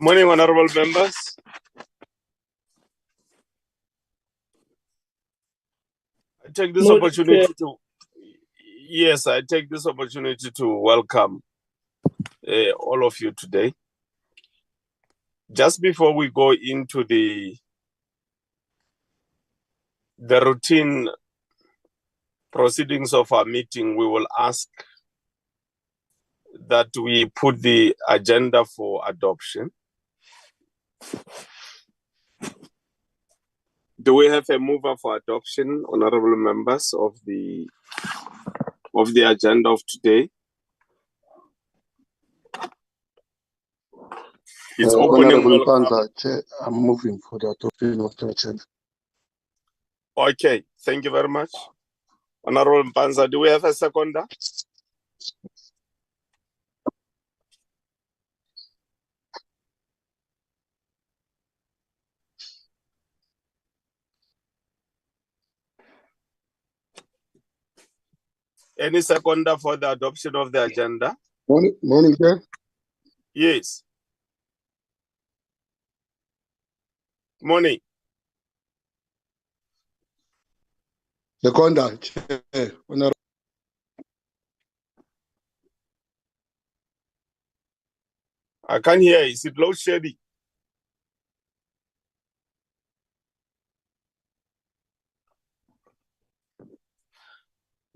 Morning, honorable members. I take this opportunity to welcome all of you today. Just before we go into the routine proceedings of our meeting, we will ask that we put the agenda for adoption. Do we have a mover for adoption, honorable members, of the agenda of today? It's Honorable Panza, Chair, I'm moving for the adoption of the agenda. Okay, thank you very much. Honorable Panza, do we have a seconder? Any seconder for the adoption of the agenda? Morning, Chair. Yes. Morning. Seconder, Chair. Honorable. I can't hear. Is it load shedding?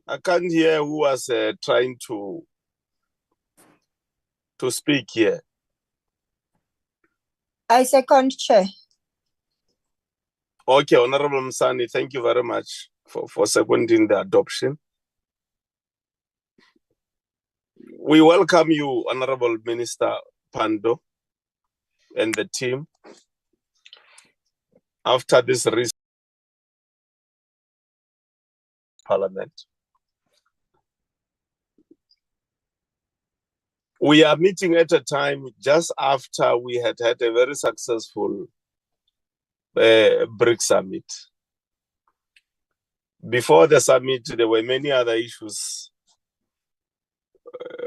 I can't hear who was trying to speak here. I second, Chair. Okay, Honorable Msani, thank you very much for seconding the adoption. We welcome you, Honorable Minister Pando, and the team. After this recent Parliament, we are meeting at a time just after we had a very successful BRICS summit. Before the summit, there were many other issues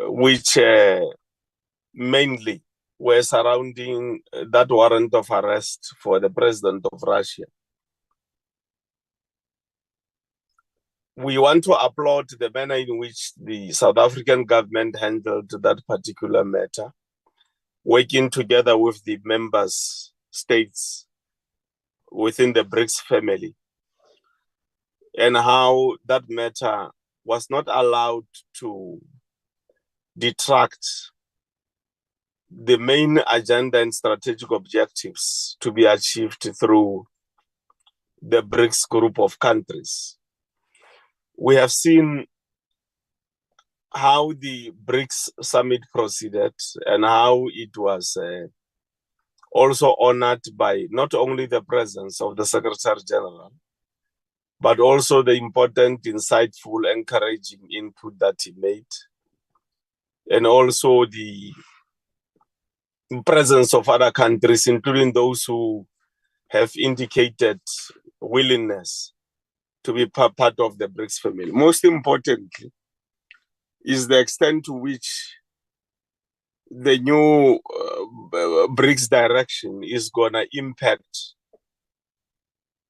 which mainly were surrounding that warrant of arrest for the president of Russia. We want to applaud the manner in which the South African government handled that particular matter, working together with the members states within the BRICS family, and how that matter was not allowed to detract the main agenda and strategic objectives to be achieved through the BRICS group of countries. We have seen how the BRICS summit proceeded and how it was also honored by not only the presence of the Secretary General, but also the important, insightful, encouraging input that he made, and also the presence of other countries, including those who have indicated willingness to be part of the BRICS family. Most importantly is the extent to which the new BRICS direction is going to impact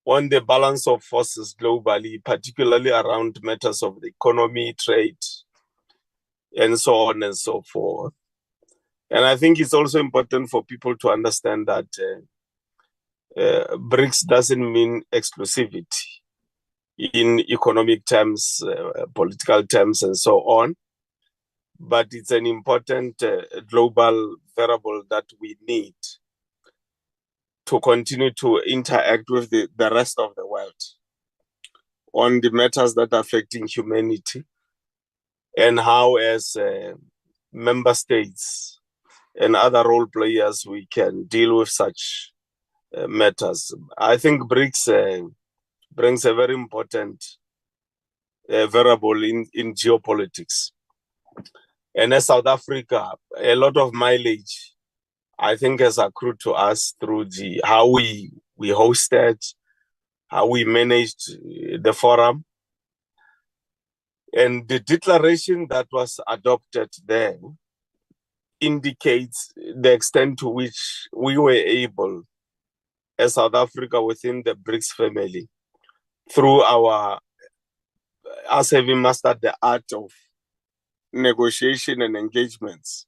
on the balance of forces globally, particularly around matters of the economy, trade, and so on and so forth. And I think it's also important for people to understand that BRICS doesn't mean exclusivity in economic terms, political terms, and so on. But it's an important global variable that we need to continue to interact with the rest of the world on the matters that are affecting humanity, and how as member states and other role players we can deal with such matters. I think BRICS brings a very important variable in geopolitics. And as South Africa, a lot of mileage, I think, has accrued to us through how we hosted, how we managed the forum. And the declaration that was adopted there indicates the extent to which we were able, as South Africa within the BRICS family, through us having mastered the art of negotiation and engagements,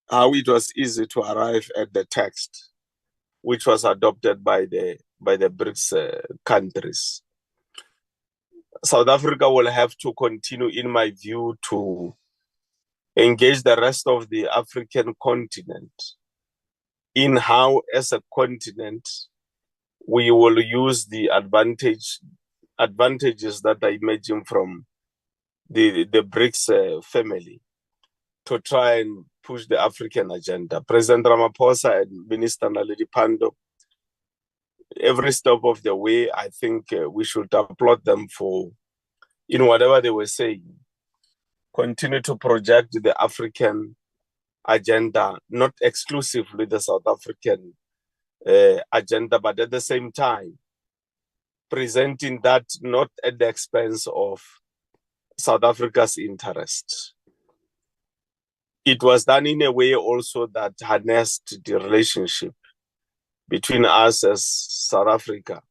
how it was easy to arrive at the text, which was adopted by the BRICS countries. South Africa will have to continue, in my view, to engage the rest of the African continent in how, as a continent, we will use the advantages that are emerging from the BRICS family to try and push the African agenda. President Ramaphosa and Minister Naledi Pandor, every step of the way, I think we should applaud them for, in whatever they were saying, continue to project the African agenda, not exclusively the South African agenda, but at the same time, presenting that not at the expense of South Africa's interest. It was done in a way also that harnessed the relationship between us as South Africa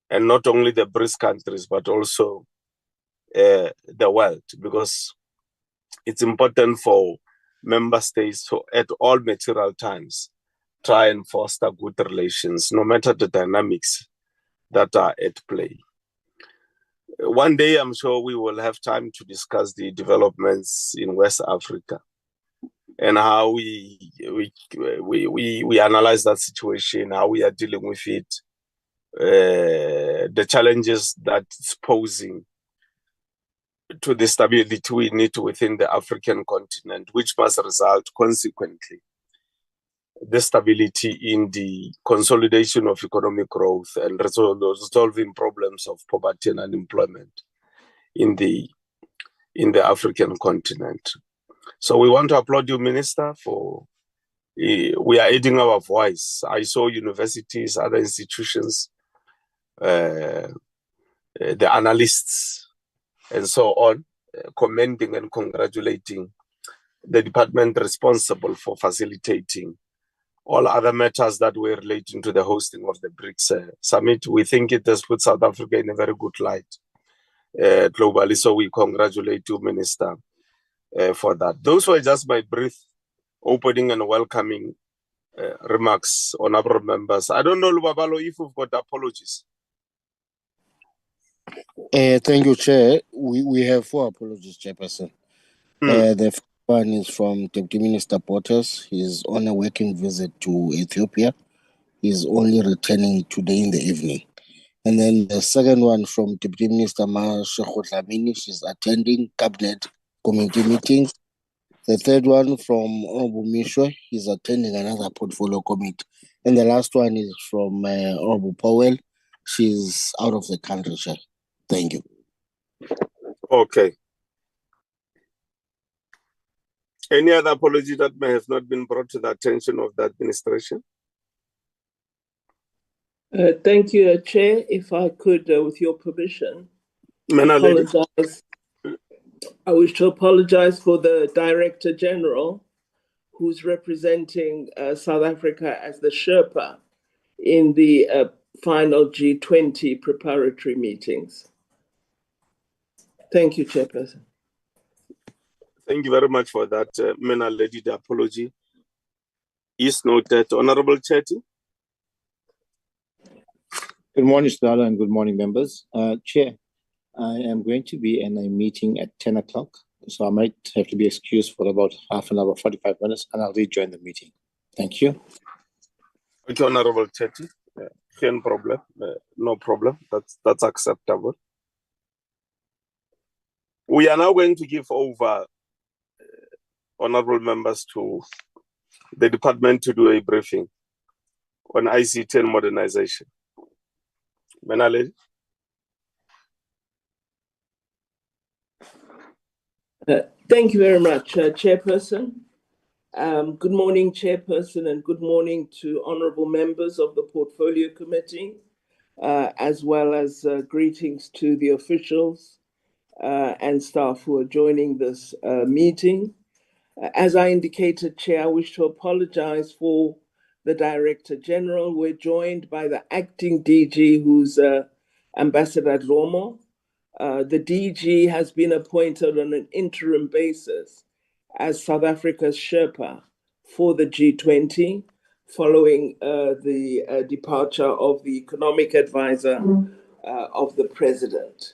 and not only the BRICS countries, but also the world, because it's important for member states to, at all material times, try and foster good relations, no matter the dynamics that are at play. One day, I'm sure we will have time to discuss the developments in West Africa and how we analyze that situation, how we are dealing with it, the challenges that it's posing to the stability we need within the African continent, which must result consequently the stability in the consolidation of economic growth and resolving problems of poverty and unemployment in the African continent. So we want to applaud you, Minister, for we are adding our voice. I saw universities, other institutions, the analysts, and so on, commending and congratulating the department responsible for facilitating all other matters that were relating to the hosting of the BRICS summit. We think it has put South Africa in a very good light globally. So we congratulate you, Minister, for that. Those were just my brief opening and welcoming remarks, honorable members. I don't know, Lubabalo, if we've got apologies. Thank you, Chair. We have 4 apologies, Chairperson. The first one is from Deputy Minister Potters. He's on a working visit to Ethiopia. He's only returning today in the evening. And then the second one from Deputy Minister Shekotlamini. She's attending cabinet committee meetings. The third one from Honorable Mishwe. He's attending another portfolio committee. And the last one is from Honorable Powell. She's out of the country, Chair. Thank you. Okay. Any other apology that may have not been brought to the attention of the administration? Thank you, Chair. If I could, with your permission, apologize. I wish to apologize for the Director General, who's representing South Africa as the Sherpa in the final G20 preparatory meetings. Thank you, Chairperson. Thank you very much for that, Mena Lady. The apology is noted. Honorable Chetty. Good morning, Stella, and good morning, members. Chair, I am going to be in a meeting at 10 o'clock, so I might have to be excused for about half an hour, 45 minutes, and I'll rejoin the meeting. Thank you. Thank you, Honorable Chetty. No problem. No problem. That's acceptable. We are now going to give over, honorable members, to the department to do a briefing on ICT and modernization. Menaledi. Thank you very much, Chairperson. Good morning, Chairperson, and good morning to honorable members of the Portfolio Committee, as well as greetings to the officials and staff who are joining this meeting. As I indicated, Chair, I wish to apologize for the Director General. We're joined by the acting DG, who's Ambassador Dlomo. The DG has been appointed on an interim basis as South Africa's Sherpa for the G20, following the departure of the economic advisor of the president.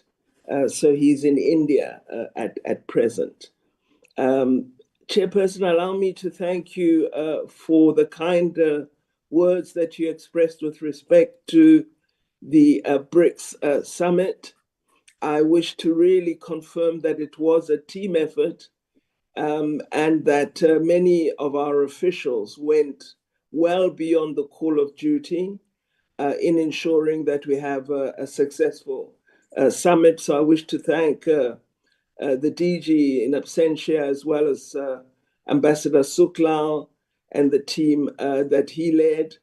So he's in India at present. Chairperson, allow me to thank you for the kind words that you expressed with respect to the BRICS summit. I wish to really confirm that it was a team effort and that many of our officials went well beyond the call of duty in ensuring that we have a successful summit. So I wish to thank the DG in absentia, as well as Ambassador Suklal and the team that he led,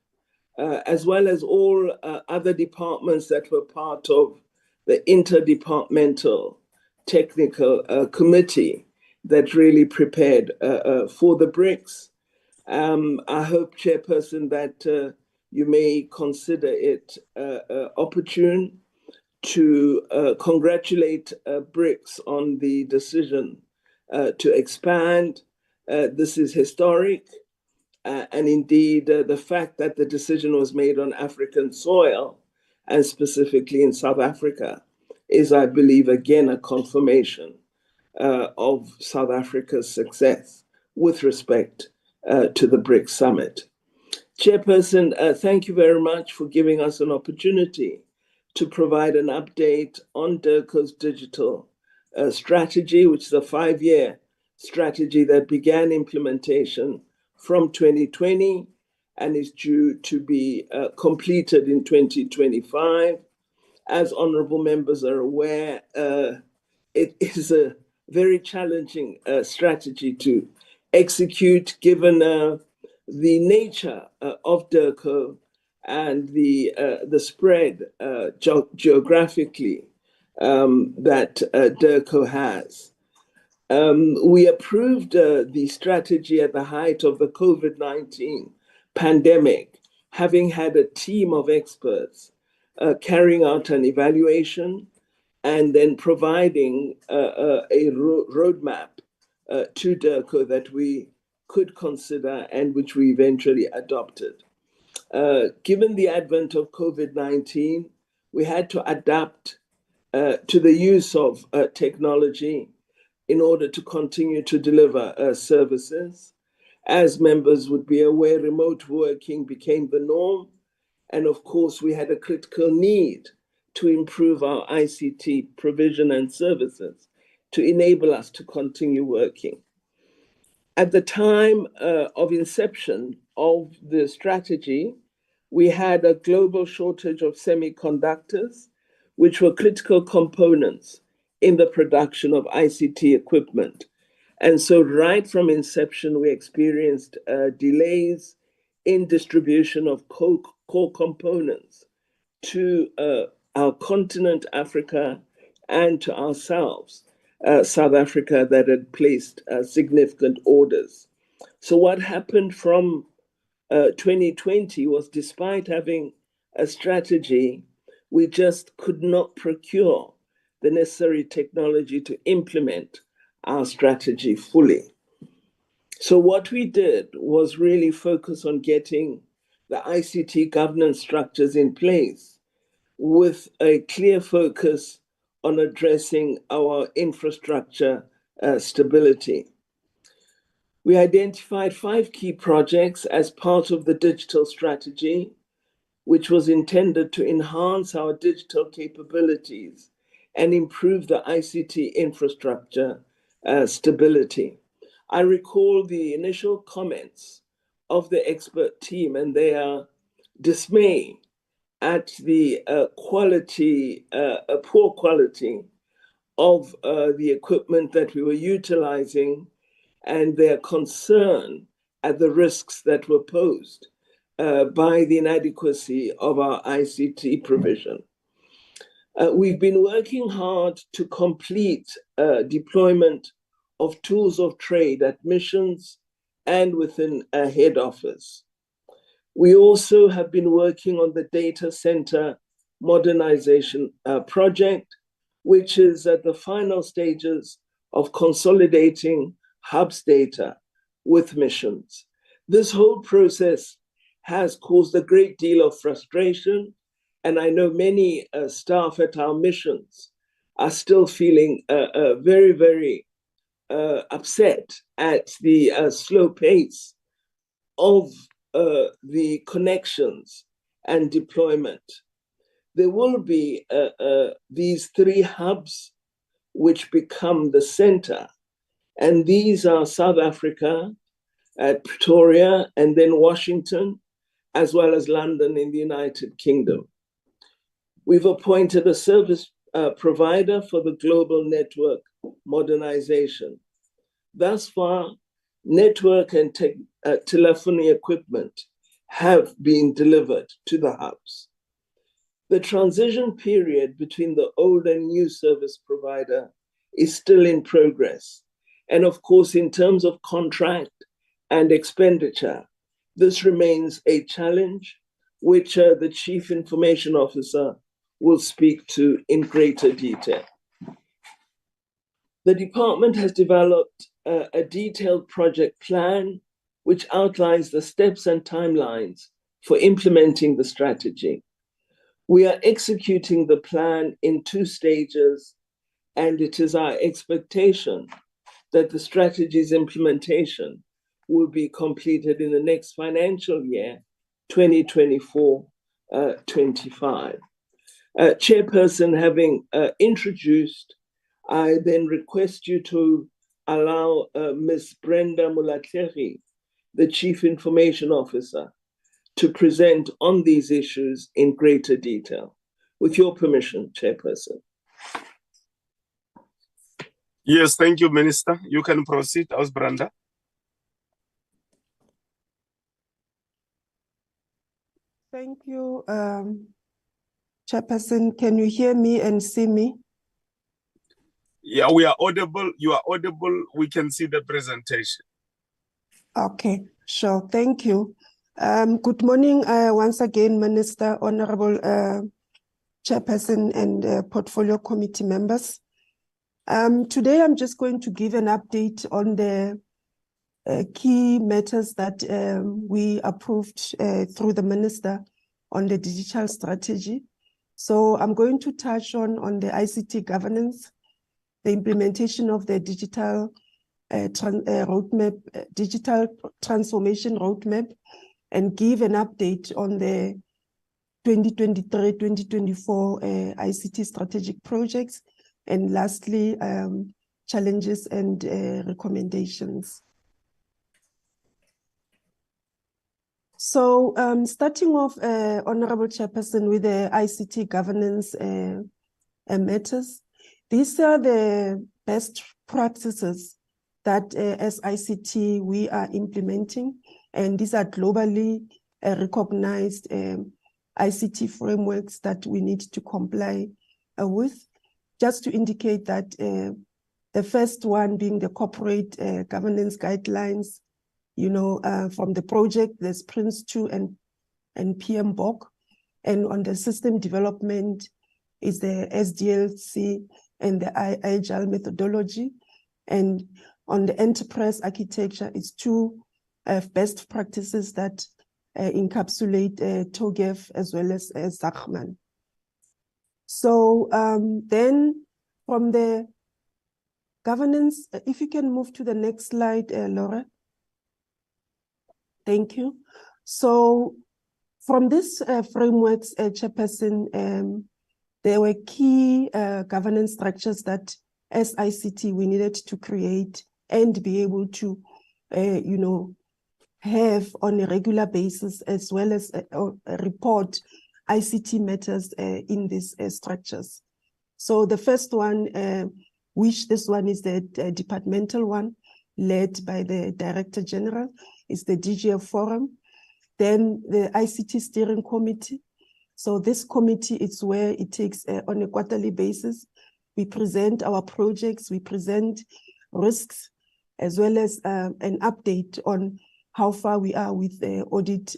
as well as all other departments that were part of the interdepartmental technical committee that really prepared for the BRICS. I hope, Chairperson, that you may consider it opportune to congratulate BRICS on the decision to expand. This is historic. And indeed, the fact that the decision was made on African soil, and specifically in South Africa, is, I believe, again, a confirmation of South Africa's success with respect to the BRICS summit. Chairperson, thank you very much for giving us an opportunity to provide an update on DIRCO's digital strategy, which is a 5-year strategy that began implementation from 2020 and is due to be completed in 2025. As honorable members are aware, it is a very challenging strategy to execute, given the nature of DIRCO and the spread geographically that DIRCO has. We approved the strategy at the height of the COVID-19 pandemic, having had a team of experts carrying out an evaluation and then providing a roadmap to DIRCO that we could consider and which we eventually adopted. Given the advent of COVID-19, we had to adapt to the use of technology in order to continue to deliver services. As members would be aware, remote working became the norm. And of course, we had a critical need to improve our ICT provision and services to enable us to continue working. At the time of inception of the strategy, we had a global shortage of semiconductors, which were critical components in the production of ICT equipment. And so right from inception, we experienced delays in distribution of core components to our continent, Africa, and to ourselves, South Africa, that had placed significant orders. So what happened from 2020 was, despite having a strategy, we just could not procure the necessary technology to implement our strategy fully. So what we did was really focus on getting the ICT governance structures in place with a clear focus on addressing our infrastructure stability. We identified 5 key projects as part of the digital strategy, which was intended to enhance our digital capabilities and improve the ICT infrastructure stability. I recall the initial comments of the expert team and their dismay at the poor quality of the equipment that we were utilizing, and their concern at the risks that were posed by the inadequacy of our ICT provision. We've been working hard to complete deployment of tools of trade at missions and within a head office. We also have been working on the data center modernization project, which is at the final stages of consolidating hubs data with missions. This whole process has caused a great deal of frustration, and I know many staff at our missions are still feeling very, very upset at the slow pace of the connections and deployment. There will be these 3 hubs which become the center, and these are South Africa, at Pretoria, and then Washington, as well as London in the United Kingdom. We've appointed a service provider for the global network modernization. Thus far, network and telephony equipment have been delivered to the hubs. The transition period between the old and new service provider is still in progress. And of course, in terms of contract and expenditure, this remains a challenge, which the Chief Information Officer will speak to in greater detail. The department has developed a detailed project plan which outlines the steps and timelines for implementing the strategy. We are executing the plan in 2 stages, and it is our expectation that the strategy's implementation will be completed in the next financial year, 2024-25. Chairperson, having introduced, I then request you to allow Ms. Brenda Mulatleri, the Chief Information Officer, to present on these issues in greater detail. With your permission, Chairperson. Yes, thank you, Minister. You can proceed, House Brenda. Thank you, Chairperson. Can you hear me and see me? Yeah, we are audible. You are audible. We can see the presentation. Okay, sure. Thank you. Good morning once again, Minister, Honorable Chairperson and Portfolio Committee members. Today, I'm just going to give an update on the key matters that we approved through the Minister on the digital strategy. So I'm going to touch on the ICT governance, the implementation of the digital roadmap, digital transformation roadmap, and give an update on the 2023-2024 ICT strategic projects, and lastly, challenges and recommendations. So starting off, Honorable Chairperson, with the ICT governance matters, these are the best practices that as ICT we are implementing, and these are globally recognized ICT frameworks that we need to comply with. Just to indicate that the first one being the corporate governance guidelines, you know, from the project, there's PRINCE2 and PMBOK, and on the system development is the SDLC and the Agile methodology, and on the enterprise architecture is 2 best practices that encapsulate TOGEF as well as Zachman. So then from the governance, if you can move to the next slide, Laura. Thank you. So from this frameworks, Chairperson, there were key governance structures that as ICT we needed to create and be able to, you know, have on a regular basis, as well as report ICT matters in these structures. So the first one, which this one is the departmental one, led by the Director General, is the DGF Forum. Then the ICT Steering Committee. So this committee is where it takes on a quarterly basis, we present our projects, we present risks, as well as an update on how far we are with the audit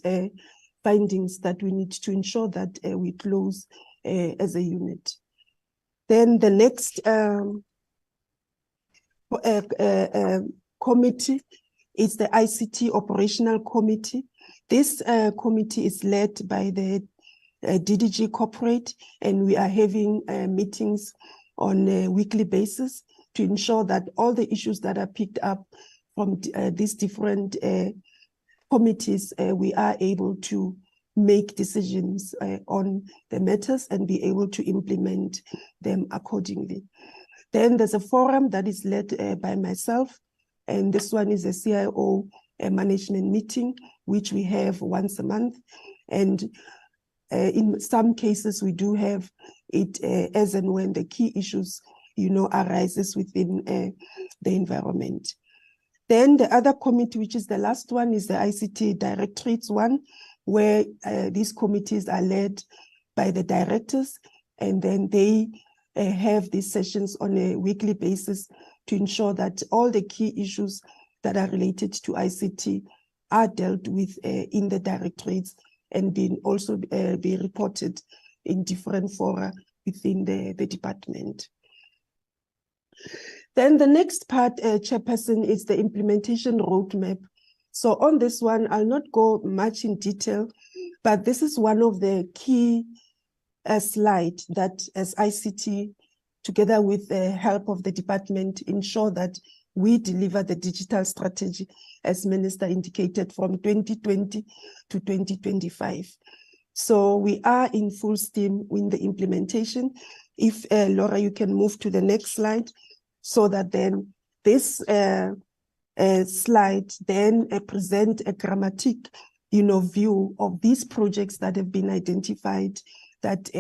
findings that we need to ensure that we close as a unit. Then the next committee is the ICT Operational Committee. This committee is led by the DDG Corporate, and we are having meetings on a weekly basis to ensure that all the issues that are picked up from these different committees, we are able to make decisions on the matters and be able to implement them accordingly. Then there's a forum that is led by myself, and this one is a CIO management meeting, which we have once a month. And in some cases, we do have it as and when the key issues, arises within the environment. Then the other committee, which is the last one, is the ICT Directorates one, where these committees are led by the directors, and then they have these sessions on a weekly basis to ensure that all the key issues that are related to ICT are dealt with in the directorates and also be reported in different fora within the department. Then the next part, Chairperson, is the implementation roadmap. So on this one, I'll not go much in detail, but this is one of the key slides that as ICT, together with the help of the department, ensure that we deliver the digital strategy, as Minister indicated, from 2020 to 2025. So we are in full steam in the implementation. If Laura, you can move to the next slide, so that then this slide then present a grammatic, view of these projects that have been identified that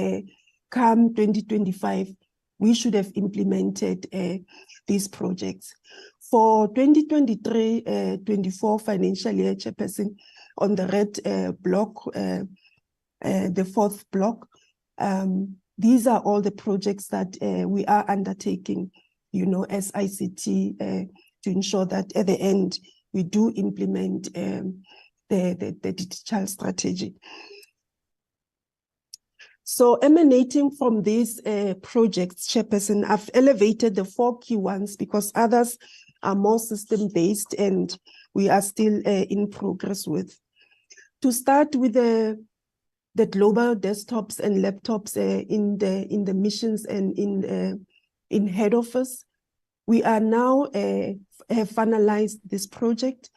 come 2025, we should have implemented these projects. For 2023-24 financial year, Chairperson, on the red block, the fourth block, these are all the projects that we are undertaking, as ICT, to ensure that at the end, we do implement the digital strategy. So emanating from these projects, Chairperson, I've elevated the 4 key ones because others are more system-based and we are still in progress with. To start with the global desktops and laptops in the missions and in head office, we are now have finalized this project.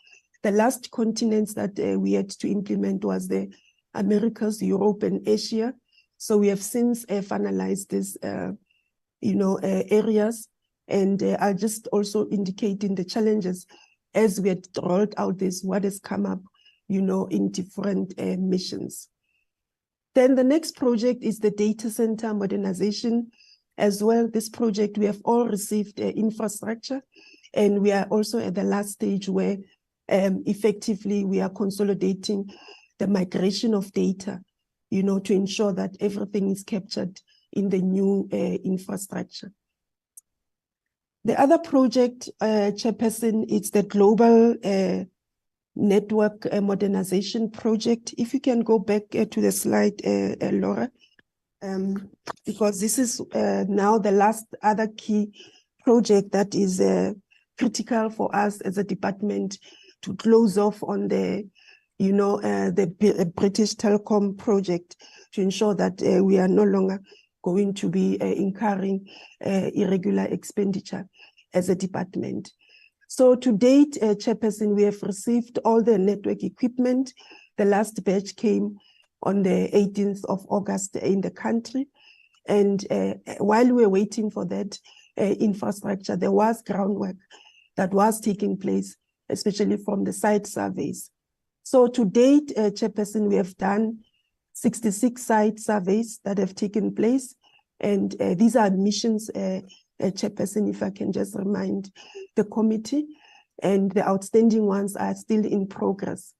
The last continents that we had to implement was the Americas, Europe, and Asia. So we have since finalized these, areas. And I'll just also indicate in the challenges as we had rolled out this, what has come up, in different missions. Then the next project is the data center modernization. As well, this project, we have all received infrastructure, and we are also at the last stage where effectively we are consolidating the migration of data, to ensure that everything is captured in the new infrastructure. The other project, Chairperson, it's the global network modernization project. If you can go back to the slide, Laura. Because this is now the last other key project that is critical for us as a department to close off on the, the British Telecom project to ensure that we are no longer going to be incurring irregular expenditure as a department. So to date, Chairperson, we have received all the network equipment. The last batch came on the 18th of August in the country. And while we were waiting for that infrastructure, there was groundwork that was taking place, especially from the site surveys. So to date, Chairperson, we have done 66 site surveys that have taken place. And these are missions, Chairperson, if I can just remind the committee, and the outstanding ones are still in progress.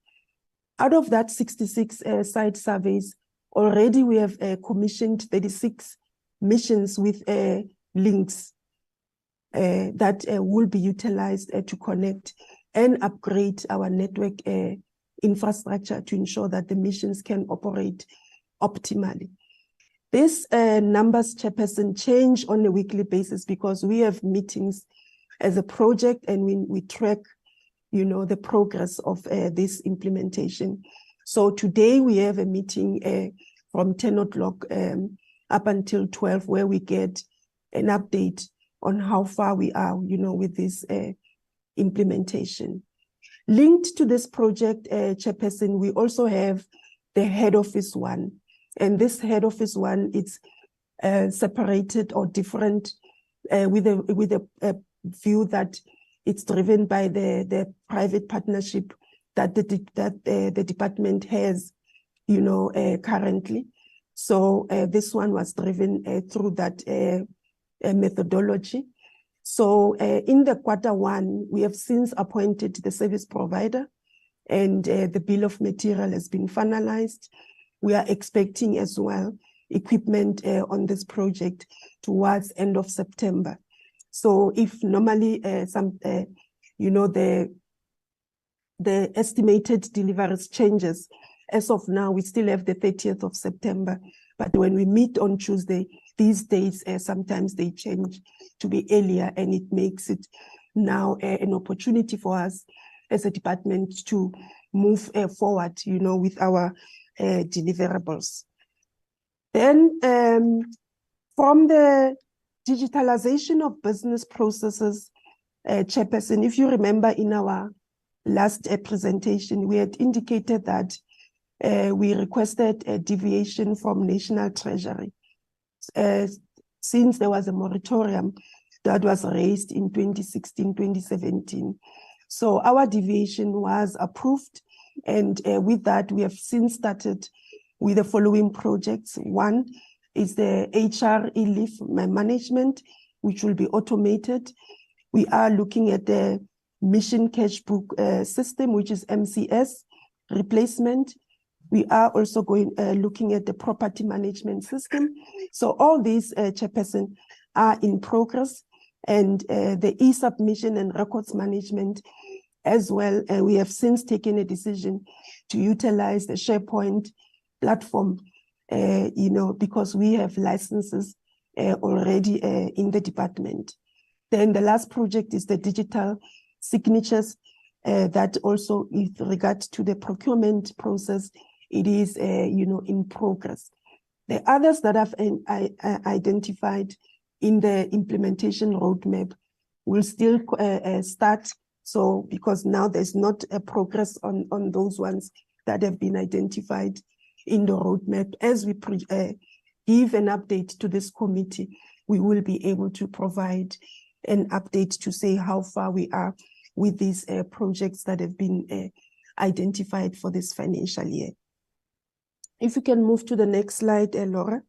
Out of that 66 site surveys, already we have commissioned 36 missions with links. that will be utilized to connect and upgrade our network infrastructure to ensure that the missions can operate optimally. These numbers, Chairperson, change on a weekly basis because we have meetings as a project and we track, the progress of this implementation. So today we have a meeting from 10 o'clock up until 12 where we get an update on how far we are, with this implementation. Linked to this project, Chairperson, we also have the head office one. And this head office one, it's separated or different with a view that it's driven by the private partnership that the department has, currently. So this one was driven through that methodology. So in the Q1, we have since appointed the service provider and the bill of material has been finalized. We are expecting as well equipment on this project towards end of September. So if normally the estimated deliveries changes, as of now, we still have the 30th of September. But when we meet on Tuesday, these days, sometimes they change to be earlier, and it makes it now an opportunity for us as a department to move forward, with our deliverables. Then from the digitalization of business processes, Chairperson, if you remember in our last presentation, we had indicated that we requested a deviation from National Treasury since there was a moratorium that was raised in 2016, 2017. So our deviation was approved, and with that, we have since started with the following projects. One is the HR e-leave management, which will be automated. We are looking at the mission cash book system, which is MCS replacement. We are also looking at the property management system. So all these, Chairperson, are in progress, and the e-submission and records management as well. We have since taken a decision to utilize the SharePoint platform, because we have licenses already in the department. Then the last project is the digital signatures that also with regard to the procurement process, it is, in progress. The others that I've identified in the implementation roadmap will still start. So because now there's not a progress on those ones that have been identified in the roadmap. As we give an update to this committee, we will be able to provide an update to say how far we are with these projects that have been identified for this financial year. If you can move to the next slide, Laura.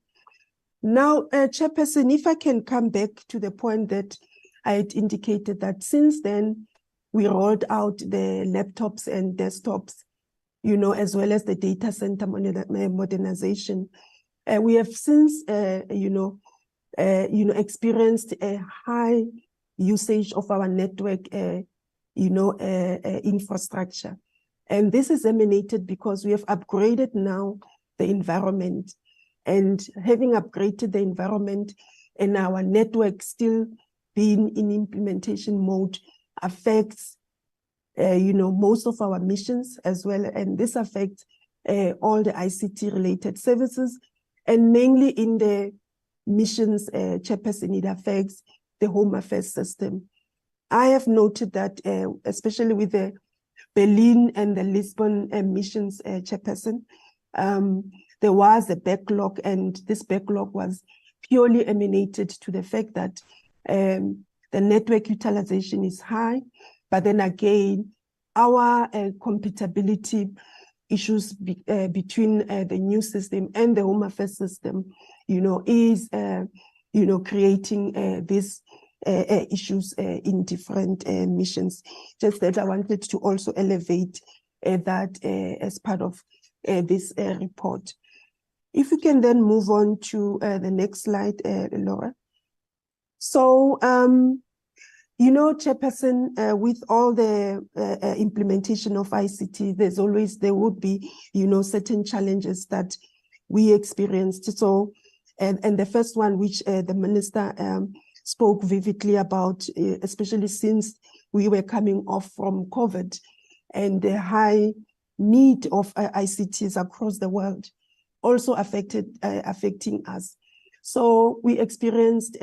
Now, Chairperson, if I can come back to the point that I had indicated that since then, we rolled out the laptops and desktops, as well as the data center modernization. We have since, experienced a high usage of our network, infrastructure. And this is emanated because we have upgraded now the environment, and having upgraded the environment and our network still being in implementation mode affects, most of our missions as well. And this affects all the ICT related services, and mainly in the missions, Chairperson, it affects the Home Affairs system. I have noted that, especially with the Berlin and the Lisbon missions, Chairperson, there was a backlog, and this backlog was purely emanated to the fact that the network utilization is high, but then again, our compatibility issues between the new system and the Home Affairs system, is, creating these issues in different missions. Just that I wanted to also elevate that as part of this report. If we can then move on to the next slide, Laura. So You know, Chairperson, with all the implementation of ICT, there would be, you know, certain challenges that we experienced. So, and the first one, which the Minister spoke vividly about, especially since we were coming off from COVID and the high need of ICTs across the world, also affecting us. So we experienced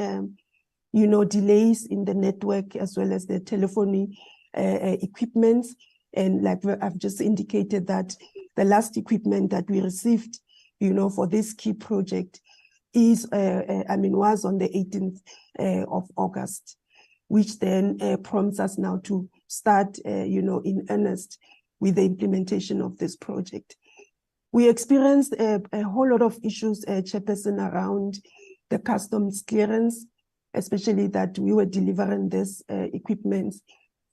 you know, delays in the network as well as the telephony equipment. And like I've just indicated that the last equipment that we received, you know, for this key project was on the 18th of August, which then prompts us now to start, you know, in earnest with the implementation of this project. We experienced a whole lot of issues, Chairperson, around the customs clearance, especially that we were delivering this equipment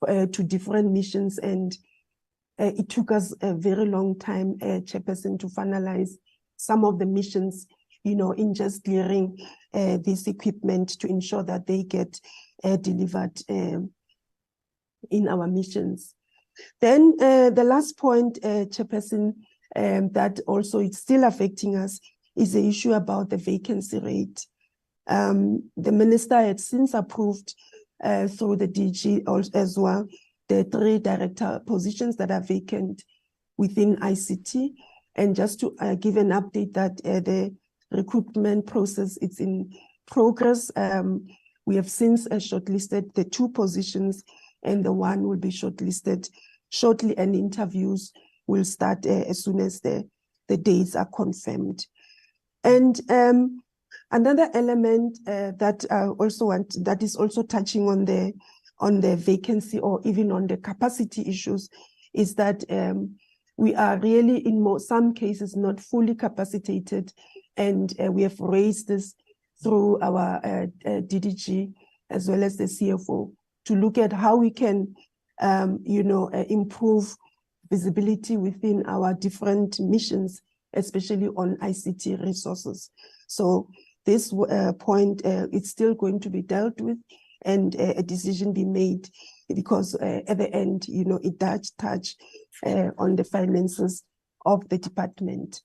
to different missions, and it took us a very long time, Chairperson, to finalize some of the missions, you know, in just clearing this equipment to ensure that they get delivered in our missions. Then the last point, Chairperson, that also is still affecting us is the issue about the vacancy rate. The Minister had since approved through the DG as well the 3 director positions that are vacant within ICT. And just to give an update that the recruitment process is in progress. We have since shortlisted the 2 positions, and the 1 will be shortlisted shortly, and interviews will start as soon as the dates are confirmed. And another element that I also want, that is also touching on the vacancy or even on the capacity issues, is that we are really in some cases not fully capacitated, and we have raised this through our DDG as well as the CFO to look at how we can, improve visibility within our different missions, especially on ICT resources. So this point is still going to be dealt with, and a decision be made, because at the end, it does touch on the finances of the department.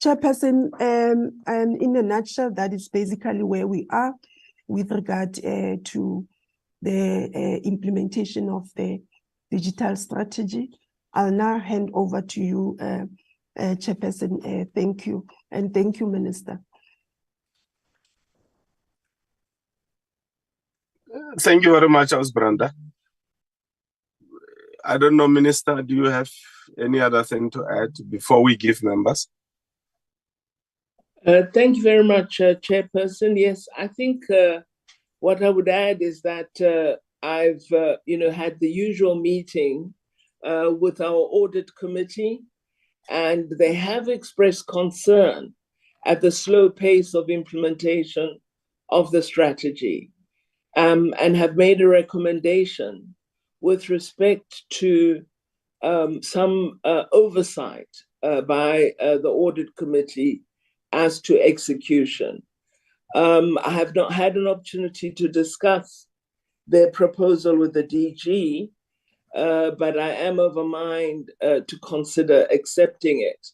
Chairperson, in a nutshell, that is basically where we are with regard to the implementation of the digital strategy. I'll now hand over to you, Chairperson. Thank you, and thank you, Minister. Thank you very much, House Brenda. I don't know, Minister, do you have any other thing to add before we give members? Thank you very much, Chairperson. Yes, I think what I would add is that I've had the usual meeting with our audit committee, and they have expressed concern at the slow pace of implementation of the strategy, and have made a recommendation with respect to some oversight by the audit committee as to execution. I have not had an opportunity to discuss their proposal with the DG, but I am of a mind to consider accepting it.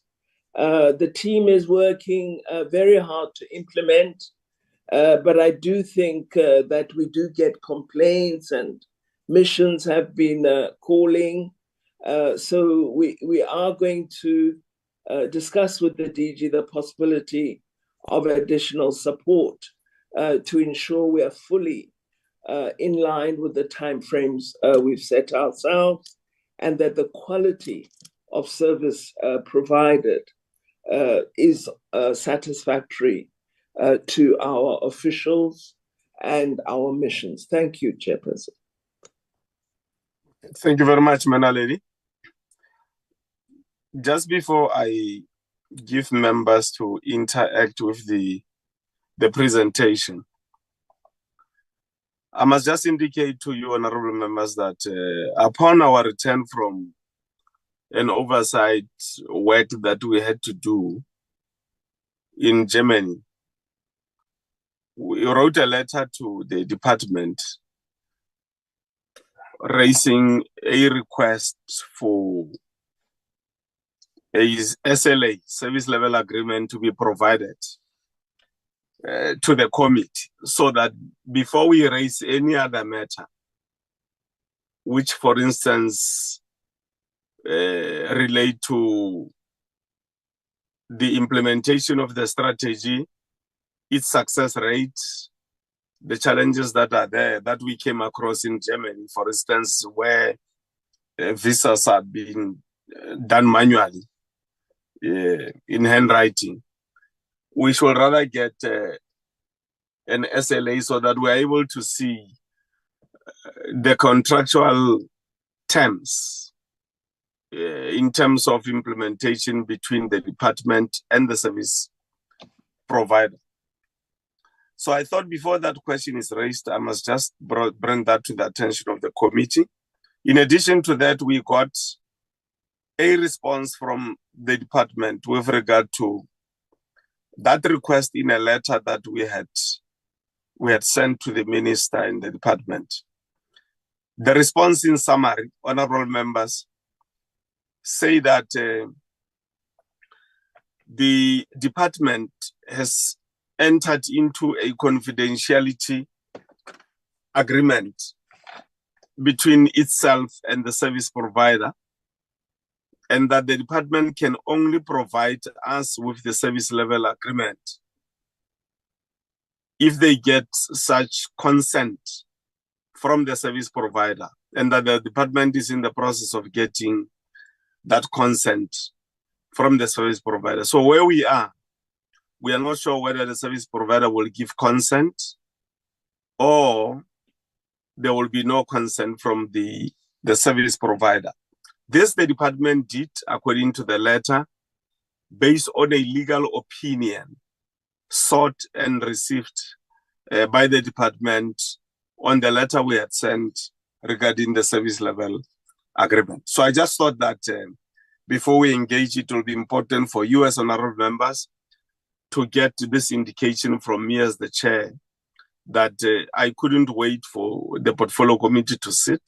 The team is working very hard to implement, but I do think that we do get complaints, and missions have been calling. So we are going to discuss with the DG the possibility of additional support to ensure we are fully in line with the timeframes we've set ourselves, and that the quality of service provided is satisfactory to our officials and our missions. Thank you, Chairperson. Thank you very much, Mana Lady. Just before I give members to interact with the presentation, I must just indicate to you, honorable members, that upon our return from an oversight work that we had to do in Germany, we wrote a letter to the department raising a request for a SLA, service level agreement, to be provided to the committee, so that before we raise any other matter, which for instance relate to the implementation of the strategy, its success rate, the challenges that are there that we came across in Germany, for instance, where visas are being done manually in handwriting. We should rather get an SLA so that we're able to see the contractual terms in terms of implementation between the department and the service provider. So I thought before that question is raised, I must just bring that to the attention of the committee. In addition to that, we got a response from the department with regard to that request in a letter that we had sent to the minister in the department. The response in summary, honorable members, say that the department has entered into a confidentiality agreement between itself and the service provider, and that the department can only provide us with the service level agreement if they get such consent from the service provider, and that the department is in the process of getting that consent from the service provider. So where we are not sure whether the service provider will give consent or there will be no consent from the service provider. This the department did, according to the letter, based on a legal opinion sought and received by the department on the letter we had sent regarding the service level agreement. So I just thought that before we engage, it will be important for you as honorable members to get this indication from me as the chair that I couldn't wait for the portfolio committee to sit.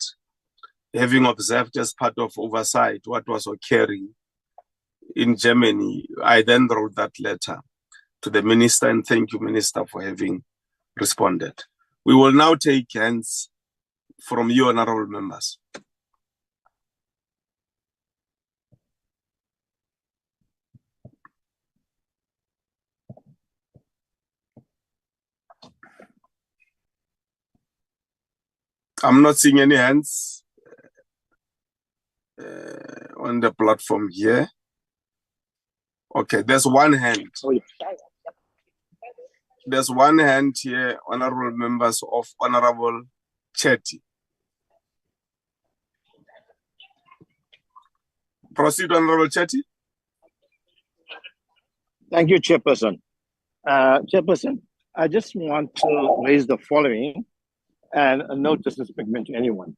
Having observed as part of oversight what was occurring in Germany, I then wrote that letter to the minister, and thank you, Minister, for having responded. We will now take hands from you, honorable members. I'm not seeing any hands on the platform here. Okay, there's one hand. There's one hand here, honorable members of Honorable Chetty. Proceed, Honorable Chetty. Thank you, Chairperson. Chairperson, I just want to raise the following, and no disrespect to anyone.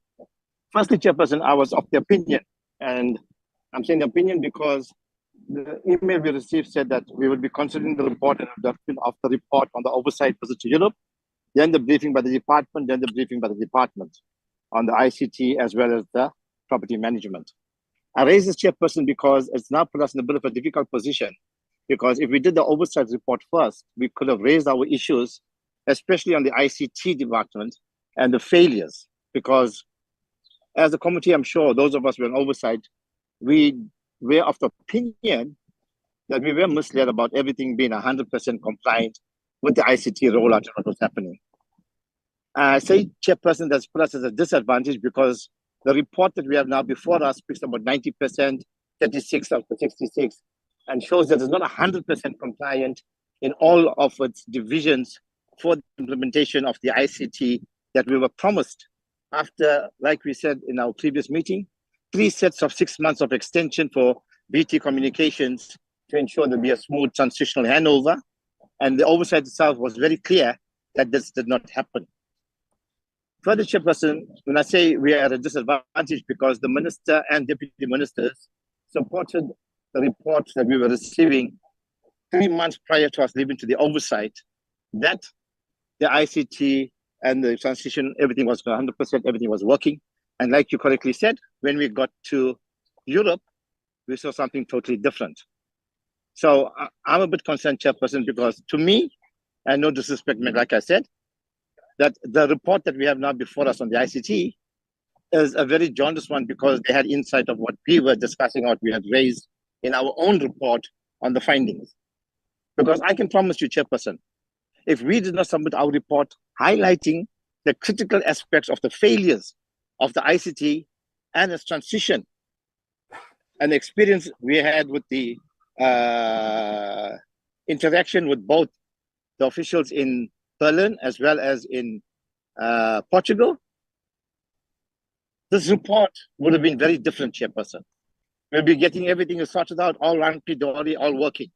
Firstly, Chairperson, I was of the opinion, and I'm saying the opinion because the email we received said that we will be considering the report and adoption of the report on the oversight visit to Europe, then the briefing by the department, then the briefing by the department on the ICT as well as the property management. I raise this, Chairperson, because it's now put us in a bit of a difficult position, because if we did the oversight report first, we could have raised our issues, especially on the ICT department and the failures, because as a committee, I'm sure those of us who are on oversight, we were of the opinion that we were misled about everything being 100% compliant with the ICT rollout and what was happening. I say, Chairperson, that's put us as a disadvantage because the report that we have now before us speaks about 90%, 36 out of 66, and shows that it's not 100% compliant in all of its divisions for the implementation of the ICT that we were promised after, like we said in our previous meeting, 3 sets of 6 months of extension for BT communications to ensure there'll be a smooth transitional handover. And the oversight itself was very clear that this did not happen. Further, Chairperson, when I say we are at a disadvantage because the minister and deputy ministers supported the report that we were receiving 3 months prior to us leaving to the oversight, that the ICT and the transition, everything was 100%, everything was working. And like you correctly said, when we got to Europe, we saw something totally different. So I'm a bit concerned, Chairperson, because to me, and no disrespect, like I said, that the report that we have now before us on the ICT is a very jaundiced one because they had insight of what we were discussing, what we had raised in our own report on the findings. Because I can promise you, Chairperson, if we did not submit our report highlighting the critical aspects of the failures of the ICT and its transition and the experience we had with the interaction with both the officials in Berlin as well as in Portugal, this report would have been very different, Chairperson. We'll be getting everything sorted out, all hunky-dory, all working.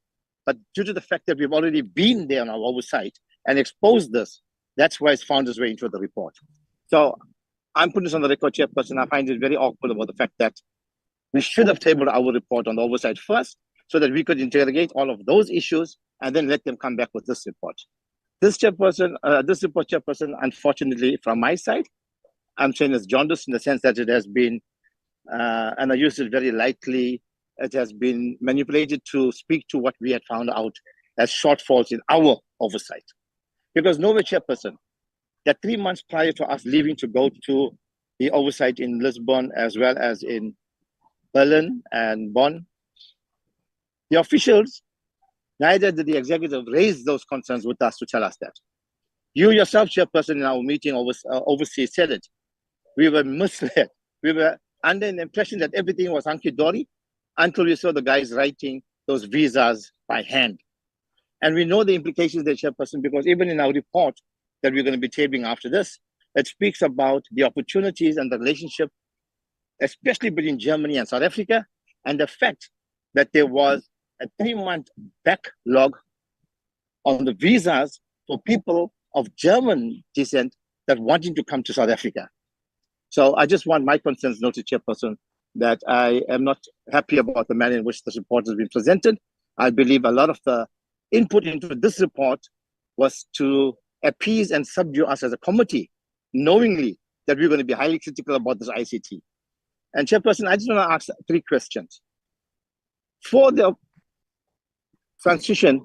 But due to the fact that we've already been there on our oversight and exposed this, that's why it's found its way into the report. So I'm putting this on the record, Chairperson. I find it very awkward about the fact that we should have tabled our report on the oversight first so that we could interrogate all of those issues and then let them come back with this report. This report, Chairperson, unfortunately, from my side, I'm saying it's jaundiced in the sense that it has been, and I use it very lightly, it has been manipulated to speak to what we had found out as shortfalls in our oversight. Because nowhere, Chairperson, that 3 months prior to us leaving to go to the oversight in Lisbon as well as in Berlin and Bonn, the officials, neither did the executive raise those concerns with us to tell us that. You yourself, Chairperson, in our meeting overseas said it. We were misled. We were under an impression that everything was hunky-dory until we saw the guys writing those visas by hand. And we know the implications there, Chairperson, because even in our report that we're going to be tabling after this, it speaks about the opportunities and the relationship, especially between Germany and South Africa, and the fact that there was a 3-month backlog on the visas for people of German descent that wanting to come to South Africa. So I just want my concerns noted, Chairperson, that I am not happy about the manner in which this report has been presented. I believe a lot of the input into this report was to appease and subdue us as a committee, knowingly that we're going to be highly critical about this ICT. And Chairperson, I just want to ask 3 questions. For the transition,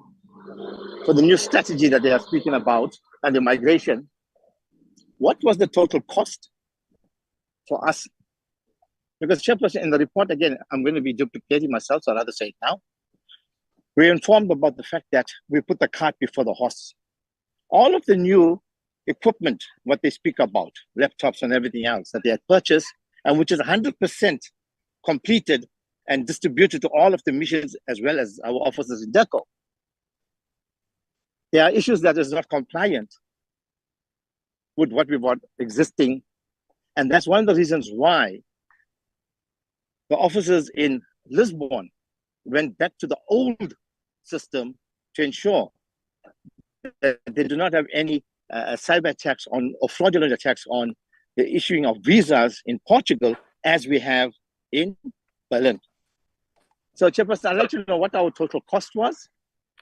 for the new strategy that they are speaking about and the migration, what was the total cost for us? Because Chairperson, in the report, again, I'm going to be duplicating myself, so I'd rather say it now. We're informed about the fact that we put the cart before the horse. All of the new equipment, what they speak about, laptops and everything else that they had purchased, and which is 100% completed and distributed to all of the missions as well as our officers in DECO. There are issues that is not compliant with what we want existing. And that's one of the reasons why the officers in Lisbon went back to the old system to ensure that they do not have any cyber attacks on or fraudulent attacks on the issuing of visas in Portugal as we have in Berlin. So, Chairperson, I'd like to know what our total cost was,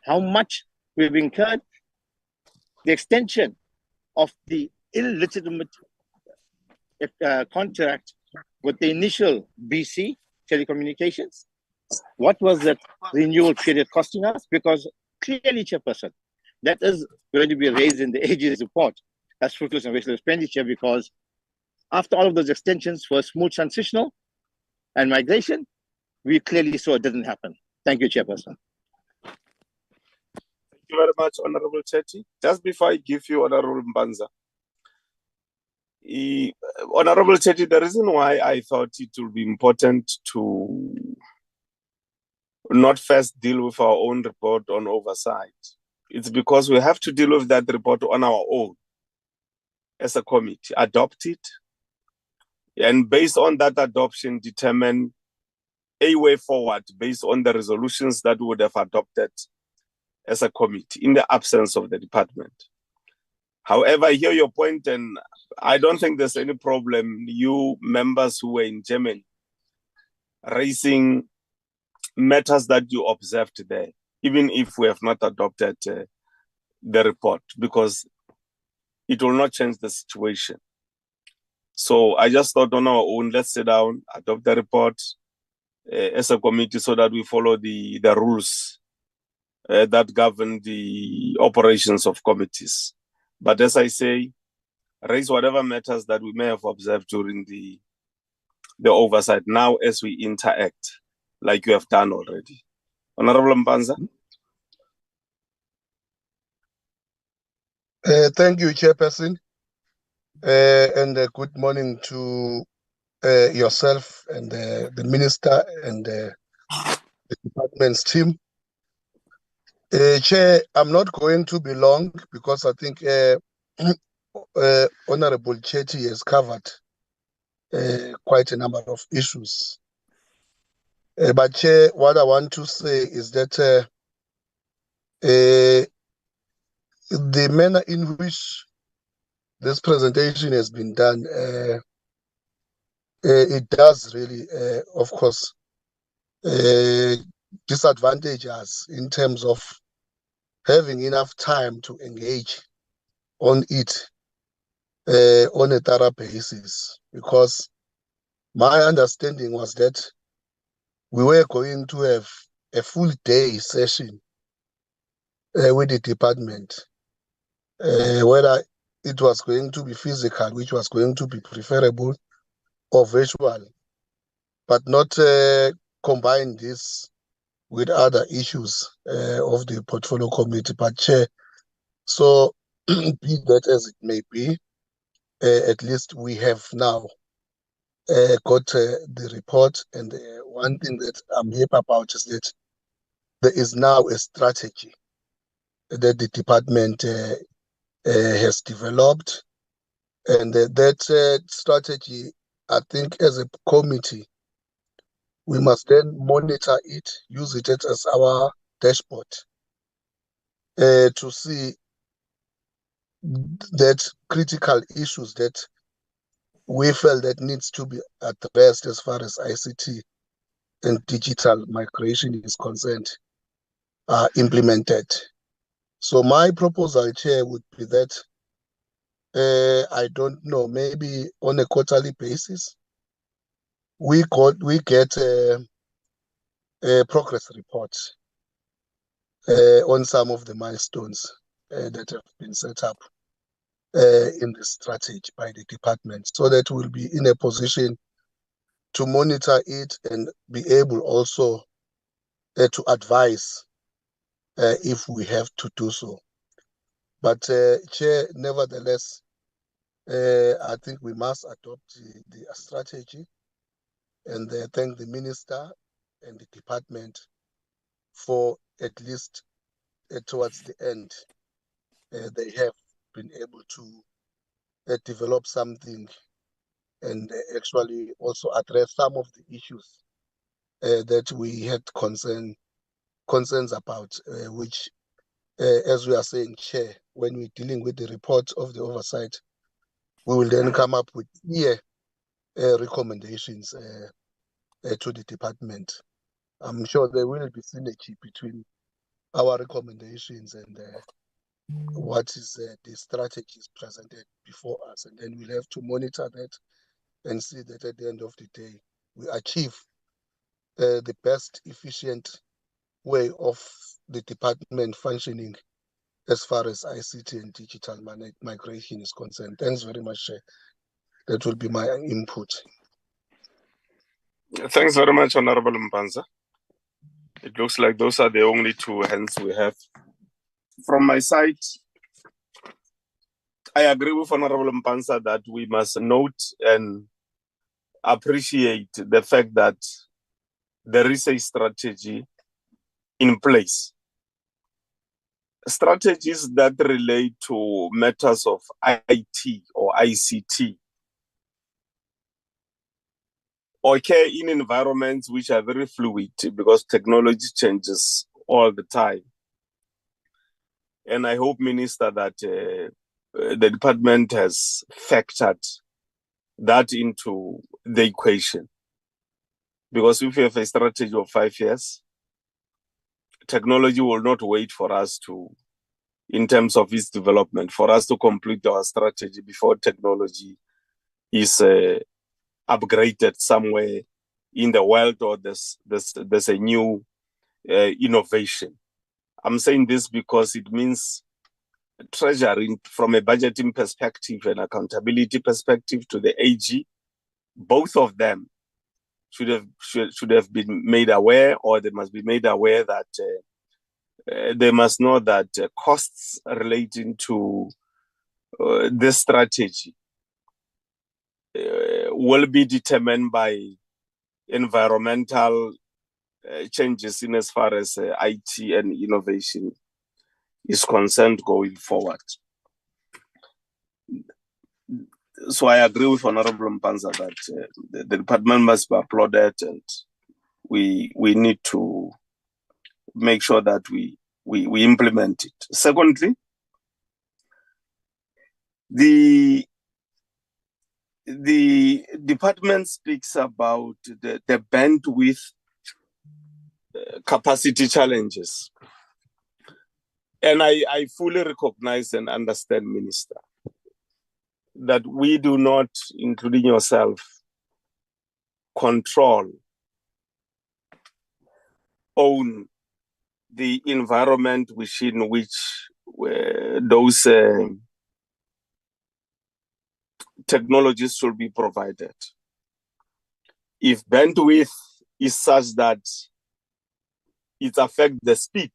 how much we've incurred, the extension of the illegitimate contract with the initial BC telecommunications. What was that renewal period costing us? Because clearly, Chairperson, that is going to be raised in the AG's report as fruitless and wasteful expenditure, because after all of those extensions for smooth transitional and migration, we clearly saw it didn't happen. Thank you, Chairperson. Thank you very much, Honorable Chetty. Just before I give you Honorable Mbanza, Honorable Chetty, the reason why I thought it would be important to not first deal with our own report on oversight, it's because we have to deal with that report on our own as a committee, adopt it, and based on that adoption, determine a way forward based on the resolutions that we would have adopted as a committee in the absence of the department. However, I hear your point, and I don't think there's any problem, you members who were in Germany, raising matters that you observed there, even if we have not adopted the report, because it will not change the situation. So I just thought on our own, let's sit down, adopt the report as a committee so that we follow the rules that govern the operations of committees. But as I say, raise whatever matters that we may have observed during the oversight now as we interact, like you have done already. Honorable Mpanza. Thank you, Chairperson, and good morning to yourself and the Minister and the Department's team. Chair, I'm not going to be long because I think Honorable Chetty has covered quite a number of issues. But Chair, what I want to say is that the manner in which this presentation has been done, it does really, of course, disadvantage us in terms of having enough time to engage on it on a thorough basis, because my understanding was that we were going to have a full day session with the department, whether it was going to be physical, which was going to be preferable, or virtual, but not combine this with other issues of the portfolio committee. But Chair, so be that as it may be, at least we have now got the report, and one thing that I'm happy about is that there is now a strategy that the department has developed, and that strategy, I think as a committee, we must then monitor it, use it as our dashboard to see that critical issues that we felt that needs to be addressed as far as ICT and digital migration is concerned are implemented. So my proposal, Chair, would be that I don't know, maybe on a quarterly basis, we get a progress report on some of the milestones that have been set up in the strategy by the department, so that we'll be in a position to monitor it and be able also to advise if we have to do so. But Chair, nevertheless, I think we must adopt the strategy, and thank the Minister and the department for at least towards the end, they have been able to develop something and actually also address some of the issues that we had concerns about, which, as we are saying, Chair, when we're dealing with the report of the oversight, we will then come up with clear recommendations to the department. I'm sure there will be synergy between our recommendations and what is the strategies presented before us, and then we'll have to monitor that and see that at the end of the day we achieve the best efficient way of the department functioning as far as ICT and digital migration is concerned. Thanks very much, Chair. That will be my input. Thanks very much, Honorable Mpanza. It looks like those are the only two hands we have. From my side, I agree with Honorable Mpanza that we must note and appreciate the fact that there is a strategy in place. Strategies that relate to matters of IT or ICT occur in environments which are very fluid because technology changes all the time. And I hope, Minister, that the department has factored that into the equation. Because if we have a strategy of 5 years, technology will not wait for us to, in terms of its development, for us to complete our strategy before technology is upgraded somewhere in the world, or there's a new innovation. I'm saying this because it means Treasury, from a budgeting perspective and accountability perspective, to the AG, both of them should have been made aware, or they must be made aware that they must know that costs relating to this strategy will be determined by environmental changes in as far as IT and innovation is concerned going forward. So I agree with Honorable Mpanza that the department must be applauded, and we need to make sure that we implement it. Secondly, the department speaks about the bandwidth capacity challenges. And I fully recognize and understand, Minister, that we do not, including yourself, control, own the environment within which those technologies should be provided. If bandwidth is such that it affects the speed,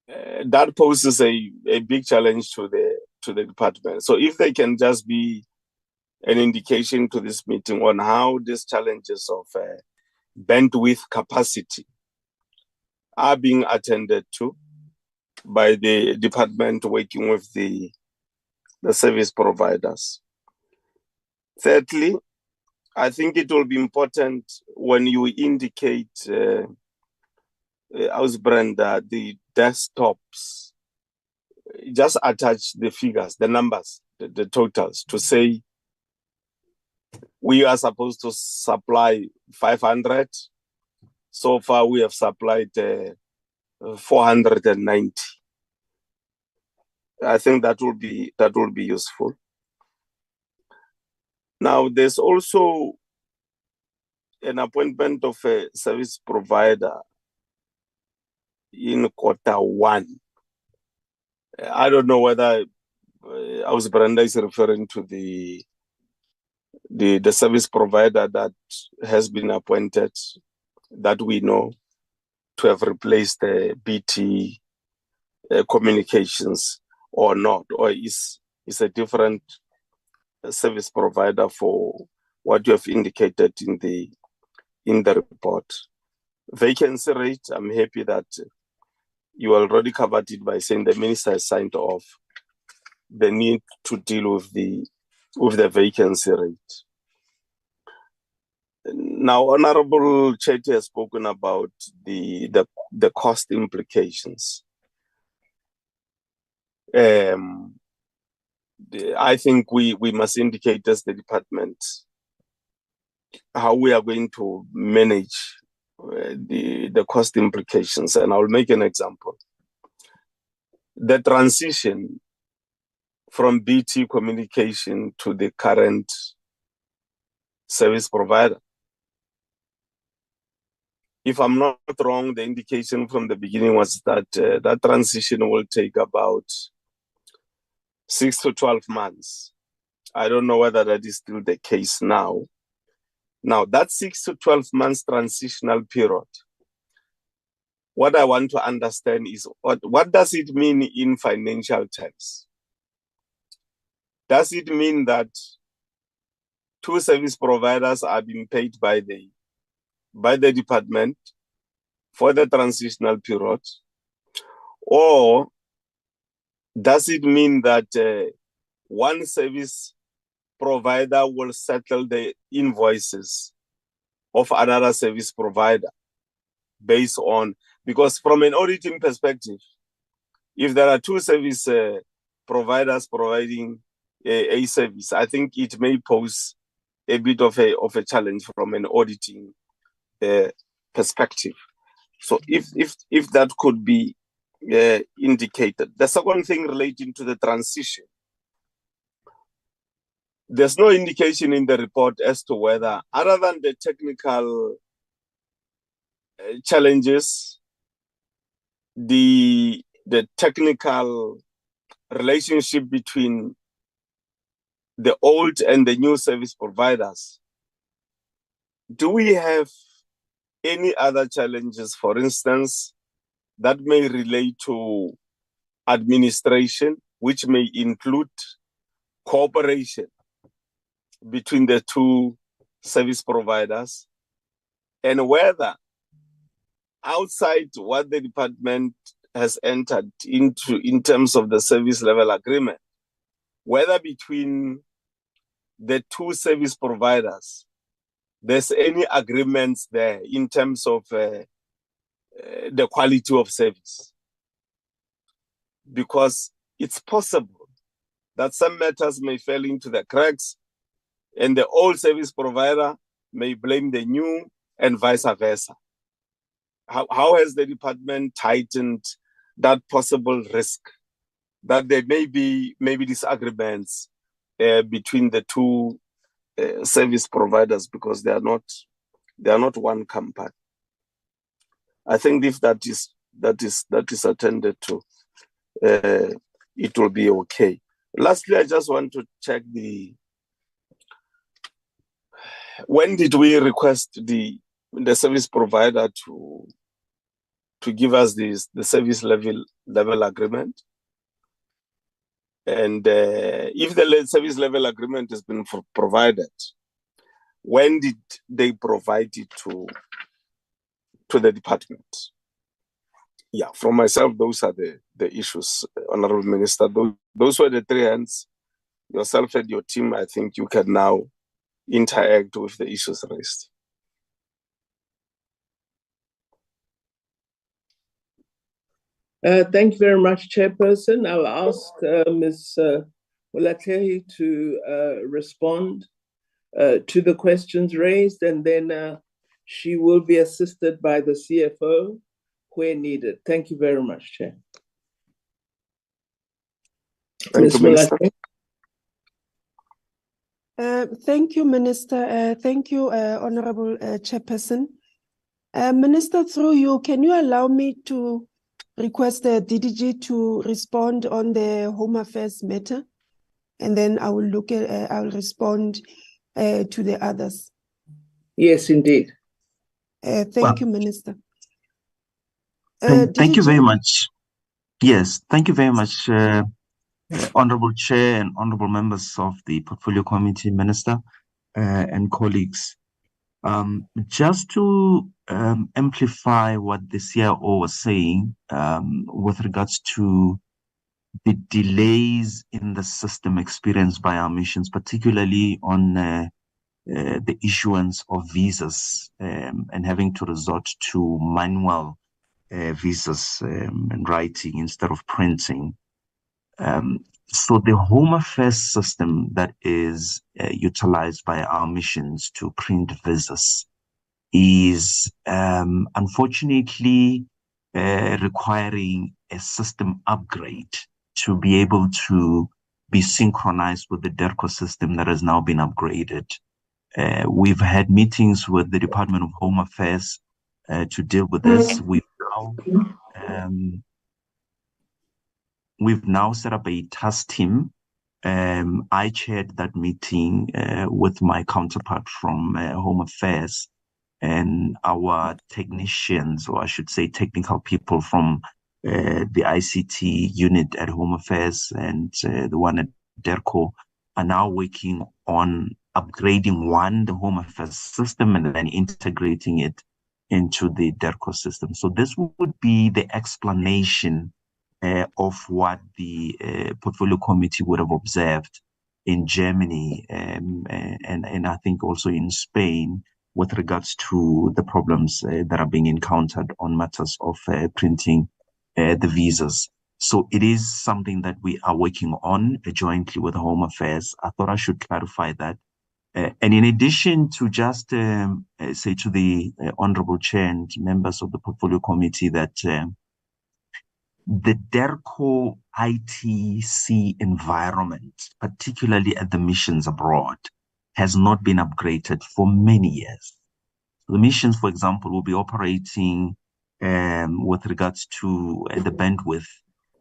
that poses a big challenge to the department. So if they can just be an indication to this meeting on how these challenges of bandwidth capacity are being attended to by the department working with the service providers. Thirdly, I think it will be important when you indicate, Brenda, the desktops, just attach the figures, the numbers, the totals, to say we are supposed to supply 500. So far, we have supplied 490. I think that will be useful. Now, there's also an appointment of a service provider in Q1. I don't know whether Brenda is referring to the service provider that has been appointed, that we know, to have replaced the BT communications or not, or is a different service provider for what you have indicated in the report. Vacancy rate, I'm happy that you already covered it by saying the minister has signed off the need to deal with the vacancy rate. Now, Honorable Chetty has spoken about the cost implications. I think we must indicate as the department how we are going to manage the cost implications. And I'll make an example. The transition from BT communication to the current service provider. If I'm not wrong, the indication from the beginning was that that transition will take about 6 to 12 months. I don't know whether that is still the case now. Now, that 6 to 12 months transitional period, what I want to understand is what does it mean in financial terms? Does it mean that two service providers are being paid by the department for the transitional period? Or does it mean that one service provider will settle the invoices of another service provider based on, because from an auditing perspective, if there are two service providers providing a service, I think it may pose a bit of a challenge from an auditing perspective. So if that could be indicated. The second thing relating to the transition, there's no indication in the report as to whether, other than the technical challenges, the technical relationship between the old and the new service providers, do we have any other challenges, for instance, that may relate to administration, which may include cooperation between the two service providers, and whether outside what the department has entered into in terms of the service level agreement, whether between the two service providers, there's any agreements there in terms of the quality of service. Because it's possible that some matters may fall into the cracks and the old service provider may blame the new and vice versa. How has the department tightened that possible risk that there may be disagreements between the two service providers because they are not one company? I think if that is attended to, it will be okay. Lastly, I just want to check when did we request the service provider to give us the service level agreement? And if the service level agreement has been provided, when did they provide it to the department? Yeah, from myself, those are the issues, Honorable Minister. Those were the three hands. Yourself and your team, I think you can now interact with the issues raised. Thank you very much, Chairperson. I'll ask Ms. Molatehi to respond to the questions raised, and then she will be assisted by the CFO where needed. Thank you very much, Chair. Thank you, Minister. Thank you, Minister. Thank you, Honorable Chairperson. Minister, through you, can you allow me to request the DDG to respond on the Home Affairs matter? And then I will I'll respond to the others. Yes, indeed. Thank you, Minister. Thank you very much. Yes, thank you very much, Honorable Chair and Honorable members of the Portfolio Committee, Minister, and colleagues. Just to amplify what the CIO was saying with regards to the delays in the system experienced by our missions, particularly on the issuance of visas and having to resort to manual visas and writing instead of printing. So the Home Affairs system that is utilized by our missions to print visas is unfortunately requiring a system upgrade to be able to be synchronized with the DERCO system that has now been upgraded. We've had meetings with the Department of Home Affairs to deal with this. We've now set up a task team. I chaired that meeting with my counterpart from Home Affairs and our technicians, or I should say technical people from the ICT unit at Home Affairs and the one at DERCO are now working on upgrading the Home Affairs system and then integrating it into the DERCO system. So this would be the explanation of what the Portfolio Committee would have observed in Germany and I think also in Spain with regards to the problems that are being encountered on matters of printing the visas. So it is something that we are working on jointly with Home Affairs. I thought I should clarify that. And in addition to just say to the Honorable Chair and members of the Portfolio Committee that the DERCO ITC environment, particularly at the missions abroad, has not been upgraded for many years. The missions, for example, will be operating with regards to the bandwidth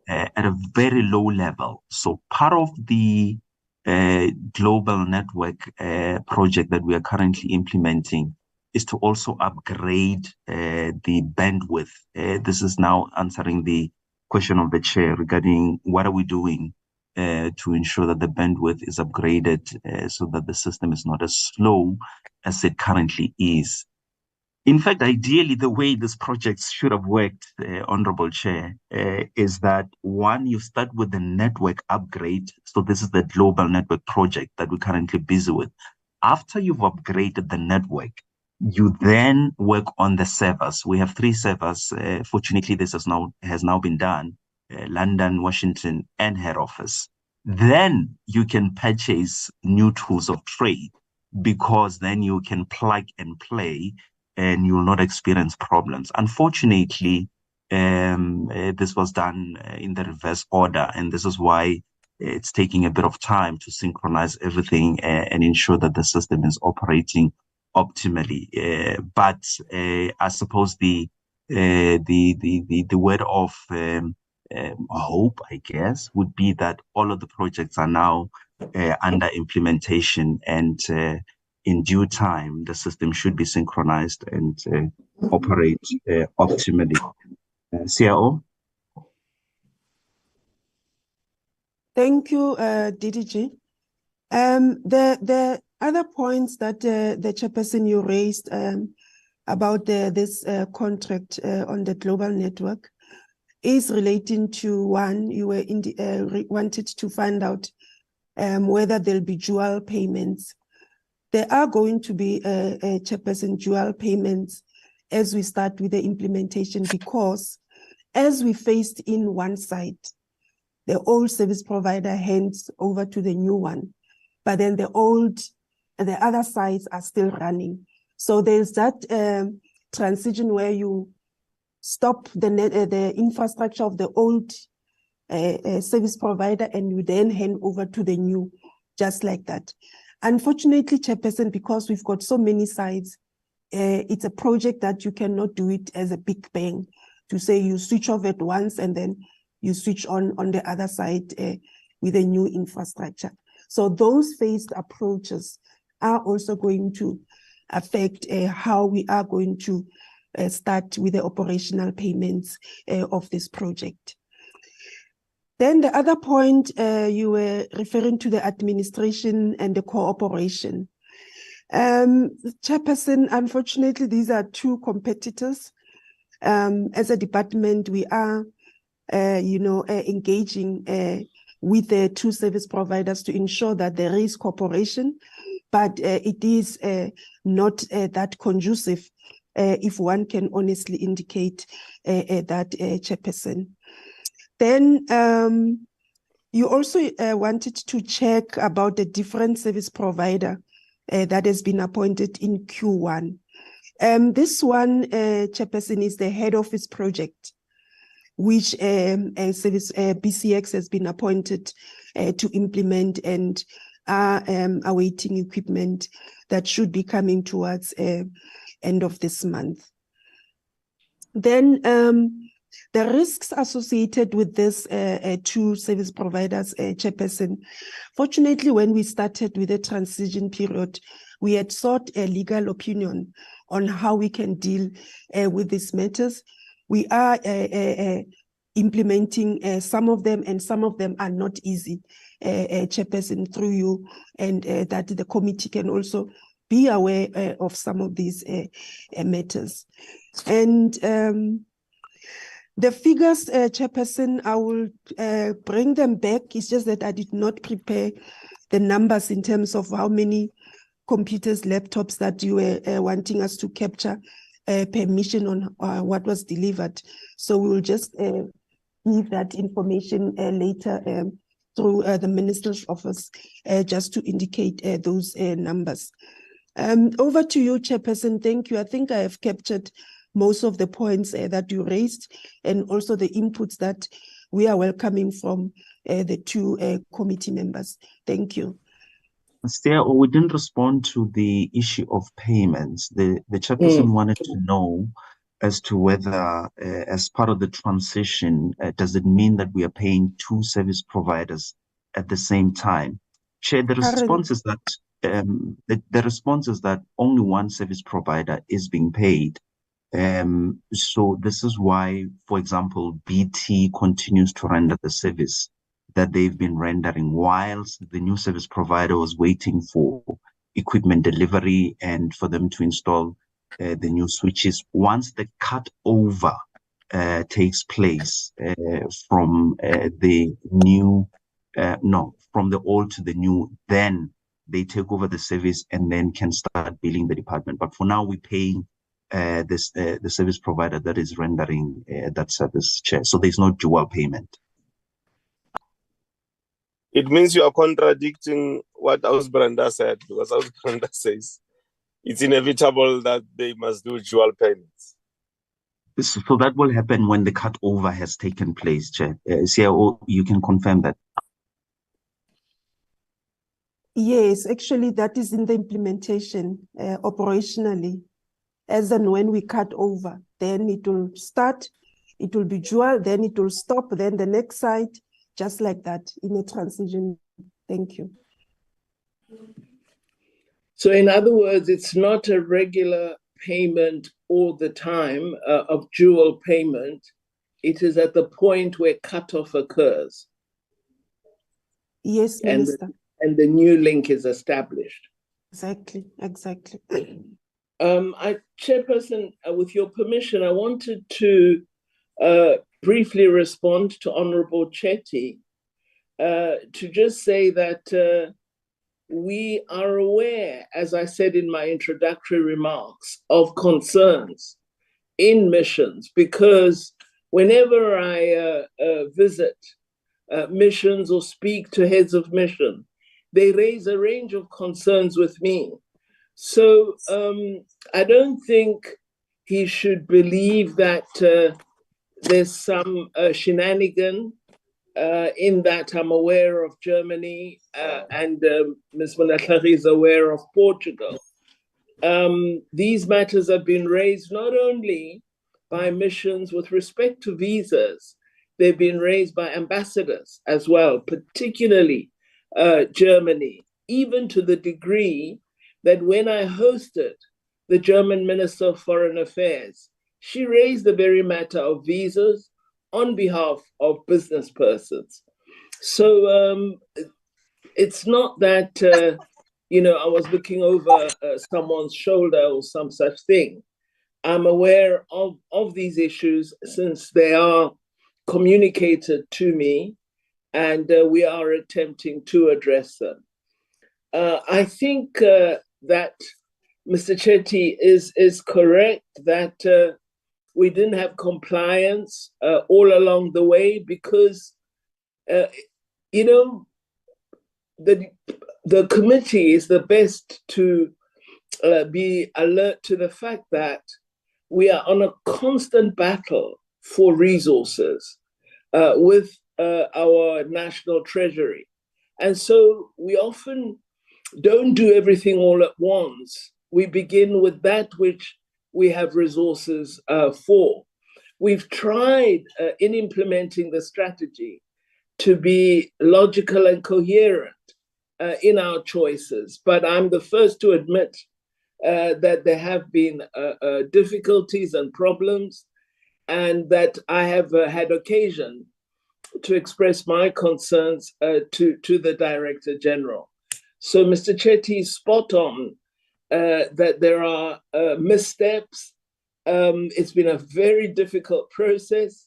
at a very low level. So part of the global network project that we are currently implementing is to also upgrade the bandwidth. This is now answering the question of the chair regarding what are we doing to ensure that the bandwidth is upgraded so that the system is not as slow as it currently is. In fact, ideally, the way this project should have worked, Honorable Chair, is that one, you start with the network upgrade. So this is the global network project that we're currently busy with. After you've upgraded the network, you then work on the servers. We have 3 servers. Fortunately, this has now been done, London, Washington, and head office. Then you can purchase new tools of trade, because then you can plug and play and you will not experience problems. Unfortunately, this was done in the reverse order, and this is why it's taking a bit of time to synchronize everything and ensure that the system is operating optimally. But I suppose the word of hope, I guess, would be that all of the projects are now under implementation, and in due time, the system should be synchronized and operate optimally. CIO? Thank you, DDG. The other points that the chairperson you raised about this contract on the global network is relating to one, you were wanted to find out whether there'll be dual payments. There are going to be a chairperson dual payments as we start with the implementation, because as we faced in one side, the old service provider hands over to the new one, but then the other sides are still running. So there's that transition where you stop the infrastructure of the old service provider and you then hand over to the new, just like that. Unfortunately, chairperson, because we've got so many sides, it's a project that you cannot do it as a big bang, to say you switch off at once and then you switch on the other side with a new infrastructure. So those phased approaches are also going to affect how we are going to start with the operational payments of this project. Then the other point, you were referring to the administration and the cooperation. Chairperson, unfortunately, these are 2 competitors. As a department, we are, engaging with the 2 service providers to ensure that there is cooperation, but it is not that conducive, if one can honestly indicate that, chairperson. Then you also wanted to check about the different service provider that has been appointed in Q1. This one, chairperson, is the head office project, which service BCX has been appointed to implement and are awaiting equipment that should be coming towards end of this month. Then the risks associated with this 2 service providers, chairperson. Fortunately, when we started with the transition period, we had sought a legal opinion on how we can deal with these matters. We are implementing some of them, and some of them are not easy, chairperson, through you, and that the committee can also be aware of some of these matters. And the figures, chairperson, I will bring them back. It's just that I did not prepare the numbers in terms of how many computers, laptops that you were wanting us to capture per mission on what was delivered. So we will just give that information later through the Minister's office, just to indicate those numbers. Over to you, chairperson. Thank you. I think I have captured most of the points that you raised, and also the inputs that we are welcoming from the two committee members. Thank you. Stia, we didn't respond to the issue of payments. The chairperson wanted to know as to whether, as part of the transition, does it mean that we are paying two service providers at the same time? Chair, the response is that the response is that only one service provider is being paid. So this is why, for example, BT continues to render the service that they've been rendering whilst the new service provider was waiting for equipment delivery and for them to install the new switches. Once the cut over takes place from the new, from the old to the new, then they take over the service and then can start billing the department. But for now, we're paying the service provider that is rendering that service, Chair. So there's no dual payment. It means you are contradicting what House Brenda said, because House Brenda says it's inevitable that they must do dual payments. So that will happen when the cutover has taken place, Chair. CIO, you can confirm that. Yes, actually, that is in the implementation operationally. As and when we cut over, then it will start, it will be dual, then it will stop, then the next site, just like that in a transition. Thank you. So in other words, it's not a regular payment all the time of dual payment. It is at the point where cutoff occurs. Yes, Minister. And the new link is established. Exactly, exactly. Chairperson, with your permission, I wanted to briefly respond to Honorable Chetty to just say that we are aware, as I said in my introductory remarks, of concerns in missions, because whenever I visit missions or speak to heads of mission, they raise a range of concerns with me. So I don't think he should believe that there's some shenanigan in that I'm aware of Germany and Ms. Manatlari is aware of Portugal. These matters have been raised not only by missions with respect to visas, they've been raised by ambassadors as well, particularly Germany, even to the degree that when I hosted the German Minister of Foreign Affairs, she raised the very matter of visas on behalf of business persons. So it's not that, I was looking over someone's shoulder or some such thing. I'm aware of these issues since they are communicated to me, and we are attempting to address them. I think that Mr. Chetty is correct that we didn't have compliance all along the way because, the committee is the best to be alert to the fact that we are on a constant battle for resources with our national treasury. And so we often don't do everything all at once. We begin with that which we have resources for. We've tried in implementing the strategy to be logical and coherent in our choices, but I'm the first to admit that there have been difficulties and problems, and that I have had occasion to express my concerns to the Director General. So Mr. Chetty is spot on that there are missteps. It's been a very difficult process.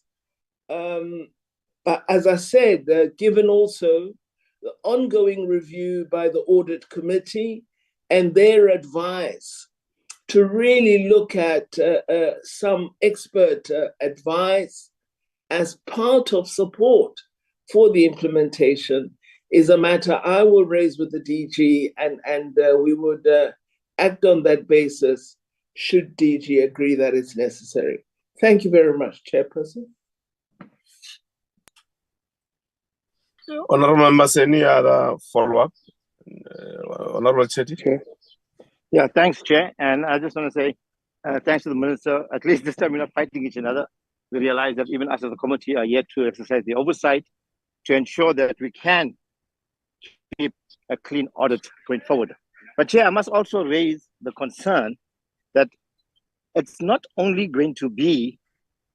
But as I said, given also the ongoing review by the Audit Committee and their advice to really look at some expert advice as part of support for the implementation is a matter I will raise with the DG, and we would act on that basis should DG agree that it's necessary. Thank you very much, Chairperson. Honorable members, any other follow-up? Honorable Chetty? Chair. Yeah, thanks, Chair. And I just want to say thanks to the Minister. At least this time we're not fighting each other. We realize that even us as a committee are yet to exercise the oversight to ensure that we can keep a clean audit going forward. But Chair, I must also raise the concern that it's not only going to be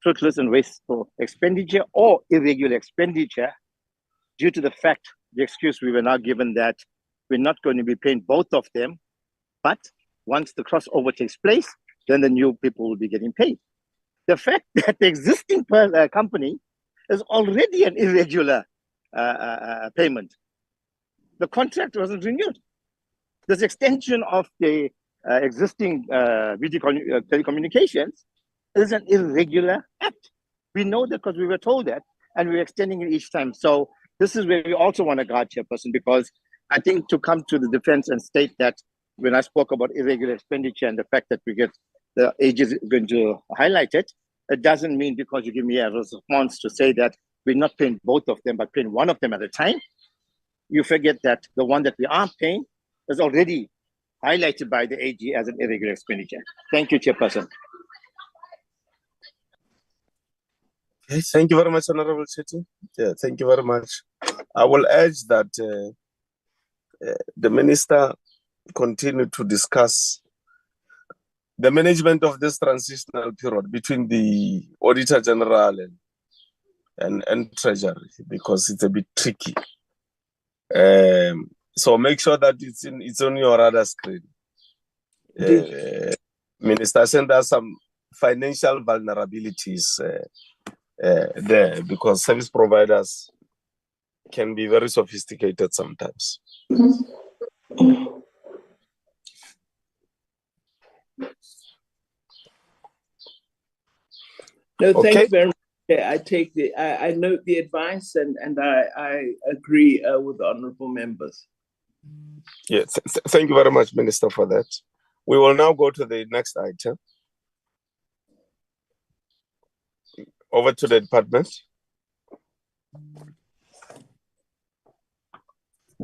fruitless and wasteful expenditure or irregular expenditure due to the fact, the excuse we were now given that we're not going to be paying both of them, but once the crossover takes place, then the new people will be getting paid. The fact that the existing company is already an irregular payment. The contract wasn't renewed. This extension of the existing video telecommunications is an irregular act. We know that because we were told that, and we're extending it each time. So this is where we also want to guard, Chairperson, because I think to come to the defense and state that when I spoke about irregular expenditure and the fact that we get the AG is going to highlight it, it doesn't mean because you give me a response to say that we're not paying both of them, but paying one of them at a time. You forget that the one that we are paying is already highlighted by the AG as an irregular expenditure. Thank you, Chairperson. Okay, thank you very much, Honorable Chetty. Yeah, thank you very much. I will urge that the Minister continue to discuss the management of this transitional period between the Auditor General and Treasury, because it's a bit tricky. So make sure that it's on your radar screen. Minister, send us some financial vulnerabilities there, because service providers can be very sophisticated sometimes. No, thank you very much. I take I note the advice and I agree with the honourable members. Yeah, thank you very much, Minister, for that. We will now go to the next item. Over to the department.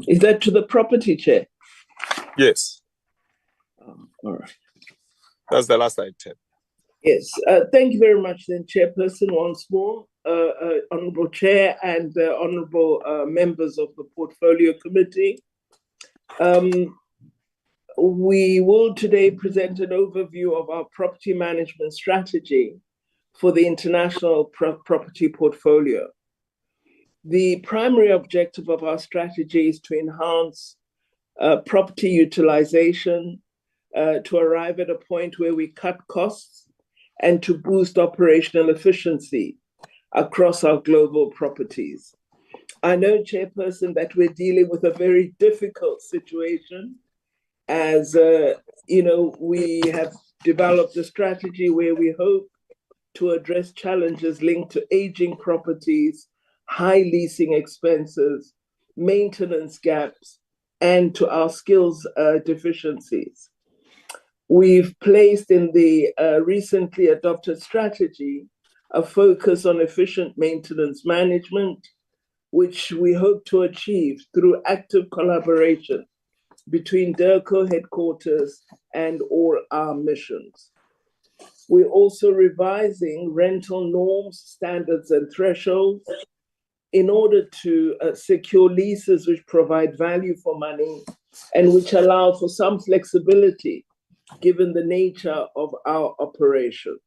Is that to the property, Chair? Yes. All right. That's the last item. Yes. Thank you very much, then, Chairperson, once more, Honourable Chair and honourable members of the Portfolio Committee. We will today present an overview of our property management strategy for the international property portfolio. The primary objective of our strategy is to enhance property utilization, to arrive at a point where we cut costs and to boost operational efficiency across our global properties. I know, Chairperson, that we're dealing with a very difficult situation as, we have developed a strategy where we hope to address challenges linked to aging properties, high leasing expenses, maintenance gaps, and to our skills deficiencies. We've placed in the recently adopted strategy a focus on efficient maintenance management, which we hope to achieve through active collaboration between DIRCO headquarters and all our missions. We're also revising rental norms, standards, and thresholds in order to secure leases which provide value for money and which allow for some flexibility given the nature of our operations.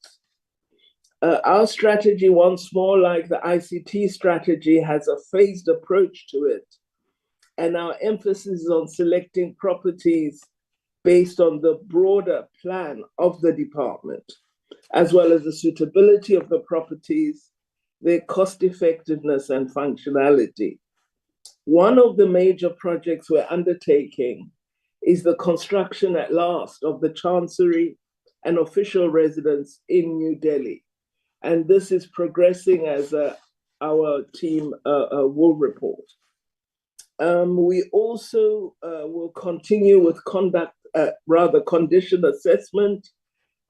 Our strategy, once more, like the ICT strategy, has a phased approach to it, and our emphasis is on selecting properties based on the broader plan of the department, as well as the suitability of the properties, their cost effectiveness and functionality. One of the major projects we're undertaking is the construction at last of the Chancery and official residence in New Delhi. And this is progressing as our team will report. We also will continue with condition assessment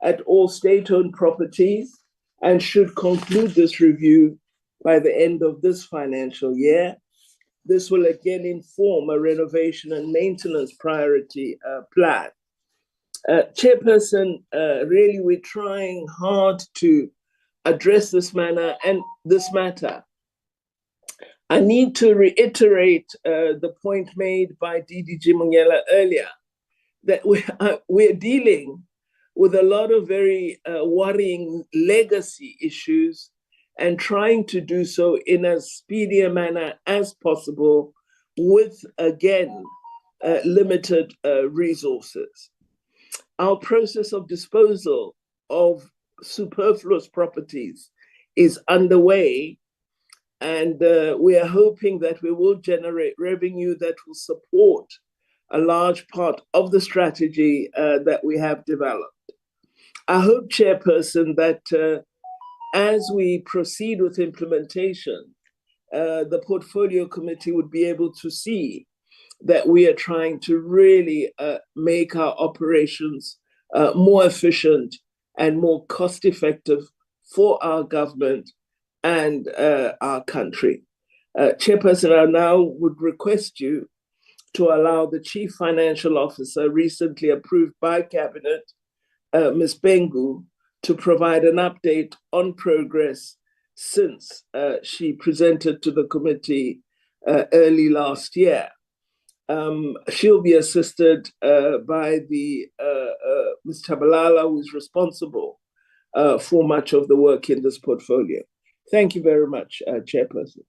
at all state-owned properties and should conclude this review by the end of this financial year. This will again inform a renovation and maintenance priority plan. Chairperson, really we're trying hard to address this matter. I need to reiterate the point made by DDG Mungela earlier, that we're dealing with a lot of very worrying legacy issues and trying to do so in as speedy a manner as possible with, again, limited resources. Our process of disposal of superfluous properties is underway, and we are hoping that we will generate revenue that will support a large part of the strategy that we have developed. I hope, Chairperson, that as we proceed with implementation, the Portfolio Committee would be able to see that we are trying to really make our operations more efficient and more cost-effective for our government and our country. Chairperson, I now would request you to allow the Chief Financial Officer, recently approved by Cabinet, Ms. Bengu, to provide an update on progress since she presented to the committee early last year. She'll be assisted by the Ms. Tabalala, who is responsible for much of the work in this portfolio. Thank you very much, Chairperson.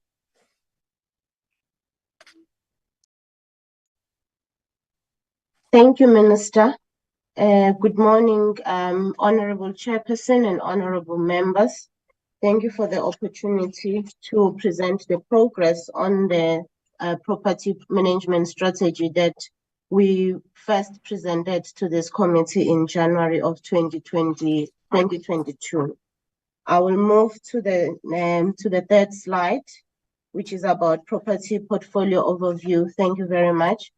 Thank you, Minister. Good morning, Honorable Chairperson and Honorable members. Thank you for the opportunity to present the progress on the property management strategy that we first presented to this committee in January of 2022. I will move to the third slide, which is about property portfolio overview. Thank you very much.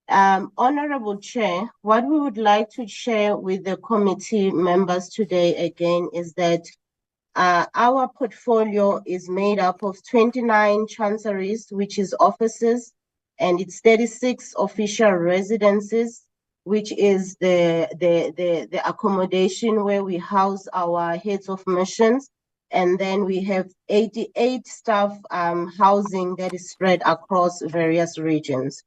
Honorable Chair, what we would like to share with the committee members today again is that our portfolio is made up of 29 chanceries, which is offices, and it's 36 official residences, which is the accommodation where we house our heads of missions. And then we have 88 staff housing that is spread across various regions.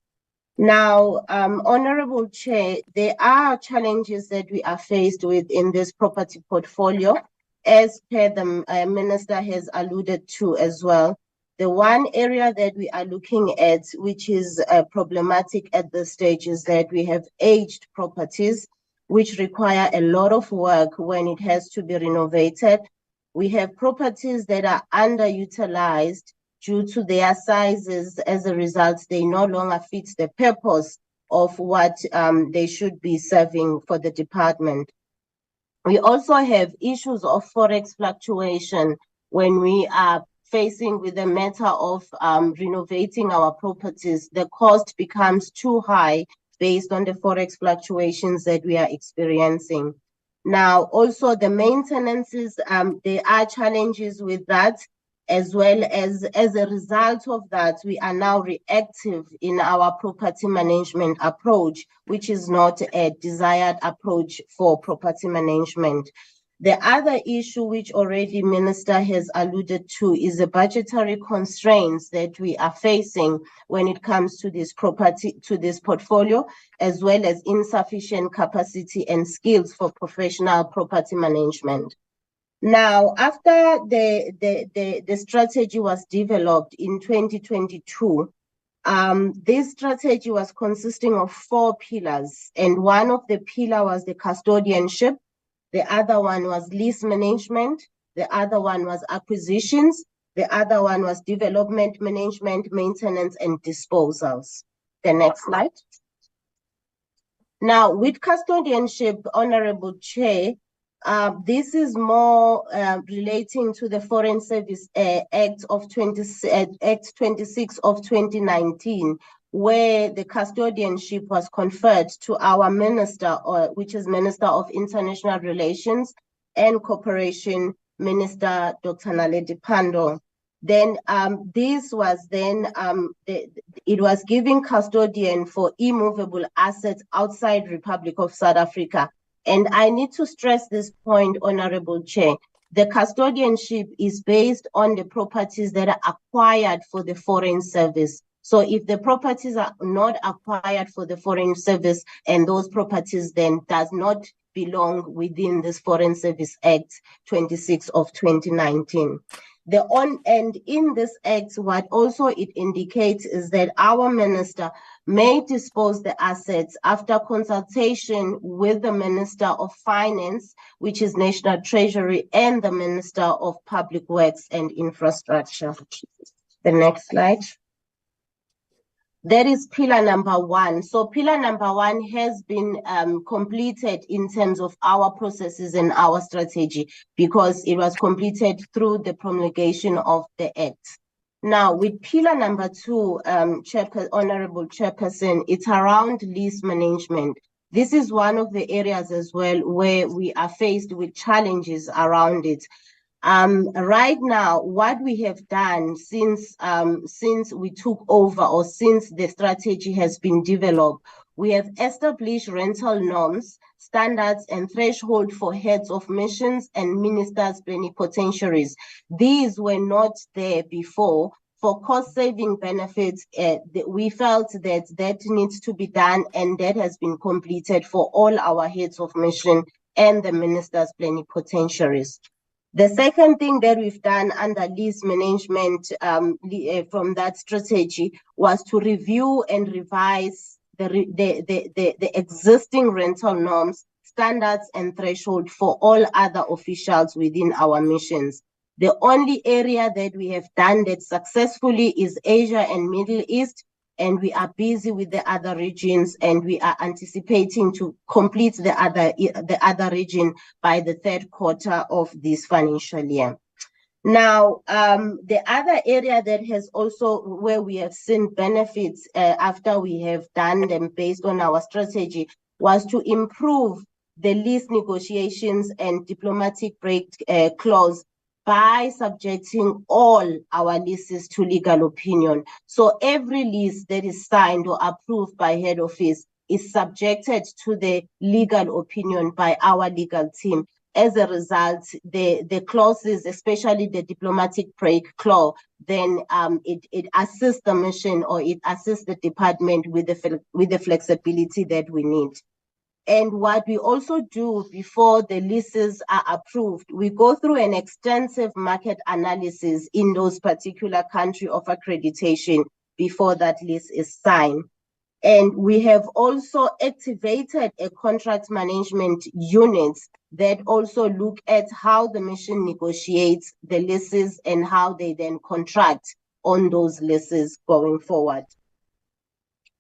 Now, Honorable Chair, there are challenges that we are faced with in this property portfolio, as per the Minister has alluded to as well. The one area that we are looking at, which is problematic at this stage, is that we have aged properties, which require a lot of work when it has to be renovated. We have properties that are underutilized due to their sizes. As a result, they no longer fit the purpose of what they should be serving for the department. We also have issues of forex fluctuation when we are facing with the matter of renovating our properties. The cost becomes too high based on the forex fluctuations that we are experiencing. Now, also the maintenances, there are challenges with that, as well as a result of that, we are now reactive in our property management approach, which is not a desired approach for property management. The other issue, which already Minister has alluded to, is the budgetary constraints that we are facing when it comes to this portfolio, as well as insufficient capacity and skills for professional property management. Now, after the strategy was developed in 2022, this strategy was consisting of 4 pillars, and one of the pillars was the custodianship, the other one was lease management, the other one was acquisitions, the other one was development management, maintenance, and disposals. The next slide. Now, with custodianship, Honorable Chair, this is more relating to the Foreign Service Act 26 of 2019, where the custodianship was conferred to our minister, which is Minister of International Relations and Cooperation, Minister Dr. Naledi Pandor. Then this was then, it was giving custodian for immovable assets outside Republic of South Africa. And I need to stress this point, Honorable Chair. The custodianship is based on the properties that are acquired for the Foreign Service. So if the properties are not acquired for the Foreign Service and those properties then does not belong within this Foreign Service Act 26 of 2019. And in this act, what also it indicates is that our minister may dispose the assets after consultation with the Minister of Finance, which is National Treasury, and the Minister of Public Works and Infrastructure. The next slide. That is pillar number 1. So pillar number 1 has been completed in terms of our processes and our strategy because it was completed through the promulgation of the Act. Now, with pillar number 2, Honorable Chairperson, it's around lease management. This is one of the areas as well where we are faced with challenges around it. Right now, what we have done since we took over or since the strategy has been developed, we have established rental norms, standards, and threshold for heads of missions and ministers plenipotentiaries. These were not there before. For cost-saving benefits, we felt that needs to be done, and that has been completed for all our heads of mission and the ministers plenipotentiaries. The second thing that we've done under lease management from that strategy was to review and revise the existing rental norms, standards, and threshold for all other officials within our missions. The only area that we have done that successfully is Asia and Middle East, and we are busy with the other regions, and we are anticipating to complete the other region by the 3rd quarter of this financial year. Now, the other area that has also where we have seen benefits after we have done them based on our strategy was to improve the lease negotiations and diplomatic break clause by subjecting all our leases to legal opinion. So every lease that is signed or approved by head office is subjected to the legal opinion by our legal team. As a result, the clauses, especially the diplomatic break clause, then it assists the mission or it assists the department with the flexibility that we need. And what we also do before the leases are approved, we go through an extensive market analysis in those particular country of accreditation before that lease is signed. And we have also activated a contract management unit that also look at how the mission negotiates the leases and how they then contract on those leases going forward.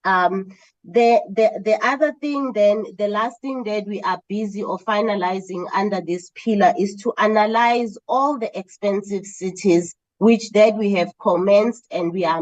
The other thing then, the last thing that we are busy or finalizing under this pillar is to analyze all the expensive cities which that we have commenced, and we are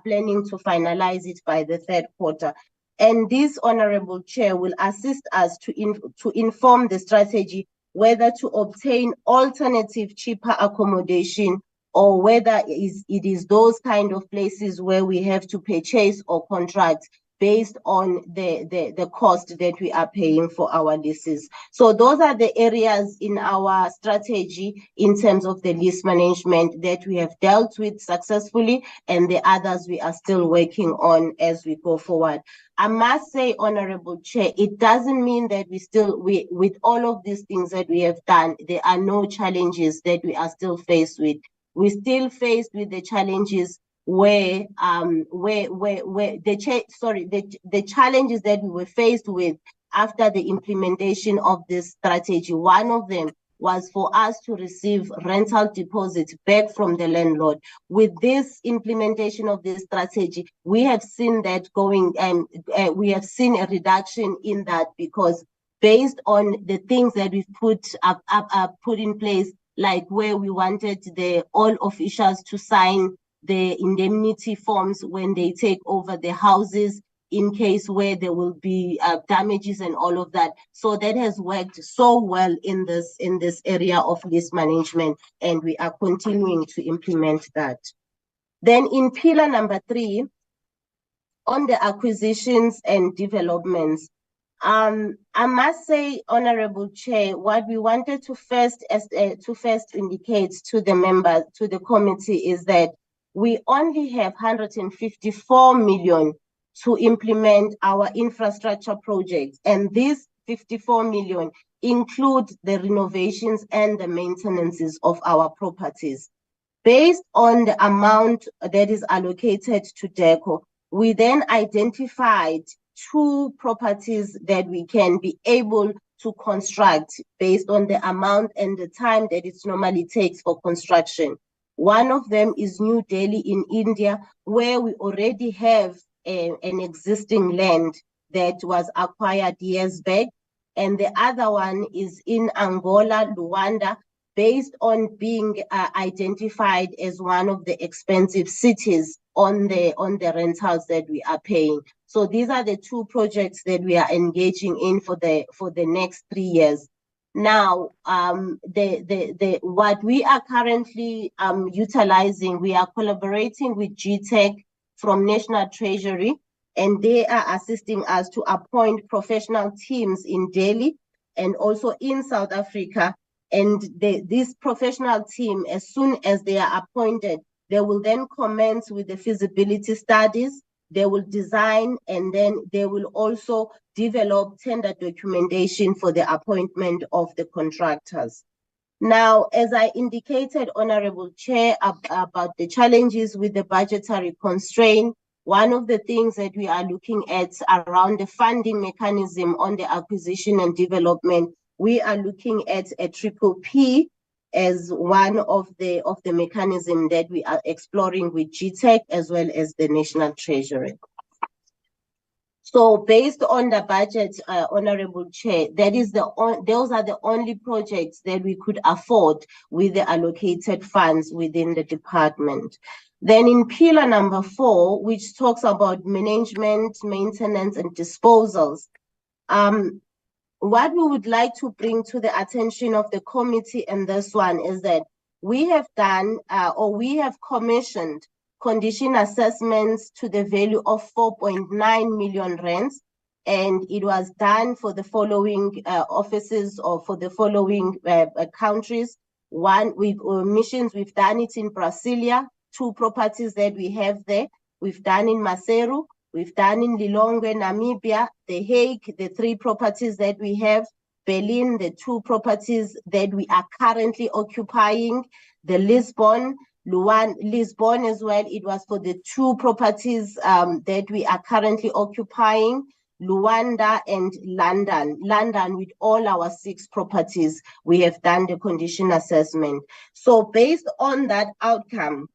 planning to finalize it by the 3rd quarter. And this, Honorable Chair, will assist us to inform the strategy whether to obtain alternative cheaper accommodation or whether it is those kind of places where we have to purchase or contract based on the cost that we are paying for our leases. So those are the areas in our strategy in terms of the lease management that we have dealt with successfully, and the others we are still working on as we go forward. I must say, Honorable Chair, it doesn't mean that with all of these things that we have done, there are no challenges that we are still faced with. We're still faced with the challenges the challenges that we were faced with after the implementation of this strategy. One of them was for us to receive rental deposits back from the landlord. With this implementation of this strategy, we have seen that going, and we have seen a reduction in that, because based on the things that we've put in place, like where we wanted all officials to sign the indemnity forms when they take over the houses in case where there will be damages and all of that. So that has worked so well in this area of lease management, and we are continuing to implement that. Then in pillar number 3, on the acquisitions and developments, I must say, Honorable Chair, what we wanted to first indicate to the members, to the committee, is that we only have 154 million to implement our infrastructure projects, and these 54 million include the renovations and the maintenances of our properties. Based on the amount that is allocated to DECO, we then identified 2 properties that we can be able to construct based on the amount and the time that it normally takes for construction. One of them is New Delhi in India, where we already have an existing land that was acquired years back. And the other one is in Angola, Luanda, based on being identified as one of the expensive cities on the rentals that we are paying. So these are the 2 projects that we are engaging in for the next 3 years. Now, what we are currently utilizing, we are collaborating with GTEC from National Treasury, and they are assisting us to appoint professional teams in Delhi and also in South Africa. And this professional team, as soon as they are appointed, they will then commence with the feasibility studies. They will design, and then they will also develop tender documentation for the appointment of the contractors. Now, as I indicated, Honorable Chair, about the challenges with the budgetary constraint, one of the things that we are looking at around the funding mechanism on the acquisition and development, we are looking at a PPP as one of the mechanism that we are exploring with GTEC as well as the National Treasury. So based on the budget, Honorable Chair, those are the only projects that we could afford with the allocated funds within the department. Then in pillar number 4, which talks about management, maintenance, and disposals, what we would like to bring to the attention of the committee in this one is that we have done we have commissioned condition assessments to the value of 4.9 million rands, and it was done for the following offices or for the following countries. One, missions, we've done it in Brasilia, 2 properties that we have there. We've done in Maseru, we've done in Lilongwe, Namibia, The Hague, the 3 properties that we have, Berlin, the 2 properties that we are currently occupying, the Lisbon as well, it was for the 2 properties that we are currently occupying, Luanda and London. London, with all our 6 properties, we have done the condition assessment. So based on that outcome,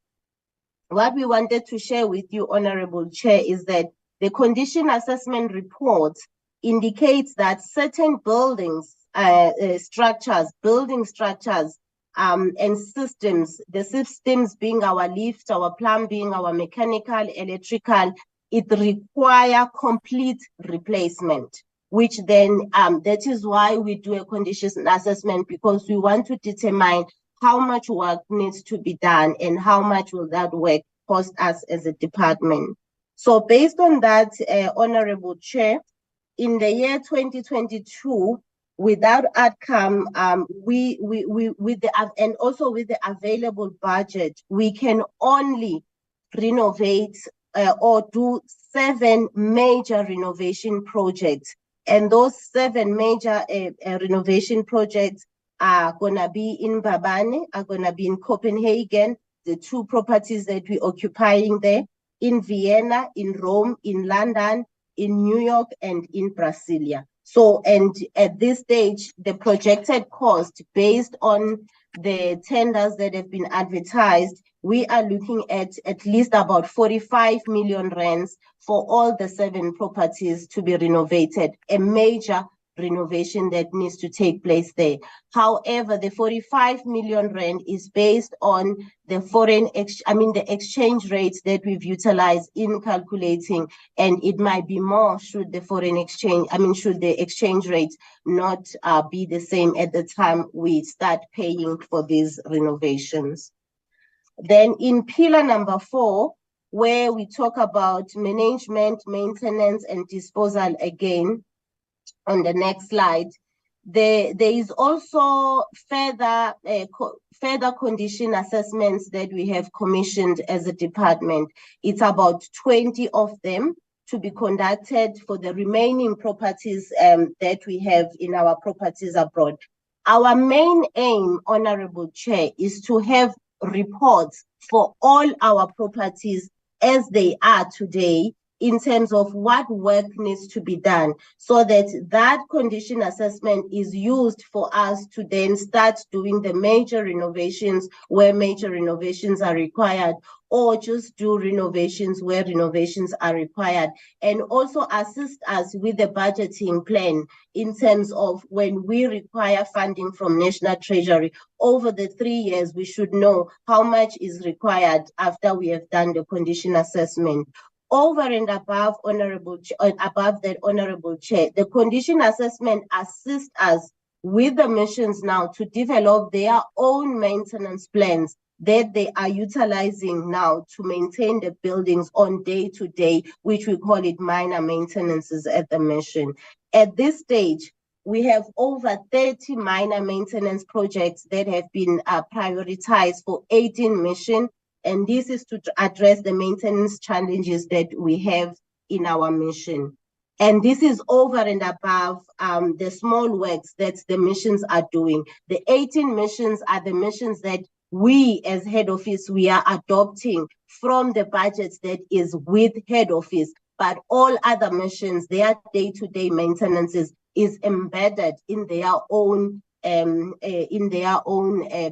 what we wanted to share with you, Honorable Chair, is that the condition assessment report indicates that certain buildings, building structures, and systems, the systems being our lift, our plumbing, our mechanical, electrical, it require complete replacement, which then, that is why we do a condition assessment, because we want to determine how much work needs to be done and how much will that work cost us as a department. So based on that, Honorable Chair, in the year 2022, without outcome, and also with the available budget, we can only renovate or do 7 major renovation projects. And those 7 major renovation projects are gonna be in Babane, are gonna be in Copenhagen, the 2 properties that we're occupying there, in Vienna, in Rome, in London, in New York, and in Brasilia. So, and at this stage, the projected cost based on the tenders that have been advertised, we are looking at least about 45 million rands for all the 7 properties to be renovated, a major renovation that needs to take place there. However, the 45 million rand is based on the the exchange rates that we've utilized in calculating, and it might be more should the should the exchange rates not be the same at the time we start paying for these renovations. Then in pillar number 4, where we talk about management, maintenance, and disposal again, on the next slide, there is also further condition assessments that we have commissioned as a department. It's about 20 of them to be conducted for the remaining properties that we have in our properties abroad. Our main aim, Honorable Chair, is to have reports for all our properties as they are today, in terms of what work needs to be done, so that that condition assessment is used for us to then start doing the major renovations where major renovations are required, or just do renovations where renovations are required, and also assist us with the budgeting plan in terms of when we require funding from National Treasury. Over the 3 years, we should know how much is required after we have done the condition assessment. Over and above, Honorable Chair, the condition assessment assists us with the missions now to develop their own maintenance plans that they are utilizing now to maintain the buildings on day-to-day, which we call it minor maintenances at the mission. At this stage, we have over 30 minor maintenance projects that have been prioritized for 18 missions. And this is to address the maintenance challenges that we have in our mission. And this is over and above the small works that the missions are doing. The 18 missions are the missions that we as head office, we are adopting from the budgets that is with head office. But all other missions, their day-to-day maintenances is embedded in their own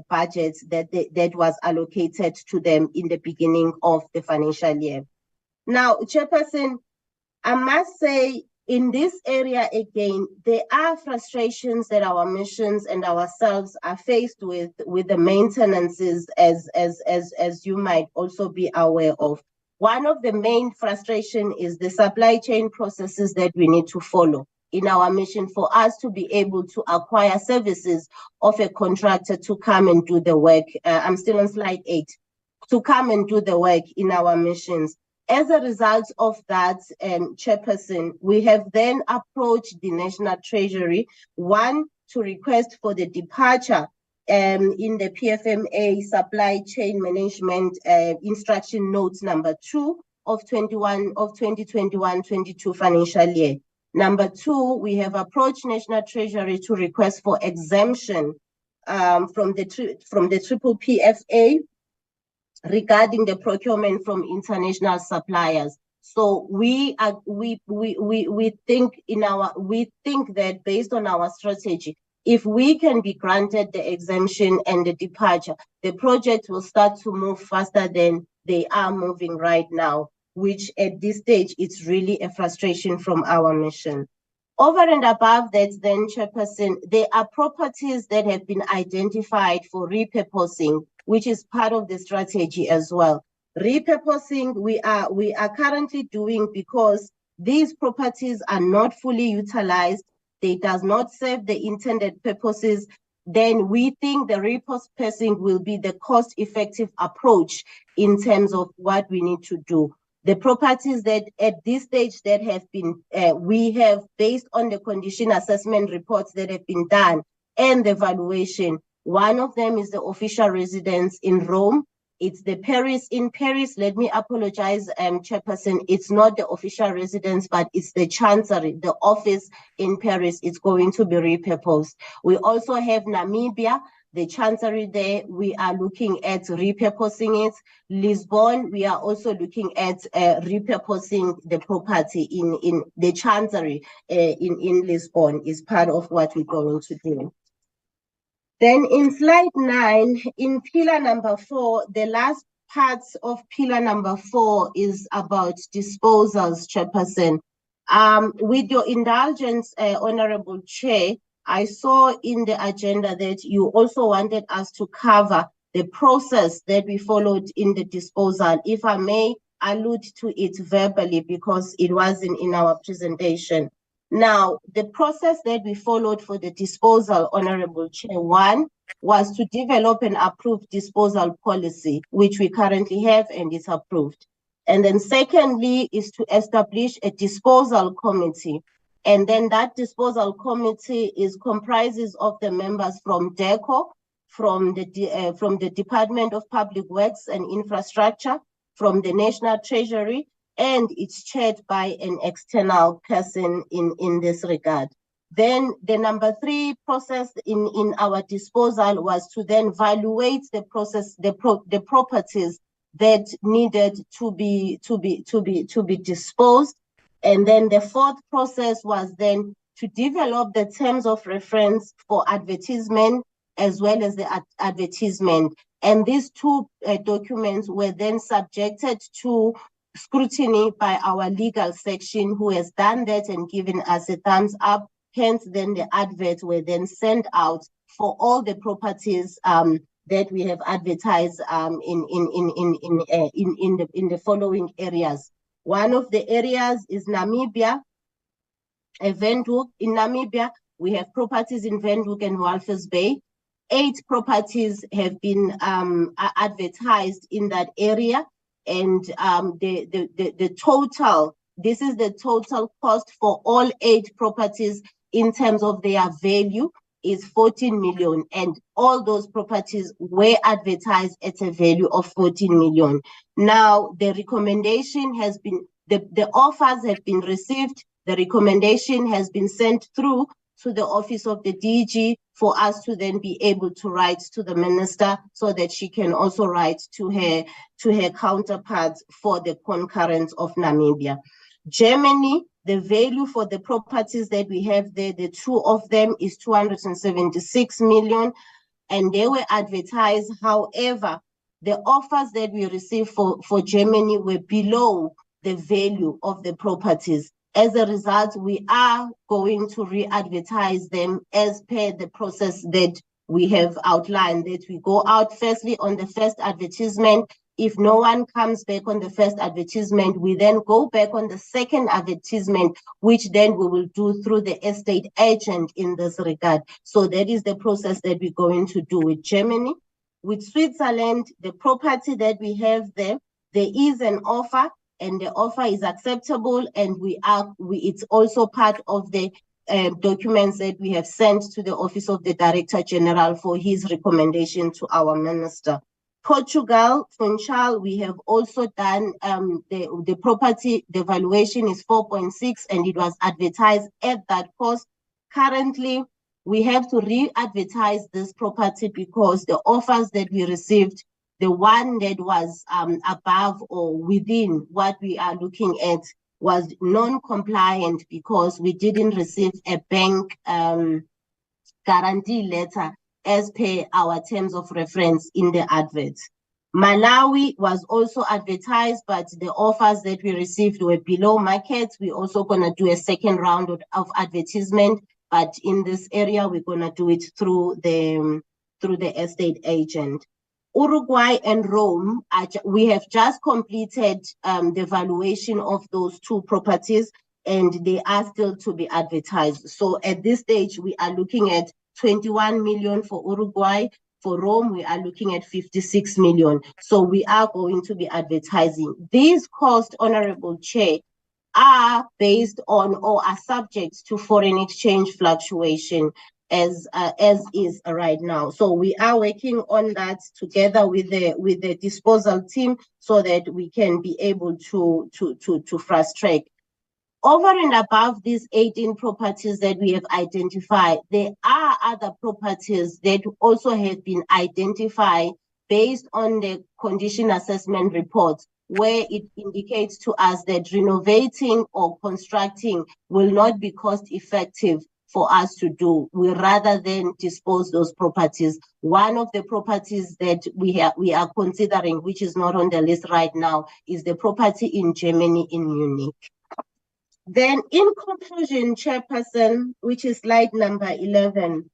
budgets that was allocated to them in the beginning of the financial year. Now, Chairperson, I must say in this area again, there are frustrations that our missions and ourselves are faced with the maintenances, as you might also be aware of. One of the main frustration is the supply chain processes that we need to follow in our mission for us to be able to acquire services of a contractor to come and do the work. I'm still on slide 8, to come and do the work in our missions. As a result of that, Chairperson, we have then approached the National Treasury, one, to request for the departure in the PFMA supply chain management instruction notes number 2 of 2021-22 financial year. Number 2, we have approached National Treasury to request for exemption from the triple PFA regarding the procurement from international suppliers. So we think that based on our strategy, if we can be granted the exemption and the departure, the project will start to move faster than they are moving right now, which at this stage, it's really a frustration from our mission. Over and above that, then, Chairperson, there are properties that have been identified for repurposing, which is part of the strategy as well. Repurposing, we are currently doing because these properties are not fully utilized. They does not serve the intended purposes. Then we think the repurposing will be the cost-effective approach in terms of what we need to do. The properties that at this stage that have been, we have based on the condition assessment reports that have been done and the valuation. One of them is the official residence in Rome. It's the Paris in Paris. Let me apologize, Chairperson. It's not the official residence, but it's the Chancery, the office in Paris. It's going to be repurposed. We also have Namibia, the Chancery there. We are looking at repurposing it. Lisbon, we are also looking at repurposing the property in the Chancery in Lisbon is part of what we're going to do. Then in slide 9, in pillar number 4, the last part of pillar number 4 is about disposals, Chairperson. With your indulgence, Honorable Chair, I saw in the agenda that you also wanted us to cover the process that we followed in the disposal. If I may allude to it verbally, because it wasn't in our presentation. Now, the process that we followed for the disposal, Honorable Chair, one was to develop an approved disposal policy, which we currently have and is approved. And then secondly is to establish a disposal committee. And then that disposal committee comprises of the members from DECO, from the Department of Public Works and Infrastructure, from the National Treasury, and it's chaired by an external person in this regard. Then the number 3 process in our disposal was to then evaluate the properties that needed to be disposed. And then the 4th process was then to develop the terms of reference for advertisement as well as the advertisement. And these 2 documents were then subjected to scrutiny by our legal section, who has done that and given us a thumbs up. Hence, then the adverts were then sent out for all the properties that we have advertised in the following areas. One of the areas is Namibia, Windhoek. In Namibia, we have properties in Windhoek and Walvis Bay. 8 properties have been advertised in that area, and the total, this is the total cost for all 8 properties in terms of their value, is 14 million, and all those properties were advertised at a value of 14 million. Now, the recommendation has been, the offers have been received, the recommendation has been sent through to the office of the DG for us to then be able to write to the minister so that she can also write to her counterparts for the concurrence of Namibia. Germany, the value for the properties that we have there, the 2 of them is 276 million, and they were advertised. However, the offers that we received for Germany were below the value of the properties. As a result, we are going to re-advertise them as per the process that we have outlined, that we go out firstly on the first advertisement. If no one comes back on the first advertisement, we then go back on the second advertisement, which then we will do through the estate agent in this regard. So that is the process that we're going to do with Germany. With Switzerland, the property that we have there is an offer, and the offer is acceptable, and it's also part of the documents that we have sent to the Office of the Director General for his recommendation to our minister. Portugal, Funchal, we have also done the property, the valuation is 4.6, and it was advertised at that cost. Currently, we have to re-advertise this property because the offers that we received, the one that was above or within what we are looking at, was non-compliant because we didn't receive a bank guarantee letter as per our terms of reference in the adverts. Malawi was also advertised, but the offers that we received were below market. We're also going to do a second round of advertisement, but in this area, we're going to do it through the estate agent. Uruguay and Rome, we have just completed the valuation of those 2 properties, and they are still to be advertised. So at this stage, we are looking at 21 million for Uruguay. For Rome, we are looking at 56 million. So we are going to be advertising. These costs, Honorable Chair, are based on or are subject to foreign exchange fluctuation as is right now. So we are working on that together with the disposal team so that we can be able to fast track. Over and above these 18 properties that we have identified, there are other properties that also have been identified based on the condition assessment report, where it indicates to us that renovating or constructing will not be cost effective for us to do. We rather than dispose those properties. One of the properties that we are considering, which is not on the list right now, is the property in Germany in Munich. Then in conclusion, Chairperson, which is slide number 11,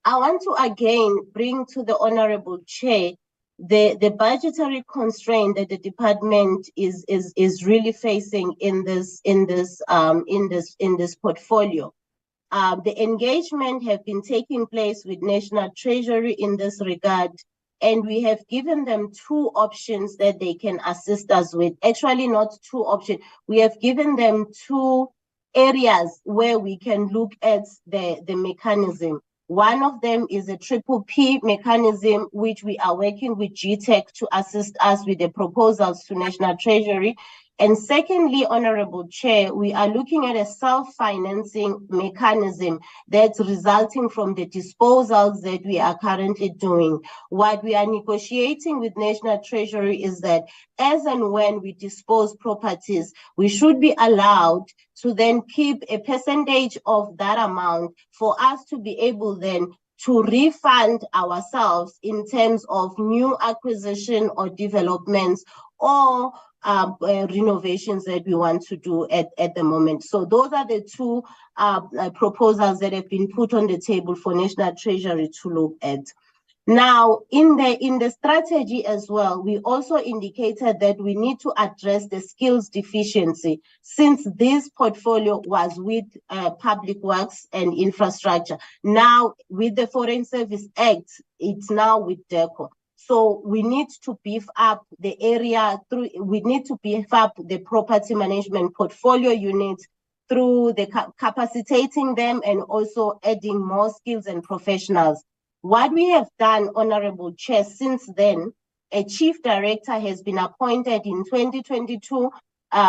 I want to again bring to the Honorable Chair the budgetary constraint that the department is really facing in this portfolio. The engagement have been taking place with National Treasury in this regard, and we have given them two options that they can assist us with. Actually, not two options. We have given them two areas where we can look at the mechanism. One of them is a PPP mechanism, which we are working with GTEC to assist us with the proposals to National Treasury. And secondly, Honorable Chair, we are looking at a self-financing mechanism that's resulting from the disposals that we are currently doing. What we are negotiating with National Treasury is that as and when we dispose properties, we should be allowed to then keep a percentage of that amount for us to be able then to refund ourselves in terms of new acquisition or developments or renovations that we want to do at the moment. So those are the two proposals that have been put on the table for National Treasury to look at. Now, in the strategy as well, we also indicated that we need to address the skills deficiency since this portfolio was with Public Works and Infrastructure. Now, with the Foreign Service Act, it's now with DECO. So we need to beef up the area we need to beef up the property management portfolio units through the capacitating them and also adding more skills and professionals. What we have done, Honorable Chair, since then, a chief director has been appointed in 2022,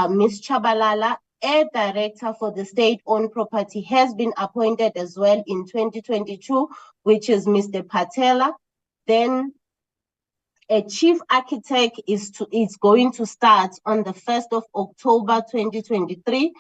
Ms. Chabalala. A director for the state-owned property has been appointed as well in 2022, which is Mr. Patela. Then a chief architect is going to start on the 1st of October 2023.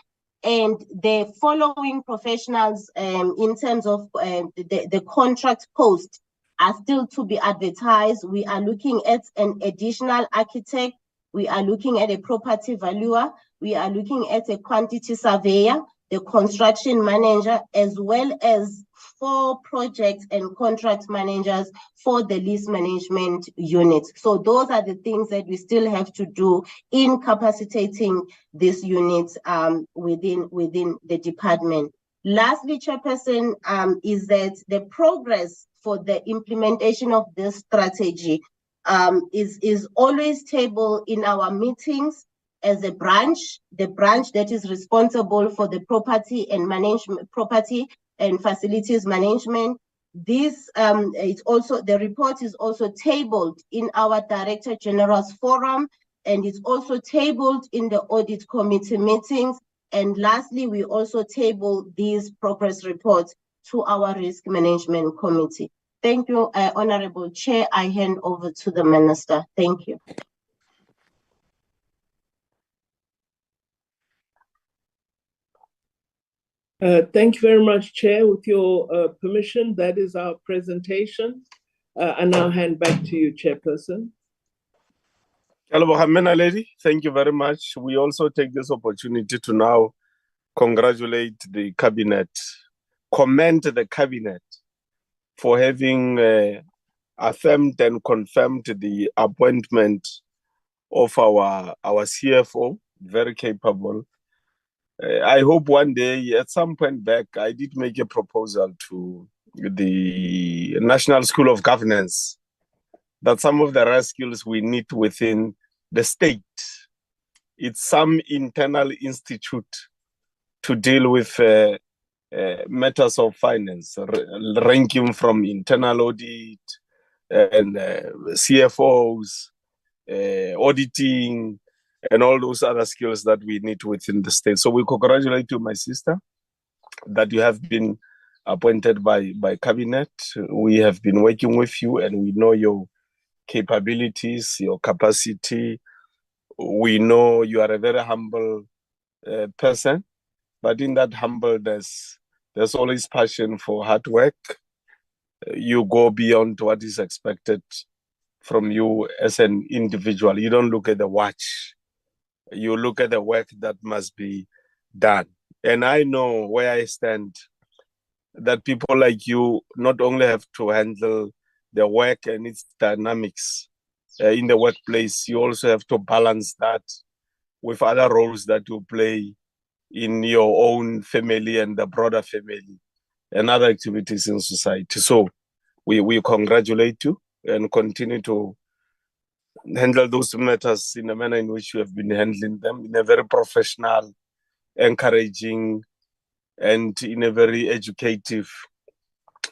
And the following professionals in terms of the contract post are still to be advertised. We are looking at an additional architect. We are looking at a property valuer. We are looking at a quantity surveyor, the construction manager, as well as 4 project and contract managers for the lease management unit. So those are the things that we still have to do in capacitating these units within the department. Lastly, Chairperson, is that the progress for the implementation of this strategy is always tabled in our meetings as a branch, the branch that is responsible for the property and facilities management. This it's also, the report is also tabled in our Director General's forum, and it's also tabled in the audit committee meetings. And lastly, we also table these progress reports to our risk management committee. Thank you, Honorable Chair. I hand over to the Minister. Thank you. Thank you very much, Chair. With your permission, that is our presentation. I now hand back to you, Chairperson. Lady, thank you very much. We also take this opportunity to now congratulate the Cabinet, commend the Cabinet for having affirmed and confirmed the appointment of our CFO, very capable. I hope one day, at some point back, I did make a proposal to the National School of Governance that some of the rare skills we need within the state, it's some internal institute to deal with matters of finance, ranging from internal audit and CFOs, auditing, and all those other skills that we need within the state. So we congratulate you, my sister, that you have been appointed by Cabinet. We have been working with you and we know your capabilities, your capacity. We know you are a very humble person, but in that humbleness, there's always passion for hard work. You go beyond what is expected from you as an individual. You don't look at the watch. You look at the work that must be done. And I know where I stand, that people like you not only have to handle the work and its dynamics in the workplace, you also have to balance that with other roles that you play in your own family and the broader family and other activities in society. So we congratulate you and continue to handle those matters in the manner in which you have been handling them, in a very professional, encouraging, and in a very educative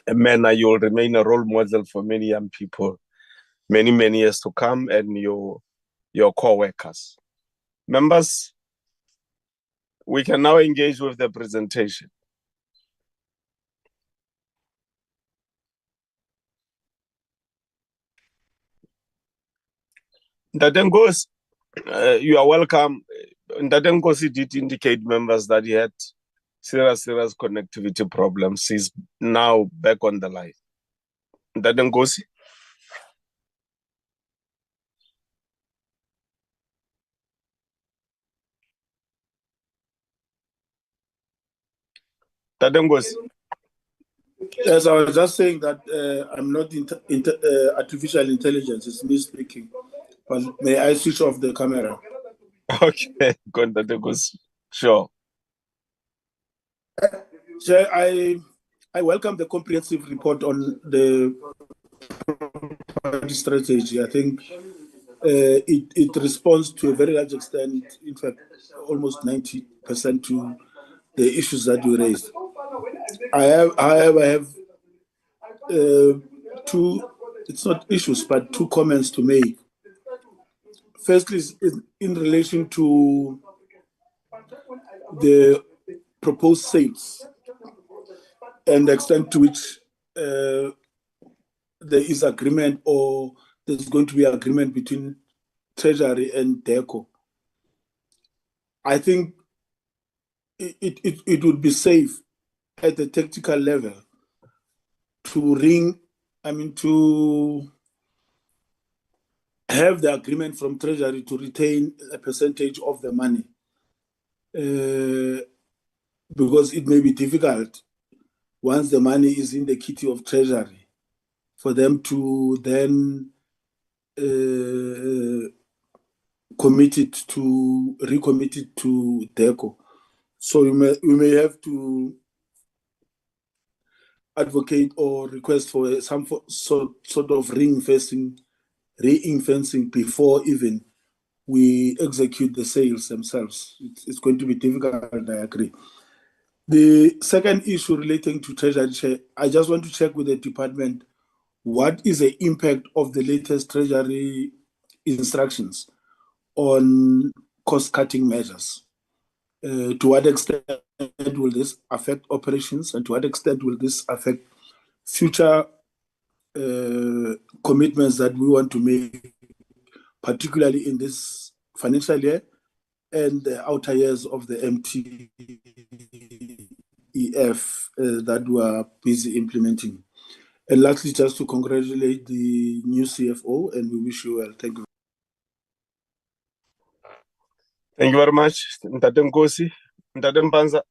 manner. You'll remain a role model for many young people, many years to come, and your co-workers. Members, we can now engage with the presentation. Ntatengos, you are welcome. Ntatengos did indicate, members, that he had serious connectivity problems. He's now back on the line. Ntatengos. Ntatengos. Yes, I was just saying that I'm not artificial intelligence. It's me speaking. But may I switch off the camera? Okay, Ntatengos. Sure. Chair, I welcome the comprehensive report on the strategy. I think it responds to a very large extent, in fact, almost 90% to the issues that you raised. I have two, it's not issues, but two comments to make. Firstly, is in relation to the proposed sales and the extent to which there is agreement, or there's going to be agreement between Treasury and DECO. I think it would be safe at the tactical level to have the agreement from Treasury to retain a percentage of the money, because it may be difficult once the money is in the kitty of Treasury for them to then recommit it to DECO. So we may have to advocate or request for some sort of ring-fencing before even we execute the sales themselves. It's going to be difficult, I agree. The second issue relating to Treasury, I just want to check with the department, what is the impact of the latest Treasury instructions on cost-cutting measures? To what extent will this affect operations, and to what extent will this affect future commitments that we want to make, particularly in this financial year and the outer years of the MTEF that we are busy implementing? And lastly, just to congratulate the new CFO, and we wish you well. Thank you. Thank you very much, Ntatengos. Ntatempanza.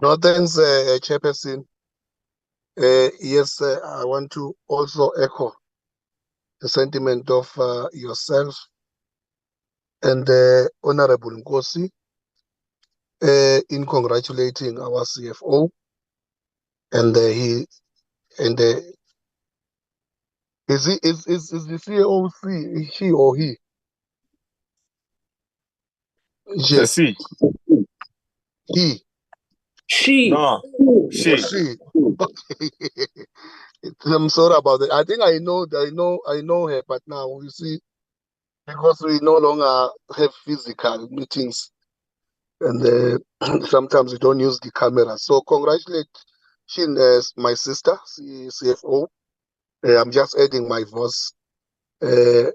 No, thanks, Chairperson. Yes, I want to also echo the sentiment of yourself and Honorable Nkosi in congratulating our CFO, and is the CEO she or he? She. He. She. No. She. Oh, she. Okay. I'm sorry about that. I think I know her, but now you see, because we no longer have physical meetings, and sometimes we don't use the camera. So congratulations, my sister, CFO. I'm just adding my voice to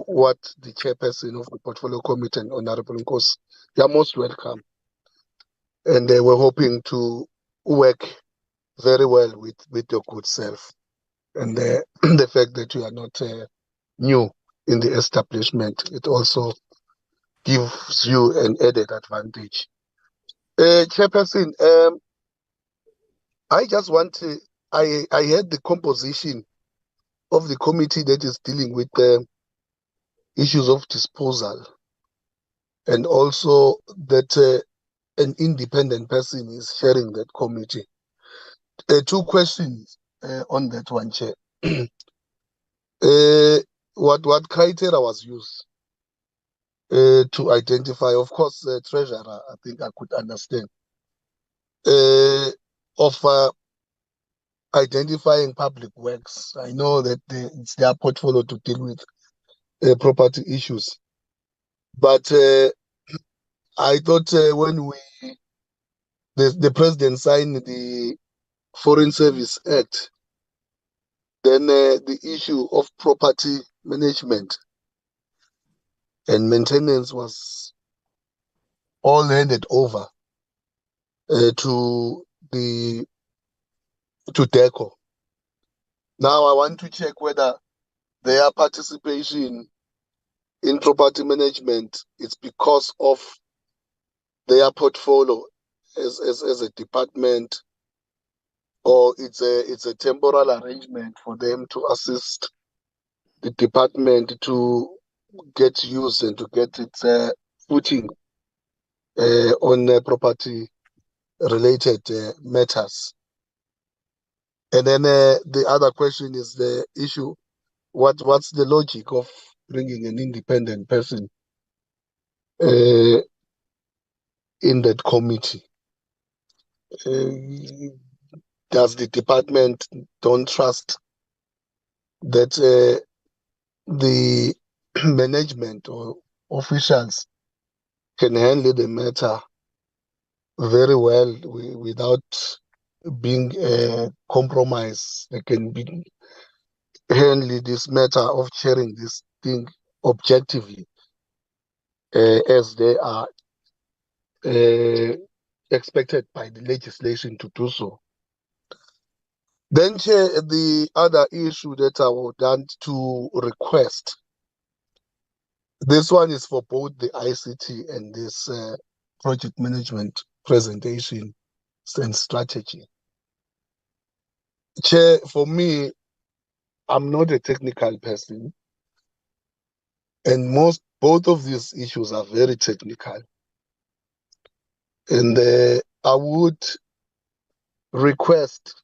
what the chairperson of the Portfolio Committee, and Honorable Nkosi. You're most welcome. And we're hoping to work very well with your good self. And the fact that you are not new in the establishment, it also gives you an added advantage. Chairperson, I just want to, I had the composition of the committee that is dealing with issues of disposal, and also that an independent person is chairing that committee. Two questions on that one, Chair. What criteria was used to identify? Of course, treasurer, I think I could understand. Of identifying public works, I know that it's their portfolio to deal with property issues, but I thought when the president signed the Foreign Service Act, then the issue of property management and maintenance was all handed over to DECO. Now I want to check whether their participation in property management is because of their portfolio as a department, or it's a temporal arrangement for them to assist the department to get used and to get its footing on property related matters. And then the other question is the issue, what's the logic of bringing an independent person in that committee? Does the department don't trust that the management or officials can handle the matter very well without being compromised? They can handle this matter of sharing this thing objectively as they are expected by the legislation to do so. Then, Chair, the other issue that I would want to request, this one is for both the ICT and this project management presentation and strategy. Chair, for me, I'm not a technical person, and both of these issues are very technical. And I would request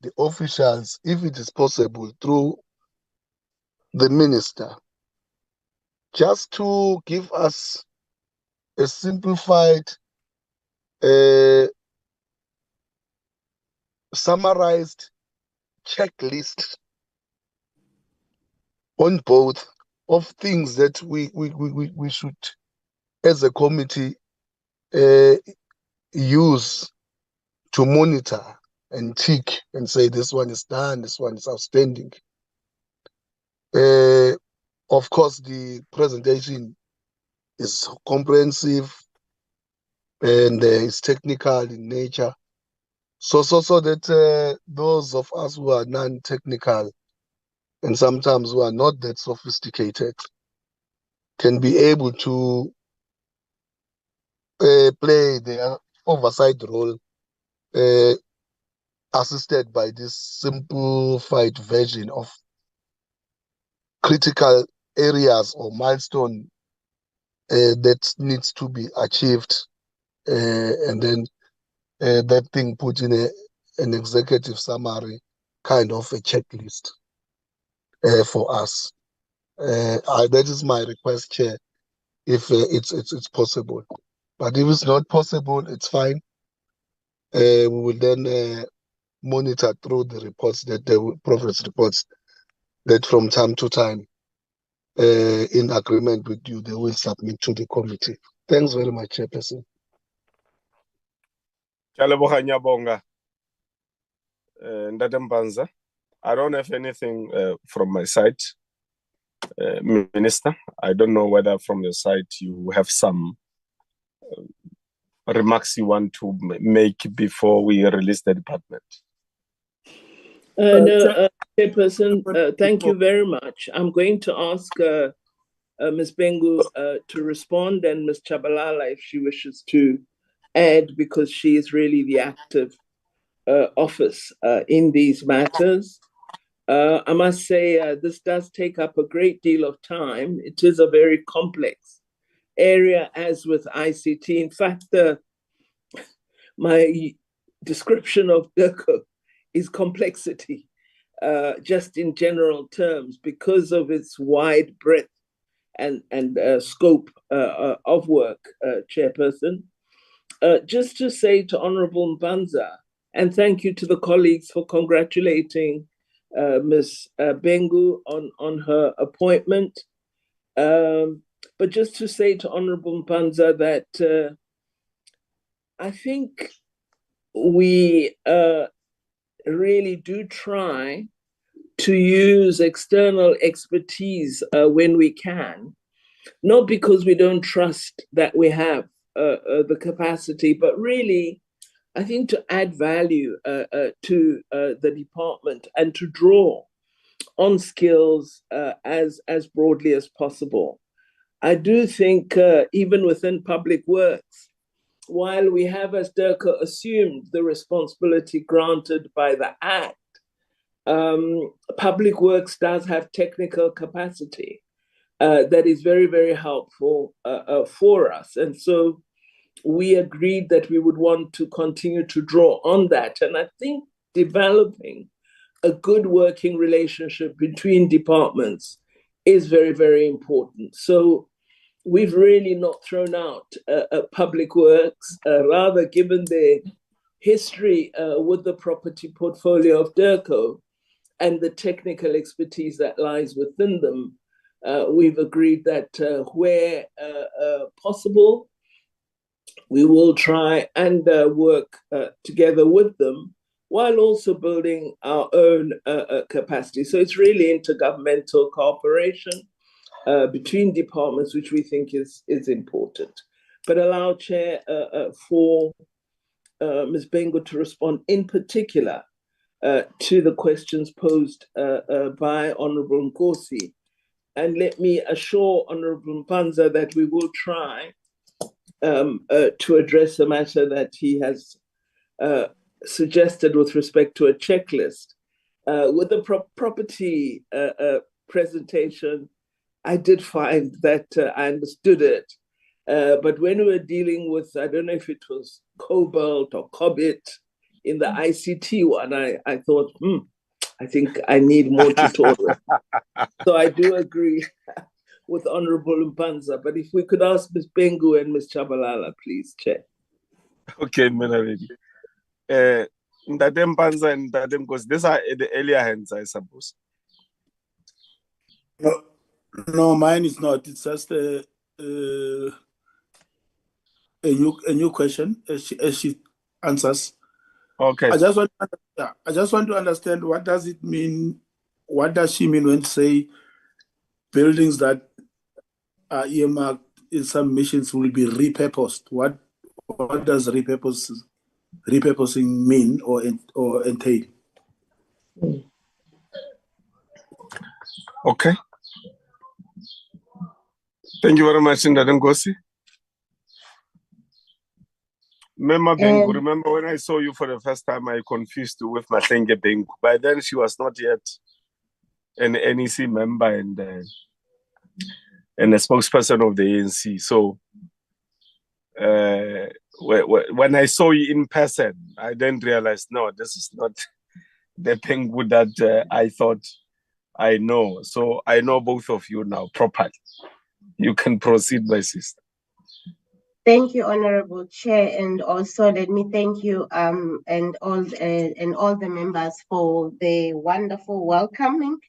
the officials, if it is possible, through the minister, just to give us a simplified, summarized checklist on both of things that we should, as a committee, use to monitor and tick and say this one is done, this one is outstanding. Of course, the presentation is comprehensive and it's technical in nature, so that those of us who are non-technical and sometimes who are not that sophisticated can be able to play their oversight role, assisted by this simplified version of critical areas or milestone that needs to be achieved, and then that thing put in an executive summary, kind of a checklist for us. That is my request, Chair, if it's possible. But if it's not possible, it's fine. We will then monitor through the reports, the progress reports, that from time to time, in agreement with you, they will submit to the committee. Thanks very much, Chairperson. I don't have anything from my side, Minister. I don't know whether from your side you have some remarks you want to make before we release the department. No, Chairperson, thank you very much. I'm going to ask Ms. Bengu to respond, and Ms. Chabalala if she wishes to add, because she is really the active office in these matters. I must say this does take up a great deal of time. It is a very complex area, as with ICT. In fact, my description of DERCO is complexity, just in general terms, because of its wide breadth and scope of work, Chairperson. Just to say to Honorable Mbanza, and thank you to the colleagues for congratulating Ms. Bengu on her appointment. But just to say to Honorable Mbanza that I think we really do try to use external expertise when we can, not because we don't trust that we have the capacity, but really, I think to add value to the department and to draw on skills as broadly as possible. I do think even within public works, while we have as DERCO assumed the responsibility granted by the Act, public works does have technical capacity that is very, very helpful for us. And so we agreed that we would want to continue to draw on that. And I think developing a good working relationship between departments is very, very important. So we've really not thrown out public works, rather given the history with the property portfolio of DERCO and the technical expertise that lies within them. We've agreed that where possible, we will try and work together with them while also building our own capacity. So it's really intergovernmental cooperation between departments, which we think is important. But allow Chair for Ms. Bengu to respond in particular to the questions posed by Honorable Nkosi. And let me assure Honorable Mpanza that we will try to address the matter that he has suggested with respect to a checklist. With the property presentation, I did find that I understood it. But when we were dealing with, I don't know if it was Cobalt or Cobit in the ICT one, I thought, I think I need more tutorial. So I do agree with Honorable Mpanza, but if we could ask Ms. Bengu and Ms. Chabalala, please, Chair. Okay, Menaredi. Ndade Mpanza and Ndade Nkosi, these are the earlier hands, I suppose. No, mine is not. It's just a new question as she answers. Okay. I just want to understand, what does it mean? What does she mean when say buildings that are earmarked in some missions will be repurposed? What does repurposing mean or entail? Okay. Thank you very much, Ndade Nkosi. Remember when I saw you for the first time, I confused you with Mahlenge Bengu. By then, she was not yet an NEC member and a spokesperson of the ANC. So when I saw you in person, I then realized, no, this is not the Bengu that I thought I know. So I know both of you now properly. You can proceed, my sister. Thank you, Honorable Chair, and also let me thank you and all the members for the wonderful welcoming.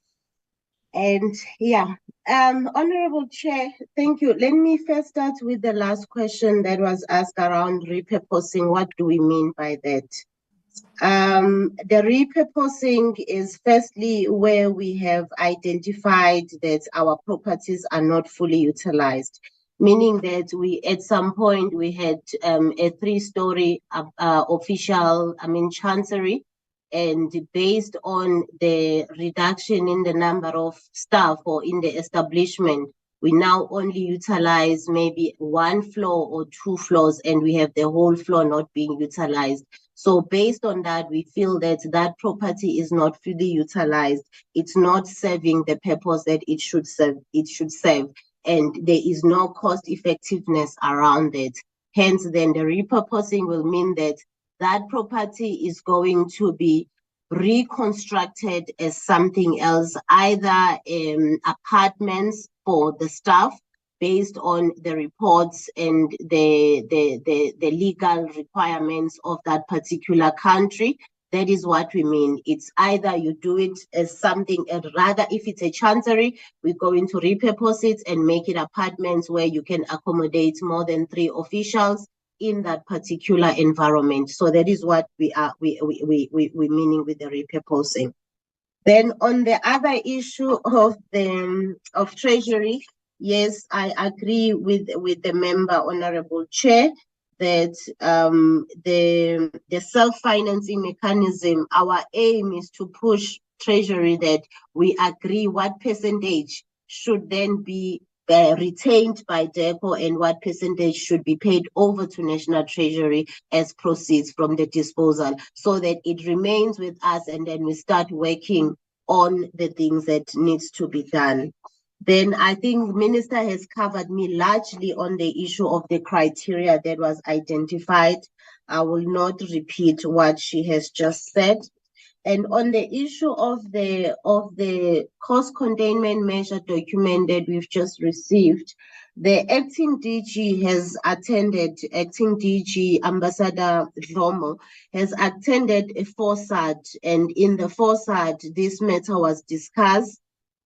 And yeah, Honorable Chair, thank you. Let me first start with the last question that was asked around repurposing. What do we mean by that? The repurposing is firstly where we have identified that our properties are not fully utilized, meaning that at some point we had a 3-story official, chancery, and based on the reduction in the number of staff or in the establishment, we now only utilize maybe 1 floor or 2 floors, and we have the whole floor not being utilized. So based on that, we feel that that property is not fully utilized. It's not serving the purpose that it should serve. And there is no cost effectiveness around it. Hence, then the repurposing will mean that that property is going to be reconstructed as something else, either apartments for the staff based on the reports and the legal requirements of that particular country. That is what we mean. It's either you do it as something, rather if it's a chancery, we're going to repurpose it and make it apartments where you can accommodate more than 3 officials in that particular environment. So that is what we meaning with the repurposing. Then on the other issue of Treasury, yes, I agree with the member, Honorable Chair, that the self-financing mechanism, our aim is to push Treasury that we agree what percentage should then be retained by DEPO and what percentage should be paid over to National Treasury as proceeds from the disposal, so that it remains with us and then we start working on the things that needs to be done. Then I think Minister has covered me largely on the issue of the criteria that was identified. I will not repeat what she has just said. And on the issue of the cost containment measure document that we've just received, the acting DG has attended, acting DG Ambassador Dlomo has attended a FORSAT, and in the FORSAT, this matter was discussed,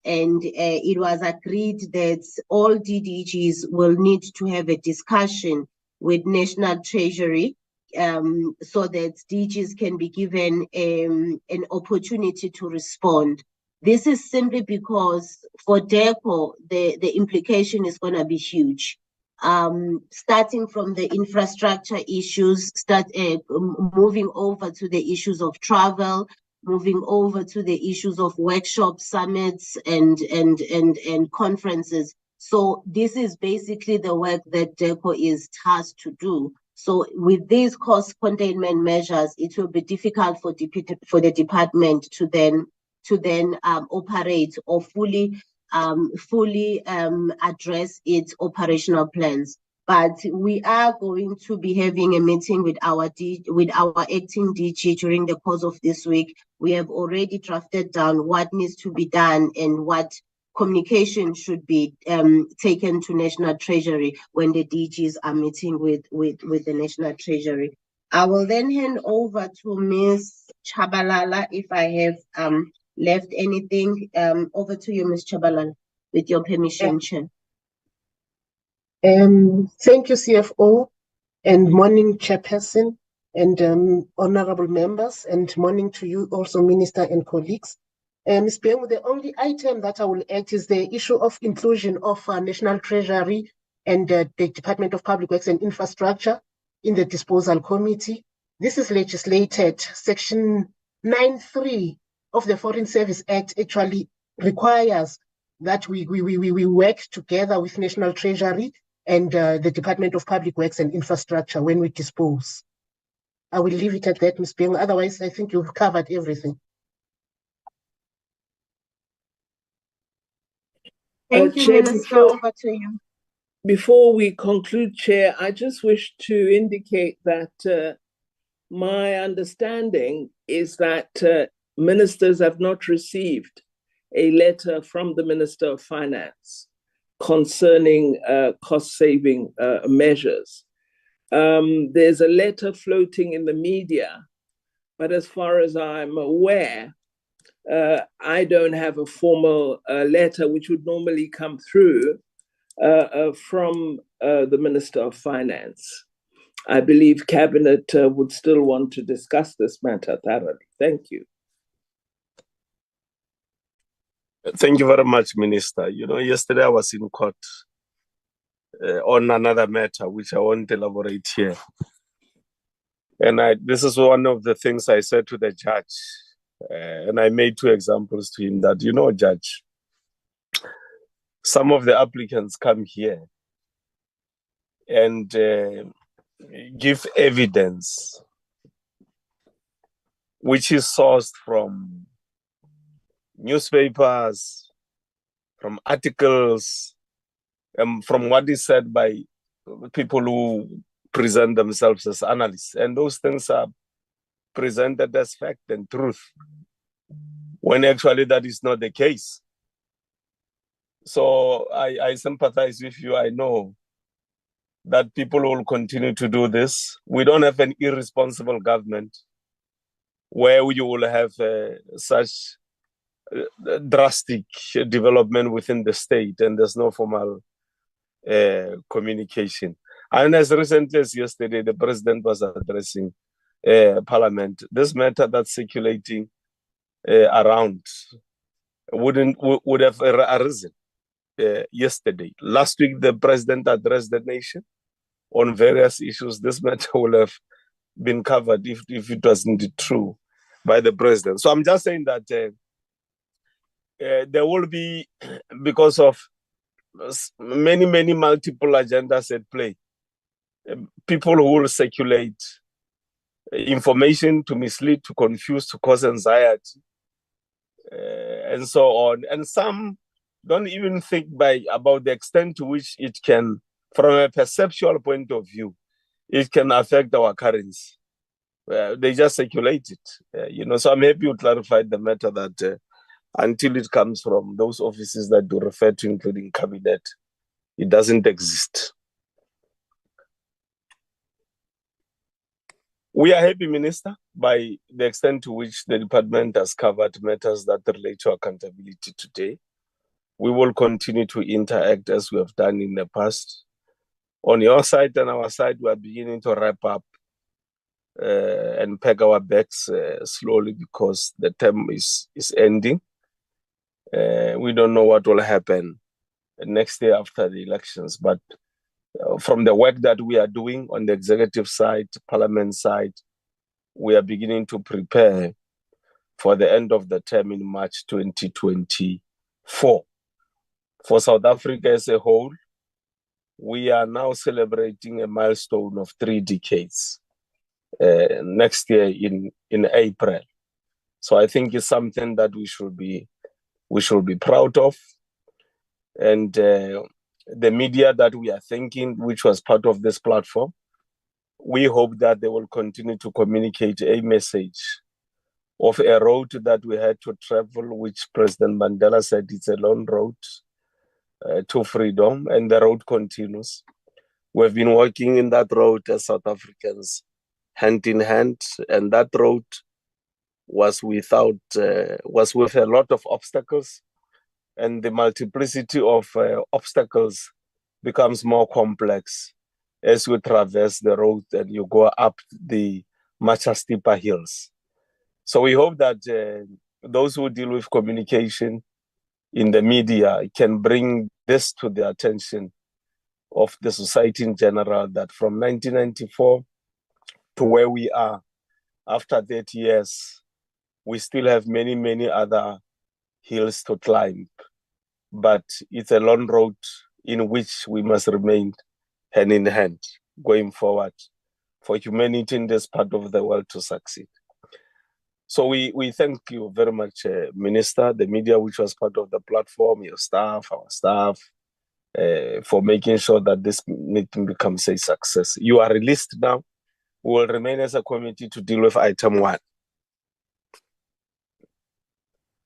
and it was agreed that all DDGs will need to have a discussion with National Treasury so that DGs can be given an opportunity to respond. This is simply because for DEPO, the implication is going to be huge. Starting from the infrastructure issues, moving over to the issues of travel, moving over to the issues of workshops, summits, and conferences. So this is basically the work that DEPO is tasked to do. So with these cost containment measures, it will be difficult for the department to then operate or fully address its operational plans. But we are going to be having a meeting with our acting DG during the course of this week. We have already drafted down what needs to be done and what communication should be taken to National Treasury when the DGs are meeting with the National Treasury. I will then hand over to Ms. Chabalala if I have left anything. Over to you, Ms. Chabalala, with your permission, Chair. Thank you, CFO, and morning, Chairperson, and honorable members, and morning to you also, Minister and colleagues. Ms. Bengu, the only item that I will add is the issue of inclusion of National Treasury and the Department of Public Works and Infrastructure in the Disposal Committee. This is legislated. Section 9.3 of the Foreign Service Act actually requires that we work together with National Treasury and the Department of Public Works and Infrastructure when we dispose. I will leave it at that, Ms. Bengu. Otherwise, I think you've covered everything. Thank you, Minister. Over to you. Before we conclude, Chair, I just wish to indicate that my understanding is that ministers have not received a letter from the Minister of Finance concerning cost-saving measures. There's a letter floating in the media, but as far as I'm aware, I don't have a formal letter which would normally come through from the Minister of Finance. I believe Cabinet would still want to discuss this matter thoroughly. Thank you. Thank you very much, Minister. You know, yesterday I was in court on another matter, which I won't elaborate here. And this is one of the things I said to the judge. And I made 2 examples to him that, you know, Judge, some of the applicants come here and give evidence which is sourced from newspapers, from articles, from what is said by people who present themselves as analysts. And those things are presented as fact and truth, when actually that is not the case. So I sympathize with you. I know that people will continue to do this. We don't have an irresponsible government where you will have such drastic development within the state and there's no formal communication. And as recently as yesterday, the president was addressing Parliament. This matter that's circulating around would have arisen yesterday. Last week, the president addressed the nation on various issues. This matter will have been covered if it wasn't true by the president. So I'm just saying that there will be, because of many multiple agendas at play, people who will circulate information to mislead, to confuse, to cause anxiety, and so on. And some don't even think about the extent to which it can, from a perceptual point of view, it can affect our currency. They just circulate it, So I'm happy you clarified the matter that until it comes from those offices that do refer to, including cabinet, it doesn't exist. We are happy, Minister, by the extent to which the department has covered matters that relate to accountability today. We will continue to interact as we have done in the past. On your side and our side, we are beginning to wrap up and pack our bags slowly because the term is ending. We don't know what will happen next day after the elections, but from the work that we are doing on the executive side, parliament side, we are beginning to prepare for the end of the term in March 2024. For South Africa as a whole, we are now celebrating a milestone of 3 decades next year in April. So I think it's something that we should be proud of. And the media that we are thinking, which was part of this platform, we hope that they will continue to communicate a message of a road that we had to travel, which President Mandela said it's a long road to freedom, and the road continues. We've been working in that road as South Africans, hand in hand, and that road was with a lot of obstacles, and the multiplicity of obstacles becomes more complex as you traverse the road and you go up the much steeper hills. So we hope that those who deal with communication in the media can bring this to the attention of the society in general, that from 1994 to where we are after 30 years, we still have many other hills to climb. But it's a long road in which we must remain hand in hand going forward for humanity in this part of the world to succeed. So we thank you very much, Minister, the media, which was part of the platform, your staff, our staff, for making sure that this meeting becomes a success. You are released now. We will remain as a committee to deal with item 1.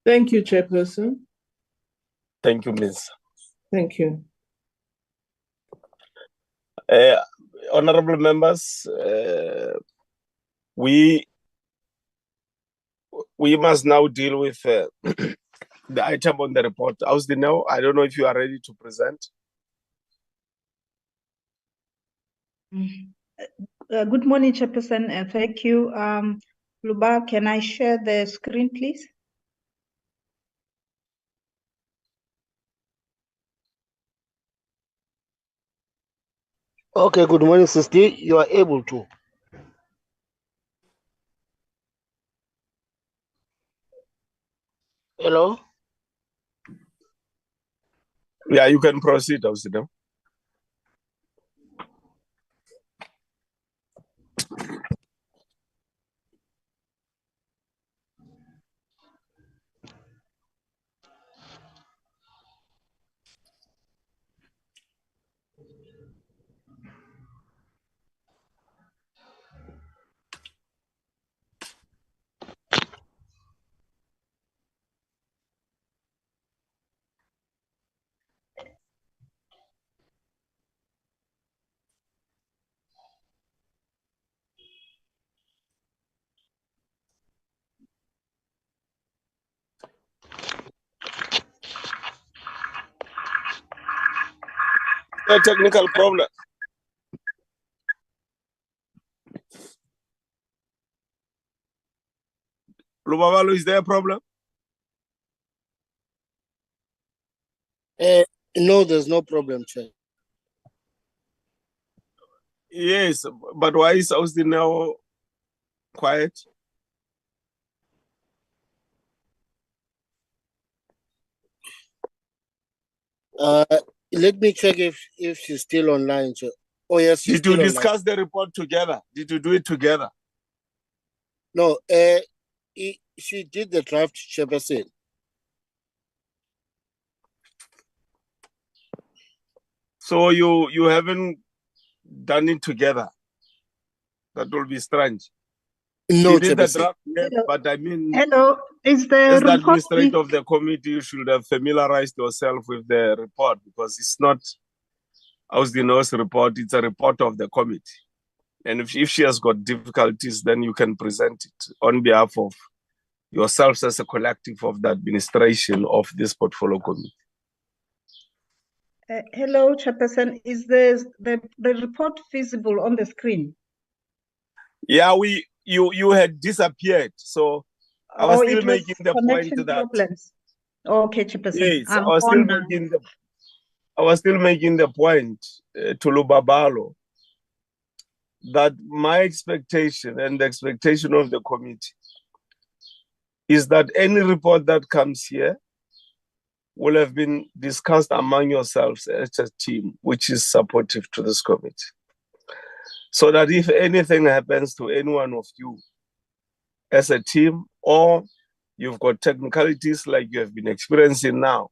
Thank you, Chairperson. Thank you, Minister. Thank you. Honorable members, we must now deal with the item on the report. Ausdino, I don't know if you are ready to present. Good morning, Chairperson, and thank you. Luba, can I share the screen, please? Okay, good morning, Sister. You are able to. Hello? Yeah, you can proceed, Austin. A technical problem. Lubabalo, is there a problem? No, there's no problem, Chair. Yes, but why is Austin now quiet? Let me check if she's still online, Chair. Oh, yes, she's still Did you online. discuss the report together? Did you do it together? No, she did the draft, Chairperson. So you haven't done it together? That will be strange. No, She did the Chairperson. draft, yes, but I mean, Hello, is the as the report administrator of the committee, you should have familiarized yourself with the report, because it's not Austin's report, it's a report of the committee. And if she has got difficulties, then you can present it on behalf of yourselves as a collective of the administration of this portfolio committee. hello, Chairperson. Is the report visible on the screen? Yeah, you had disappeared, so I was still making the point that problems. Okay, Chairperson. Yes, I was still making the point to Lubabalo that my expectation and the expectation of the committee is that any report that comes here will have been discussed among yourselves as a team, which is supportive to this committee. So that if anything happens to any one of you as a team, or you've got technicalities like you have been experiencing now,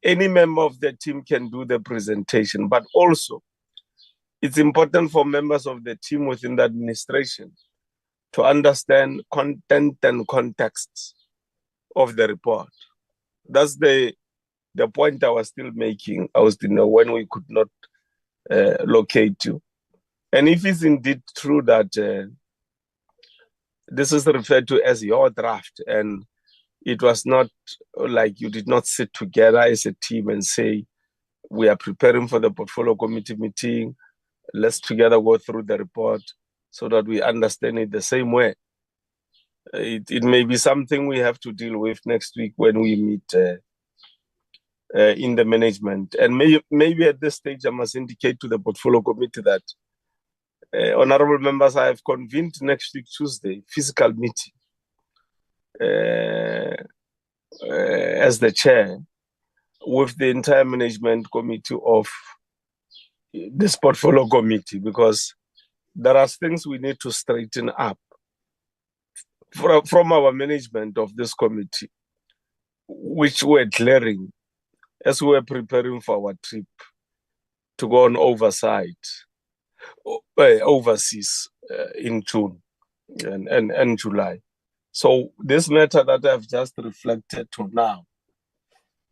any member of the team can do the presentation. But also, it's important for members of the team within the administration to understand content and context of the report. That's the point I was still making, when we could not locate you. And if it's indeed true that this is referred to as your draft, and it was not like you did not sit together as a team and say, we are preparing for the portfolio committee meeting, let's together go through the report so that we understand it the same way. It may be something we have to deal with next week when we meet in the management. And maybe at this stage, I must indicate to the portfolio committee that honorable members, I have convened next week, Tuesday, physical meeting as the chair with the entire management committee of this portfolio committee, because there are things we need to straighten up from our management of this committee, which were glaring as we were preparing for our trip to go on overseas in June and July. So this matter that I've just reflected to now,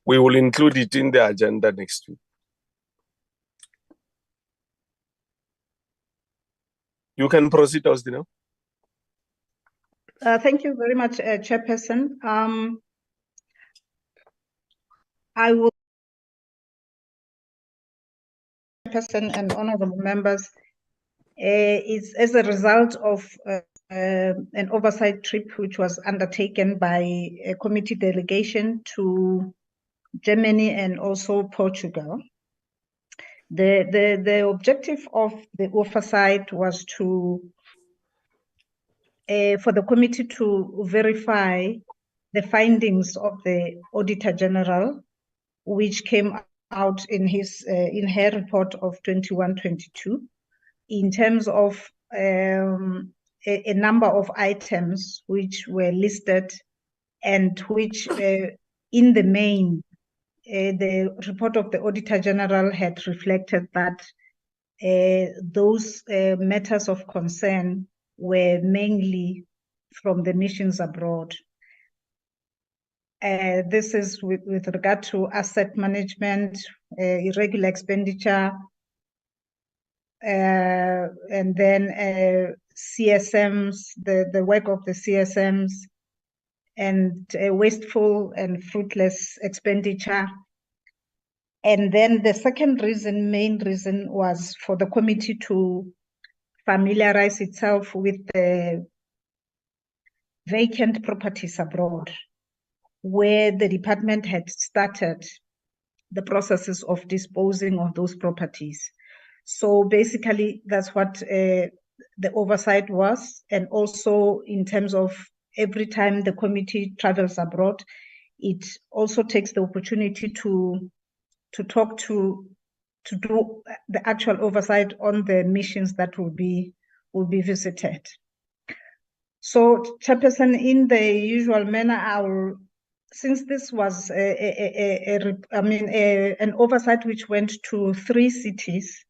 we will include it in the agenda next week. You can proceed, Austin. Thank you very much, Chairperson. I will, Chairperson and honorable members, is as a result of an oversight trip which was undertaken by a committee delegation to Germany and also Portugal. The objective of the oversight was to for the committee to verify the findings of the Auditor General, which came out in her report of 21-22 in terms of a number of items which were listed and which in the main the report of the Auditor General had reflected that those matters of concern were mainly from the missions abroad. This is with regard to asset management, irregular expenditure, and then CSMs, the work of the CSMs, and wasteful and fruitless expenditure. And then the second reason, main reason, was for the committee to familiarize itself with the vacant properties abroad, where the department had started the processes of disposing of those properties. So basically, that's what the oversight was. And also in terms of every time the committee travels abroad, it also takes the opportunity to do the actual oversight on the missions that will be visited. So, Chairperson, in the usual manner, since this was an oversight which went to 3 cities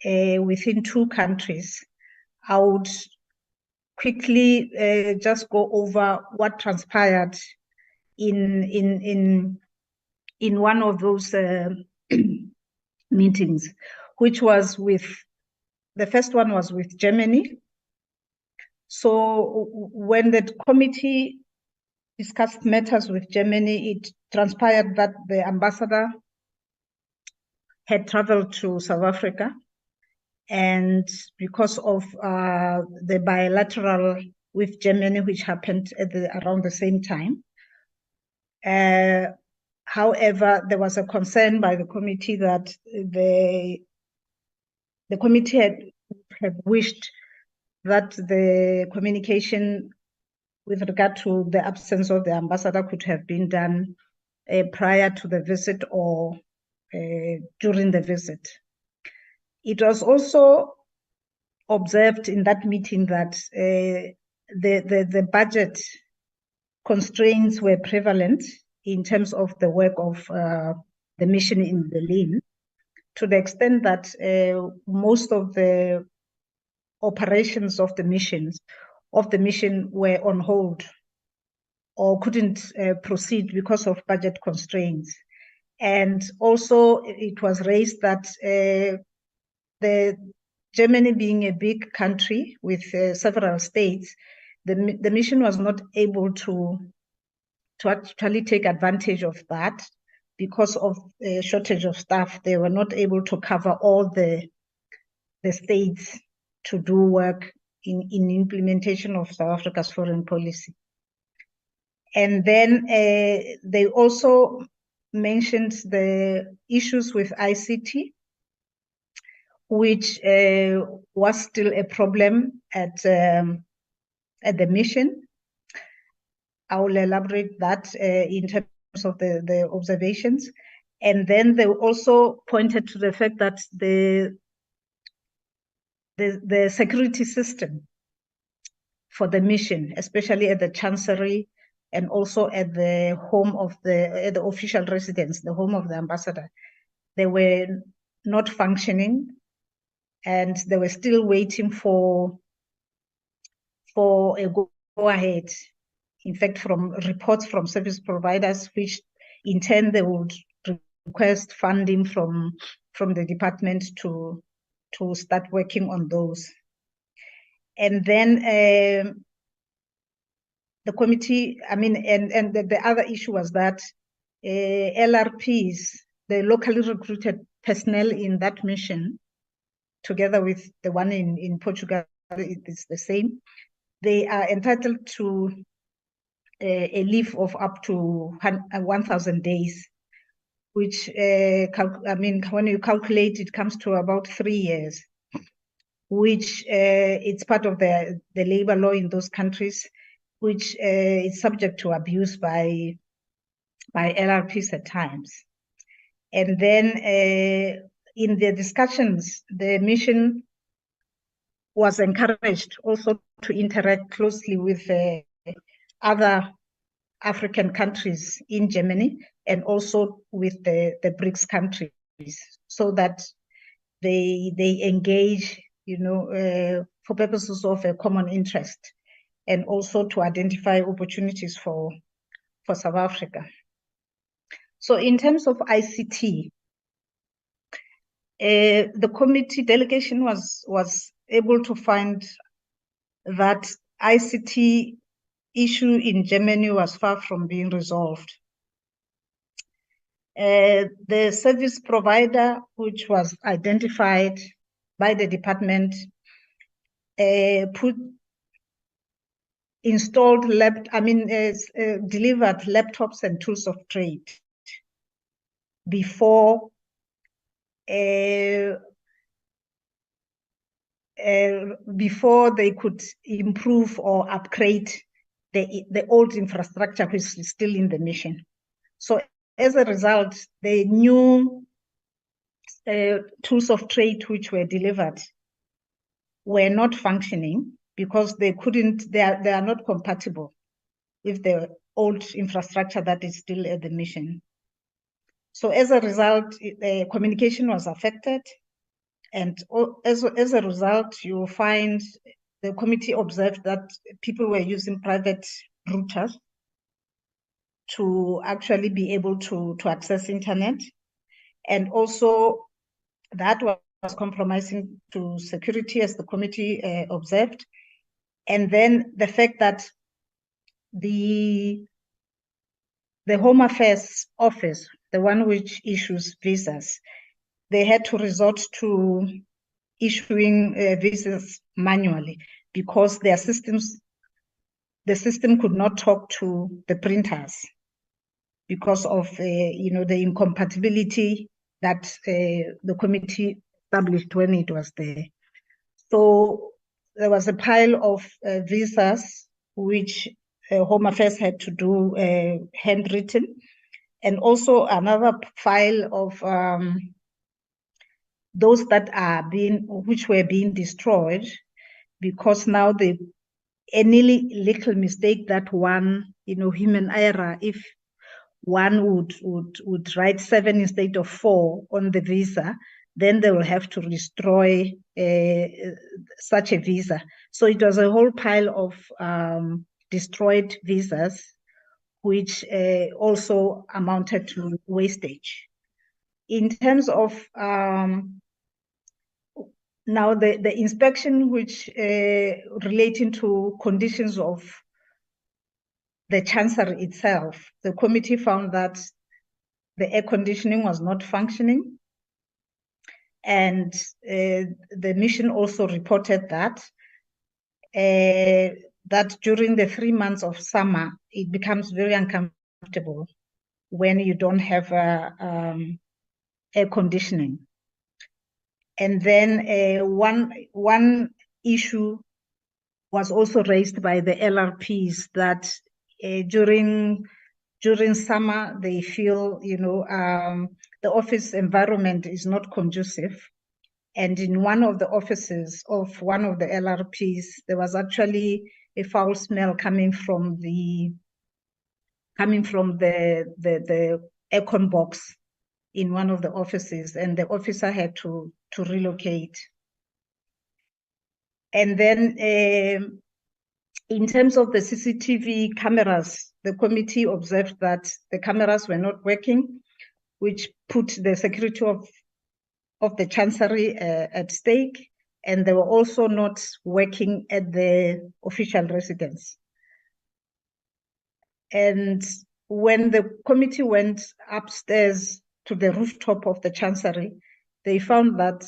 within 2 countries, I would quickly just go over what transpired in one of those meetings, which was the first one was with Germany. So when the committee discussed matters with Germany, it transpired that the ambassador had traveled to South Africa, and because of the bilateral with Germany, which happened at around the same time. However, there was a concern by the committee that the committee had wished that the communication with regard to the absence of the ambassador could have been done prior to the visit or during the visit. It was also observed in that meeting that the budget constraints were prevalent in terms of the work of the mission in Berlin, to the extent that most of the operations of the mission were on hold or couldn't proceed because of budget constraints. And also it was raised that the Germany being a big country with several states, the mission was not able to actually take advantage of that because of a shortage of staff. They were not able to cover all the states to do work in implementation of South Africa's foreign policy. And then they also mentioned the issues with ICT, which was still a problem at the mission. I will elaborate that in terms of the observations. And then they also pointed to the fact that the security system for the mission, especially at the Chancery and also at the home of the official residence, the home of the ambassador, they were not functioning, and they were still waiting for a go-ahead. In fact, from reports from service providers, which in turn they would request funding from the department to start working on those. And then the committee, and the other issue was that LRPs, the locally recruited personnel in that mission, together with the one in Portugal, it's the same. They are entitled to a leave of up to 1,000 days, which, when you calculate, it comes to about 3 years, which it's part of the labor law in those countries, which is subject to abuse by LRPs at times. And then in the discussions, the mission was encouraged also to interact closely with other African countries in Germany and also with the BRICS countries, so that they engage, for purposes of a common interest, and also to identify opportunities for South Africa. So in terms of ICT, the committee delegation was able to find that ICT issue in Germany was far from being resolved. The service provider, which was identified by the department, delivered laptops and tools of trade before they could improve or upgrade the old infrastructure, which is still in the mission. So as a result, the new tools of trade which were delivered were not functioning because they are not compatible with the old infrastructure that is still at the mission. So as a result, the communication was affected. And as a result, you find the committee observed that people were using private routers to actually be able to access internet. And also that was compromising to security, as the committee observed. And then the fact that the Home Affairs Office, the one which issues visas, they had to resort to issuing visas manually because the system could not talk to the printers because of the incompatibility that the committee established when it was there. So there was a pile of visas which Home Affairs had to do handwritten, and also another file of those that which were being destroyed, because now any little mistake that one, human error, if one would write 7 instead of 4 on the visa, then they will have to destroy such a visa. So it was a whole pile of destroyed visas, which also amounted to wastage. In terms of now the inspection, which relating to conditions of the chancery itself, the committee found that the air conditioning was not functioning. And the mission also reported that during the 3 months of summer, it becomes very uncomfortable when you don't have air conditioning. And then one issue was also raised by the LRPs that during summer they feel the office environment is not conducive. And in one of the offices of one of the LRPs, there was actually a foul smell coming from the aircon box in one of the offices, and the officer had to relocate. And then in terms of the CCTV cameras, the committee observed that the cameras were not working, which put the security of the chancery at stake, and they were also not working at the official residence. And when the committee went upstairs to the rooftop of the chancery, they found that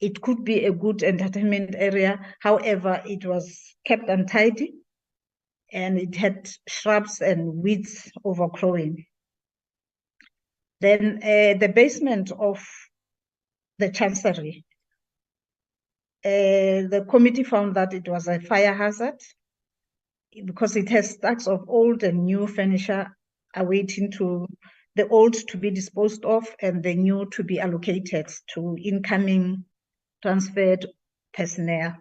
it could be a good entertainment area. However, it was kept untidy and it had shrubs and weeds overgrowing. Then the basement of the chancery, the committee found that it was a fire hazard because it has stacks of old and new furniture awaiting to the old to be disposed of and the new to be allocated to incoming transferred personnel.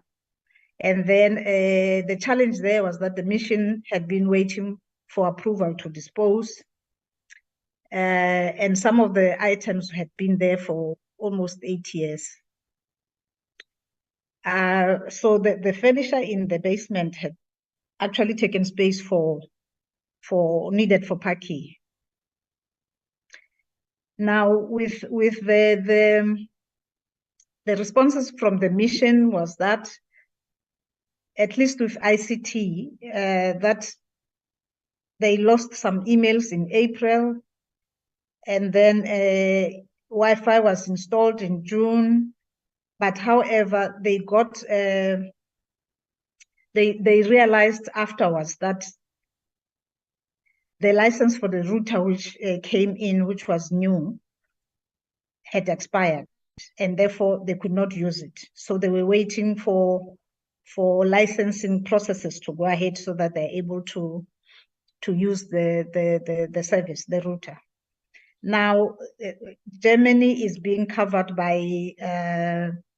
And then the challenge there was that the mission had been waiting for approval to dispose. And some of the items had been there for almost 8 years. So the furniture in the basement had actually taken space needed for parking. Now, with the responses from the mission was that, at least with ICT, that they lost some emails in April, and then Wi-Fi was installed in June. But however, they got they realized afterwards that the license for the router which came in, which was new, had expired, and therefore they could not use it. So they were waiting for licensing processes to go ahead so that they're able to use the service, the router. Now, Germany is being covered by,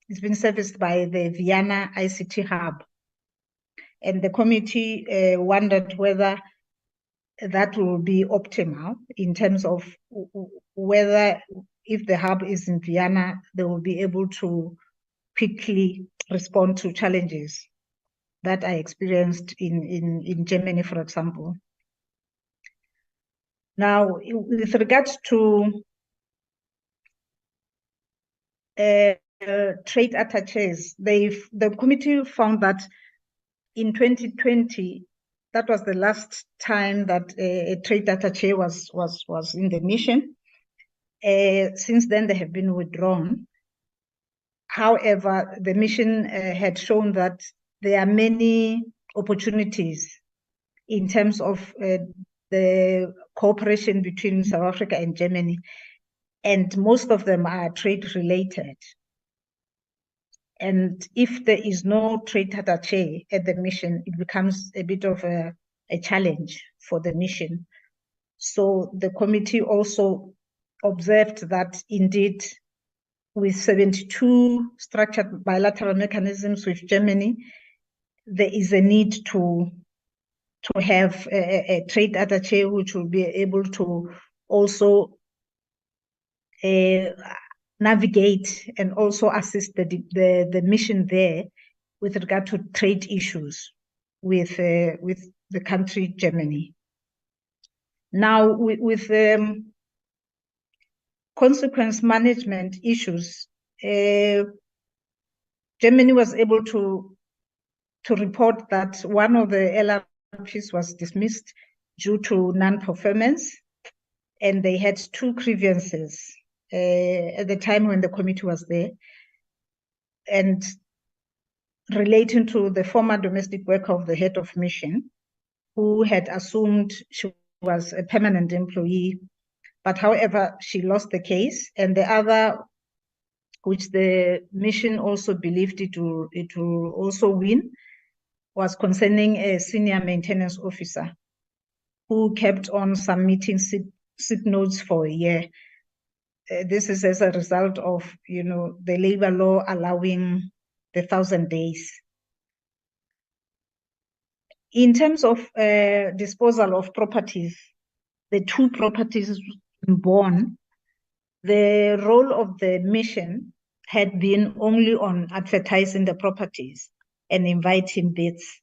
it's been serviced by the Vienna ICT hub. And the committee wondered whether that will be optimal in terms of whether, if the hub is in Vienna, they will be able to quickly respond to challenges that I experienced in Germany, for example. Now, with regards to trade attaches, the committee found that in 2020, that was the last time that a trade attache was in the mission. Since then, they have been withdrawn. However, the mission had shown that there are many opportunities in terms of the cooperation between South Africa and Germany, and most of them are trade related. And if there is no trade attaché at the mission, it becomes a bit of a challenge for the mission. So the committee also observed that indeed, with 72 structured bilateral mechanisms with Germany, there is a need to have a trade attaché which will be able to also navigate and also assist the mission there with regard to trade issues with the country Germany. Now, with consequence management issues, Germany was able to report that one of the LRPs was dismissed due to non-performance, and they had 2 grievances at the time when the committee was there, and relating to the former domestic worker of the head of mission, who had assumed she was a permanent employee, but however, she lost the case. And the other, which the mission also believed it will also win, was concerning a senior maintenance officer who kept on submitting sick notes for a year. This is as a result of, the labor law allowing the 1,000 days. In terms of disposal of properties, the 2 properties in Bonn, the role of the mission had been only on advertising the properties and inviting bids.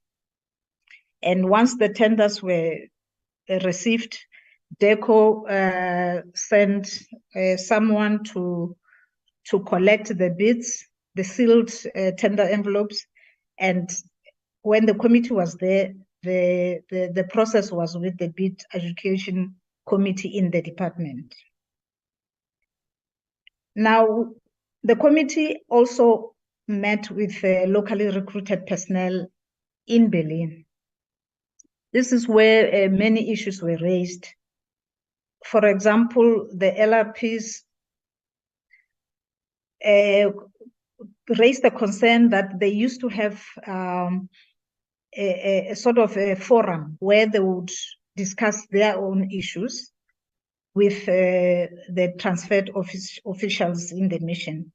And once the tenders were received, DECO sent someone to collect the bids, the sealed tender envelopes, and when the committee was there, the process was with the bid adjudication committee in the department. Now, the committee also met with locally recruited personnel in Berlin. This is where many issues were raised. For example, the LRPs raised the concern that they used to have a sort of a forum where they would discuss their own issues. with the transferred officials in the mission.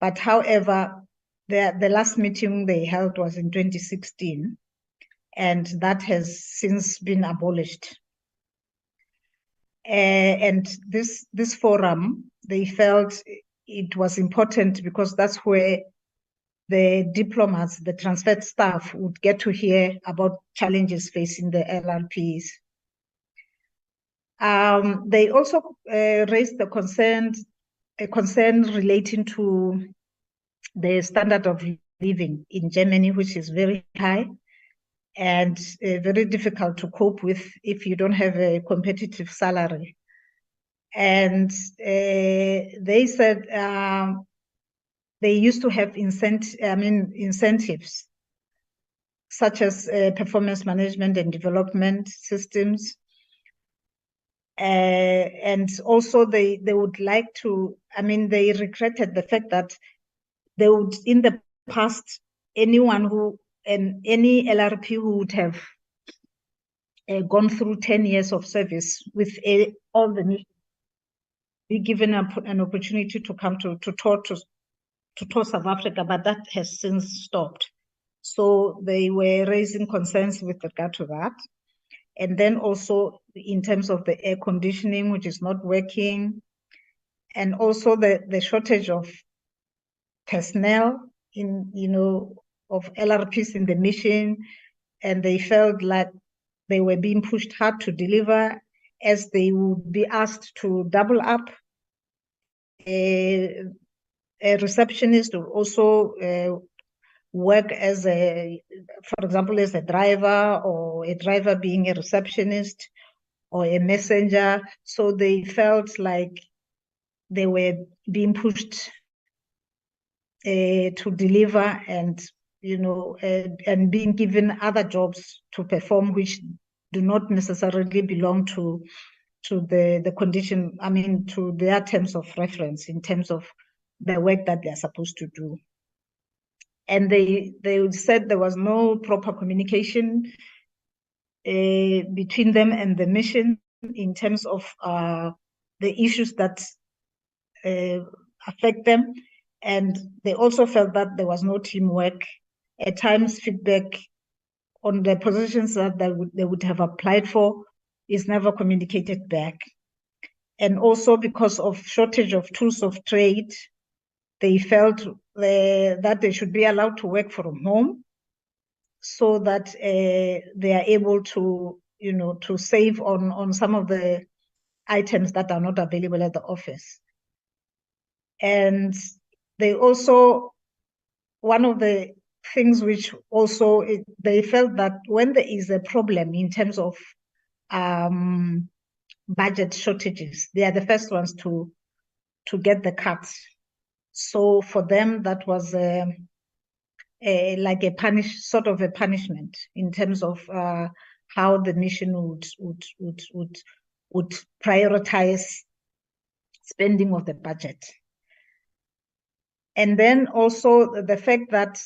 But however, the last meeting they held was in 2016, and that has since been abolished. And this forum, they felt it was important because that's where the diplomats, the transferred staff, would get to hear about challenges facing the LRPs. They also raised a concern relating to the standard of living in Germany, which is very high and very difficult to cope with if you don't have a competitive salary. And they said they used to have incentives such as performance management and development systems. And also they would like to, they regretted the fact that they would, in the past, any LRP who would have gone through 10 years of service with all the missions, be given an opportunity to come to tour South Africa, but that has since stopped. So they were raising concerns with regard to that. And then also in terms of the air conditioning, which is not working, and also the shortage of personnel of LRPs in the mission, and they felt like they were being pushed hard to deliver, as they would be asked to double up. A receptionist will also work as for example, as a driver, or a driver being a receptionist or a messenger. So they felt like they were being pushed to deliver, and and being given other jobs to perform, which do not necessarily belong to the condition, to their terms of reference in terms of the work that they're supposed to do. And they said there was no proper communication between them and the mission in terms of the issues that affect them. And they also felt that there was no teamwork. At times, feedback on the positions that they would have applied for is never communicated back. And also because of shortage of tools of trade, they felt that they should be allowed to work from home, so that they are able to, to save on some of the items that are not available at the office. And they also, one of the things which also, they felt that when there is a problem in terms of budget shortages, they are the first ones to get the cuts. So for them, that was like a sort of a punishment in terms of how the mission would prioritize spending of the budget. And then also the fact that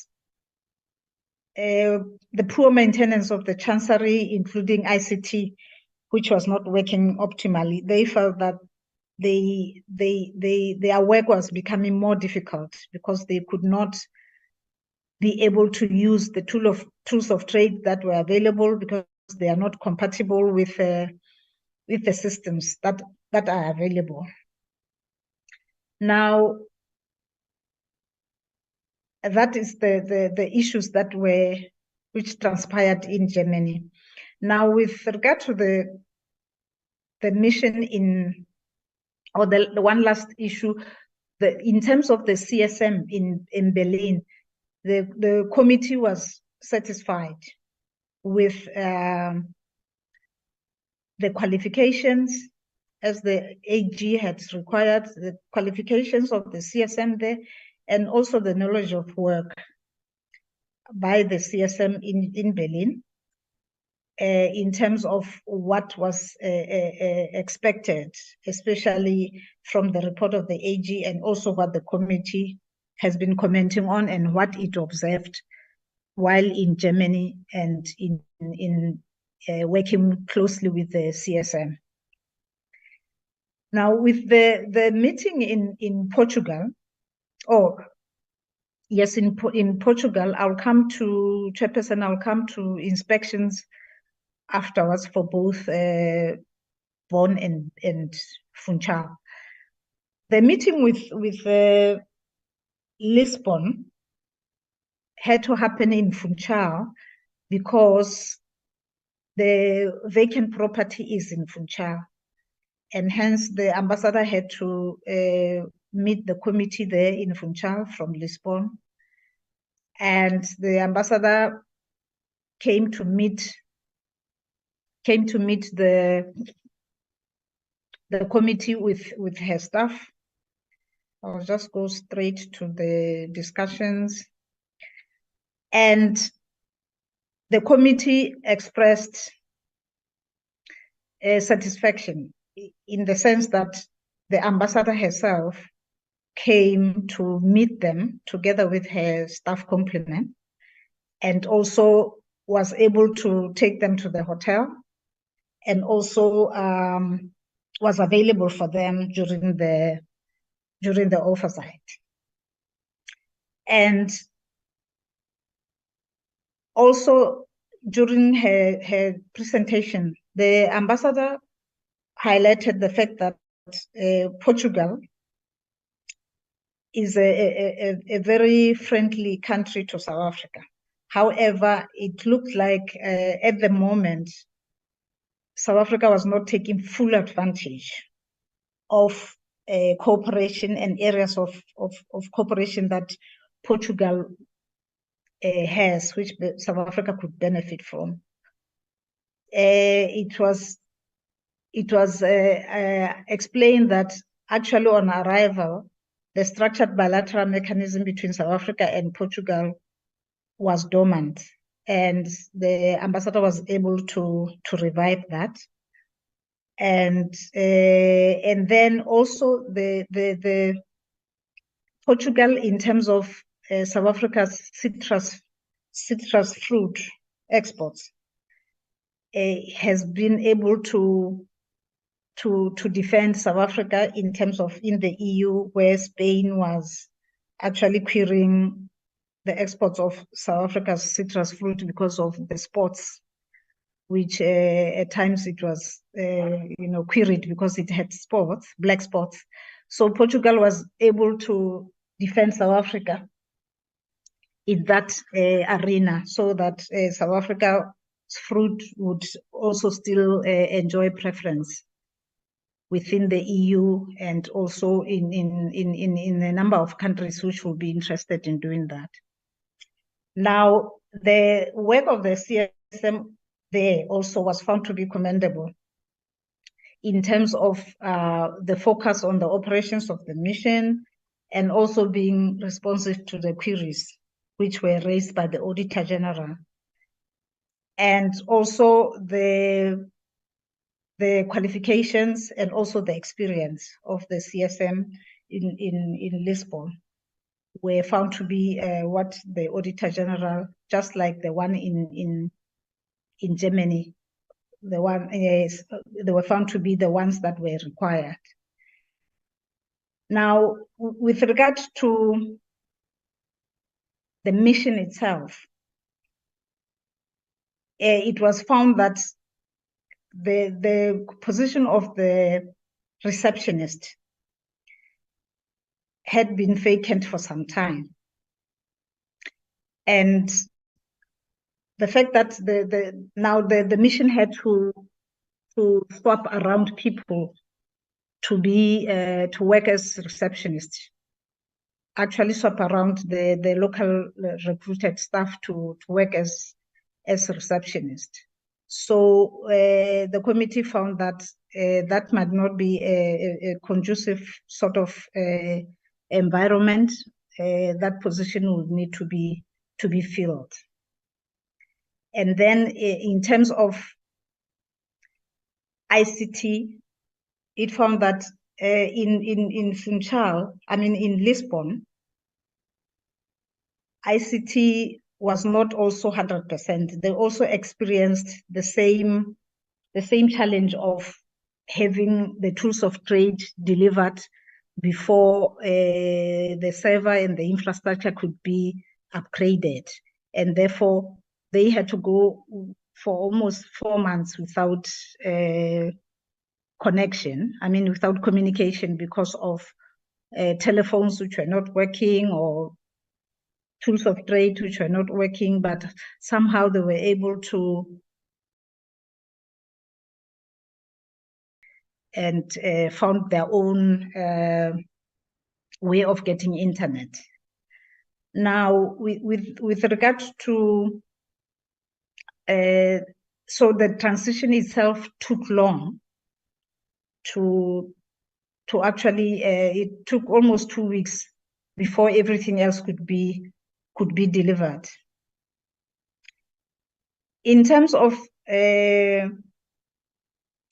the poor maintenance of the chancery, including ICT, which was not working optimally, they felt that their work was becoming more difficult because they could not be able to use the tools of trade that were available, because they are not compatible with the systems that are available. Now, that is the issues which transpired in Germany. Now, with regard to the mission or the one last issue, in terms of the CSM in Berlin, the committee was satisfied with the qualifications, as the AG had required, the qualifications of the CSM there, and also the knowledge of work by the CSM in Berlin, in terms of what was expected, especially from the report of the AG, and also what the committee has been commenting on and what it observed while in Germany and in working closely with the CSM. Now, with the meeting in Portugal, in Portugal, I'll come to Chairperson, I'll come to inspections afterwards for both Bonn and Funchal. The meeting with Lisbon had to happen in Funchal because the vacant property is in Funchal, and hence the ambassador had to meet the committee there in Funchal from Lisbon, and the ambassador came to meet the committee with her staff. I'll just go straight to the discussions. And the committee expressed satisfaction in the sense that the ambassador herself came to meet them together with her staff complement, and also was able to take them to the hotel, and also was available for them during the oversight. And also during her presentation, the ambassador highlighted the fact that Portugal is a very friendly country to South Africa. However, it looked like at the moment, South Africa was not taking full advantage of cooperation and areas of cooperation that Portugal has, which South Africa could benefit from. It was explained that actually on arrival, the structured bilateral mechanism between South Africa and Portugal was dormant, and the ambassador was able to revive that. And then also the Portugal, in terms of South Africa's citrus fruit exports, has been able to defend South Africa in terms of in the EU, where Spain was actually querying the exports of South Africa's citrus fruit because of the spots, which at times it was queried because it had spots, black spots. So Portugal was able to defend South Africa in that arena, so that South Africa's fruit would also still enjoy preference within the EU, and also in a number of countries which will be interested in doing that. Now, the work of the CSM there also was found to be commendable in terms of the focus on the operations of the mission, and also being responsive to the queries which were raised by the Auditor General, and also the qualifications and also the experience of the CSM in Lisbon were found to be what the Auditor General, just like the one in Germany, they were found to be the ones that were required. Now, with regard to the mission itself, it was found that the position of the receptionist had been vacant for some time. And the fact that the mission had to swap around people to work as receptionists, actually swap around the local recruited staff to work as receptionists. So the committee found that that might not be a conducive sort of environment. That position would need to be filled. And then in terms of ICT, it found that in Funchal, in Lisbon, ICT was not also 100%. They also experienced the same challenge of having the tools of trade delivered before the server and the infrastructure could be upgraded. And therefore, they had to go for almost 4 months without connection, without communication, because of telephones which were not working or tools of trade which were not working, but somehow they were able to and found their own way of getting internet. Now, with regard to, so the transition itself took long to actually, it took almost 2 weeks before everything else could be delivered. In terms of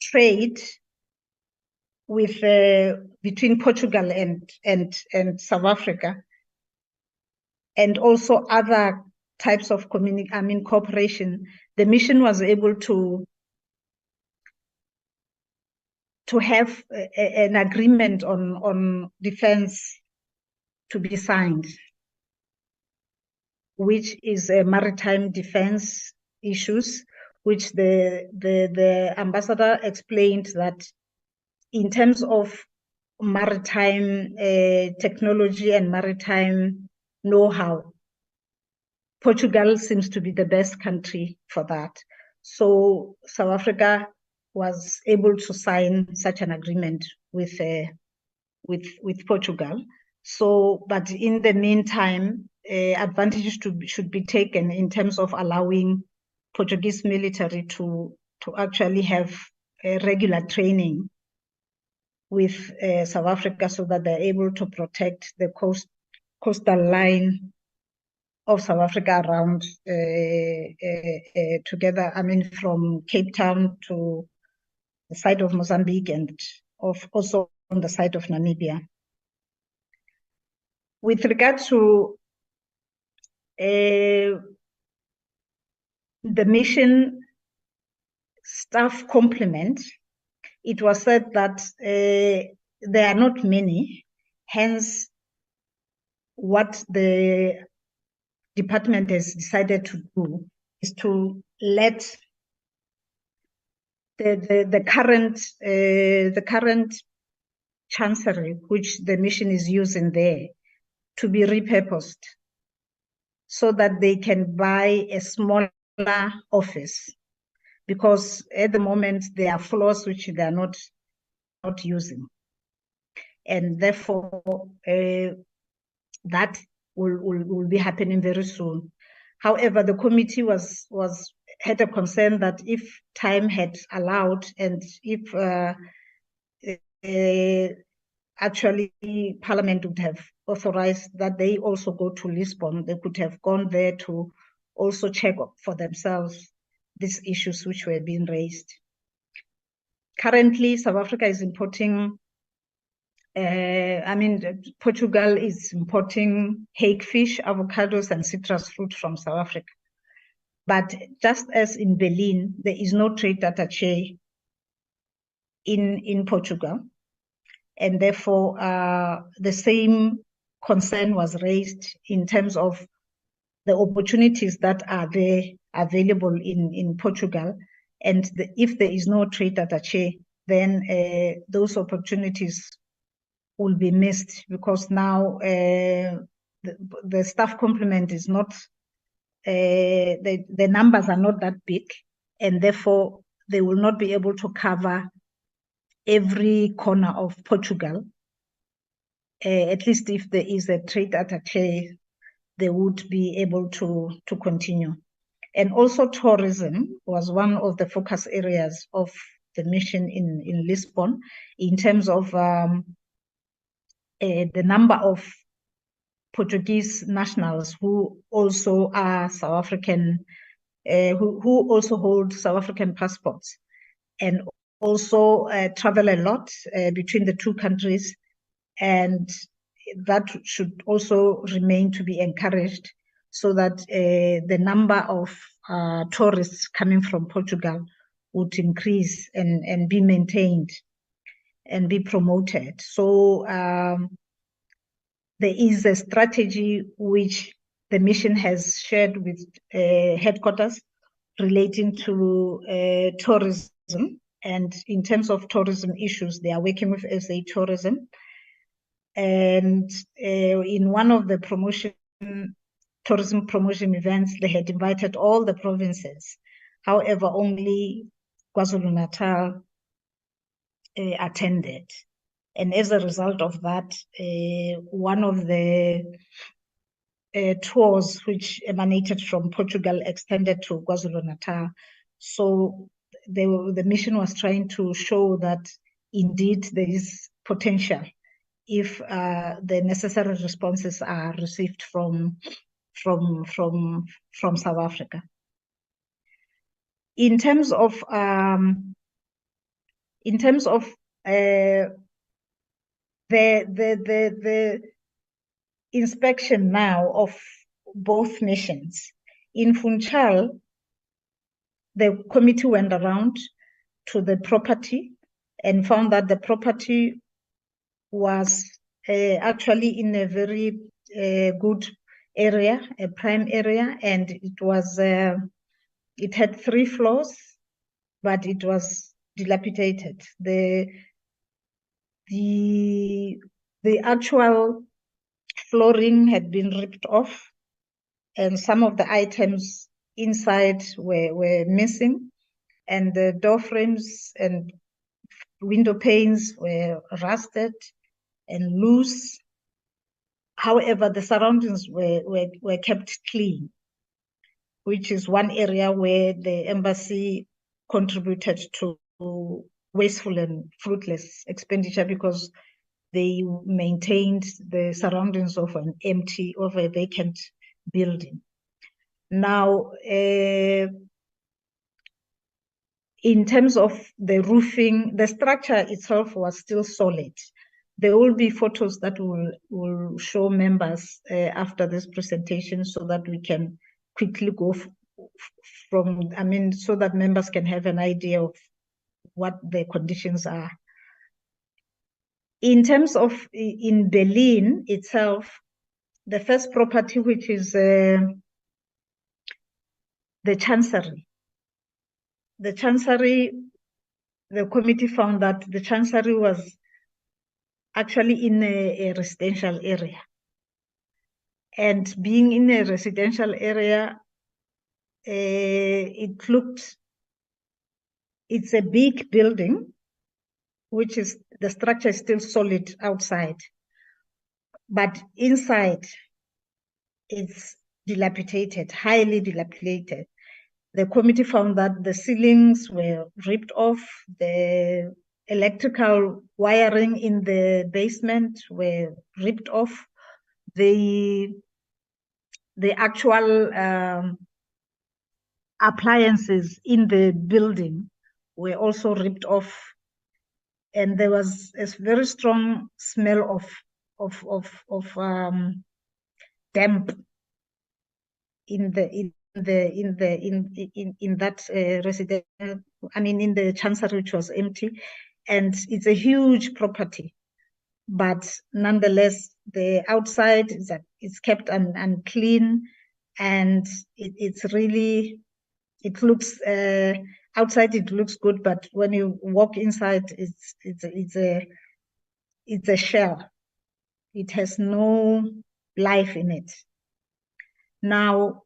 trade with between Portugal and South Africa, and also other types of cooperation, the mission was able to have an agreement on defense to be signed, which is a maritime defense issues, which the ambassador explained that in terms of maritime technology and maritime know-how, Portugal seems to be the best country for that. So South Africa was able to sign such an agreement with Portugal. So, but in the meantime, advantages should be taken in terms of allowing Portuguese military to actually have regular training with South Africa, so that they're able to protect the coastal line of South Africa around together, from Cape Town to the side of Mozambique and also on the side of Namibia. With regard to the mission staff complement, it was said that there are not many, hence what the department has decided to do is to let the current chancery, which the mission is using there, to be repurposed so that they can buy a smaller office, because at the moment there are floors which they are not using, and therefore that will be happening very soon. However, the committee had a concern that if time had allowed, and if actually Parliament would have authorized that they also go to Lisbon, they could have gone there to also check for themselves these issues which were being raised. Currently, South Africa is importing, Portugal is importing hagfish, avocados, and citrus fruit from South Africa. But just as in Berlin, there is no trade attaché in Portugal. And therefore, the same concern was raised in terms of the opportunities that are there available in Portugal. And if there is no trade attaché, then those opportunities will be missed, because now the staff complement is not, the numbers are not that big, and therefore they will not be able to cover every corner of Portugal. At least if there is a trade attaché, they would be able to continue. And also tourism was one of the focus areas of the mission in Lisbon, in terms of the number of Portuguese nationals who also are South African, who also hold South African passports, and also travel a lot between the two countries, and that should also remain to be encouraged, so that the number of tourists coming from Portugal would increase and be maintained and be promoted. So there is a strategy which the mission has shared with headquarters relating to tourism. And in terms of tourism issues, they are working with SA Tourism. And in one of the tourism promotion events, they had invited all the provinces. However, only KwaZulu-Natal attended. And as a result of that, one of the tours which emanated from Portugal extended to KwaZulu-Natal. So the mission was trying to show that indeed there is potential if the necessary responses are received from South Africa. In terms of the inspection now of both missions. In Funchal, the committee went around to the property and found that the property was actually in a very good area, a prime area, and it had 3 floors, but it was dilapidated. The actual flooring had been ripped off, and some of the items inside were missing, and the door frames and window panes were rusted and loose. However, the surroundings were kept clean, which is one area where the embassy contributed to wasteful and fruitless expenditure, because they maintained the surroundings of a vacant building. Now, in terms of the roofing, the structure itself was still solid. There will be photos that will show members after this presentation, so that we can quickly go so that members can have an idea of what the conditions are. In terms of in Berlin itself, the first property, which is the Chancery. The Chancery, the committee found that the Chancery was actually in a residential area. And being in a residential area, it's a big building, which is, the structure is still solid outside, but inside it's dilapidated, highly dilapidated. The committee found that the ceilings were ripped off, the electrical wiring in the basement were ripped off, the actual appliances in the building were also ripped off, and there was a very strong smell of damp in that residential, in the Chancery, which was empty. And it's a huge property, but nonetheless, the outside is kept unclean, and it's really, it looks outside it looks good, but when you walk inside, it's a shell. It has no life in it. Now,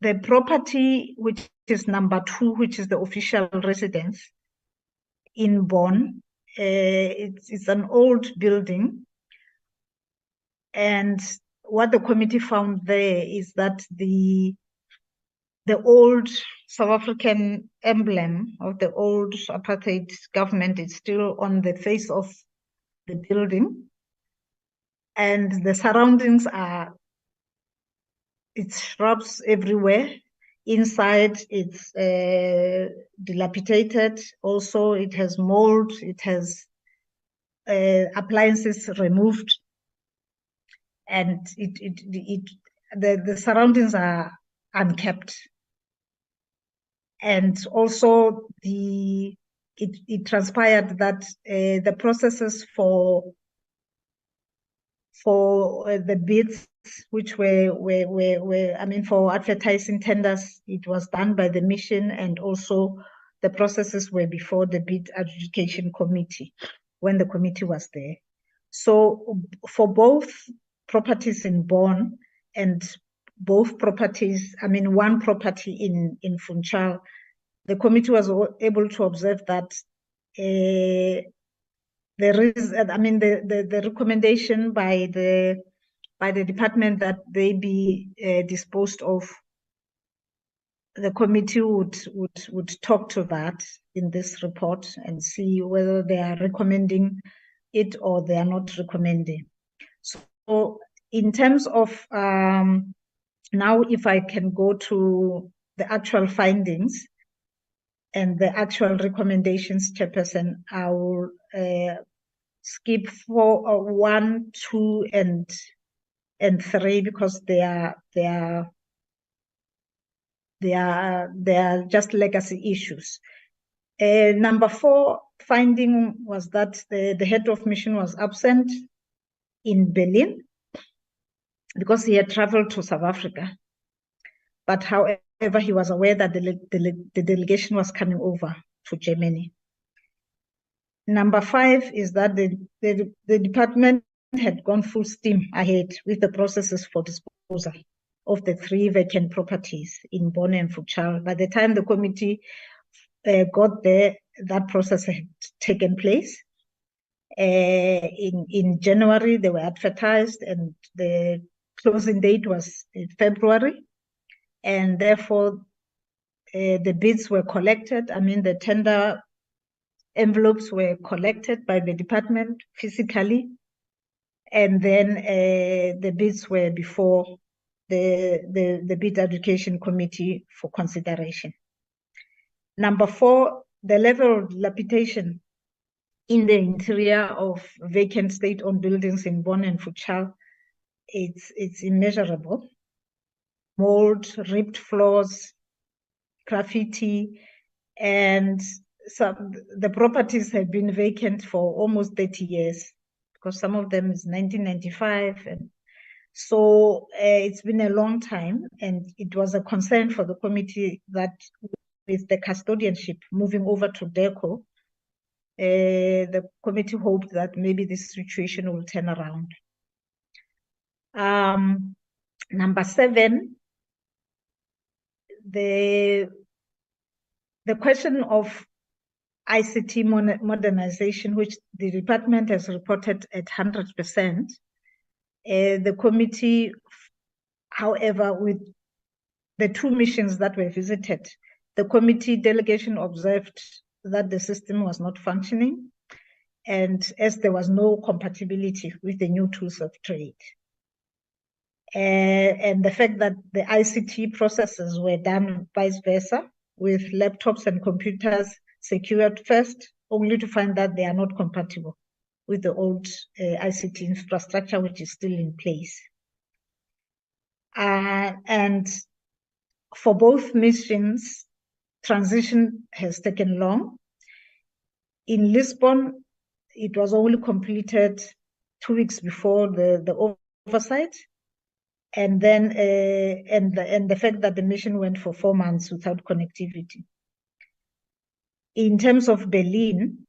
the property, which is number 2, which is the official residence in Bonn, it's an old building. And what the committee found there is that the old South African emblem of the old apartheid government is still on the face of the building. And the surroundings it's shrubs everywhere. Inside, it's dilapidated. Also, it has mold. It has appliances removed, and the surroundings are unkept. And also it transpired that the processes for the bids, which were for advertising tenders, it was done by the mission, and also the processes were before the bid adjudication committee when the committee was there. So for both properties in Bonn and both properties, one property in Funchal, the committee was able to observe that there is, the recommendation by the department that they be disposed of. The committee would talk to that in this report and see whether they are recommending it or they are not recommending. So in terms of now, if I can go to the actual findings and the actual recommendations, Chairperson, I will skip 4, 1, 2, and 3 because they are just legacy issues. Number 4 finding was that the head of mission was absent in Berlin because he had traveled to South Africa. But however, he was aware that the delegation was coming over to Germany. Number 5 is that the department had gone full steam ahead with the processes for disposal of the 3 vacant properties in Bonn and Funchal. By the time the committee got there, that process had taken place. In January, they were advertised, and the closing date was in February. And therefore, the bids were collected. The tender envelopes were collected by the department physically. And then the bids were before the bid education committee for consideration. Number 4, the level of dilapidation in the interior of vacant state-owned buildings in Bonn and Funchal, it's immeasurable. Mold, ripped floors, graffiti, and the properties have been vacant for almost 30 years because some of them is 1995, and so it's been a long time, and it was a concern for the committee that with the custodianship moving over to DECO, the committee hoped that maybe this situation will turn around. Number 7, the question of ICT modernization, which the department has reported at 100%. The committee, however, with the 2 missions that were visited, the committee delegation observed that the system was not functioning, and as there was no compatibility with the new tools of trade. And the fact that the ICT processes were done vice versa, with laptops and computers secured first, only to find that they are not compatible with the old ICT infrastructure, which is still in place. And for both missions, transition has taken long. In Lisbon, it was only completed 2 weeks before the oversight. And then and the fact that the mission went for 4 months without connectivity. In terms of Berlin,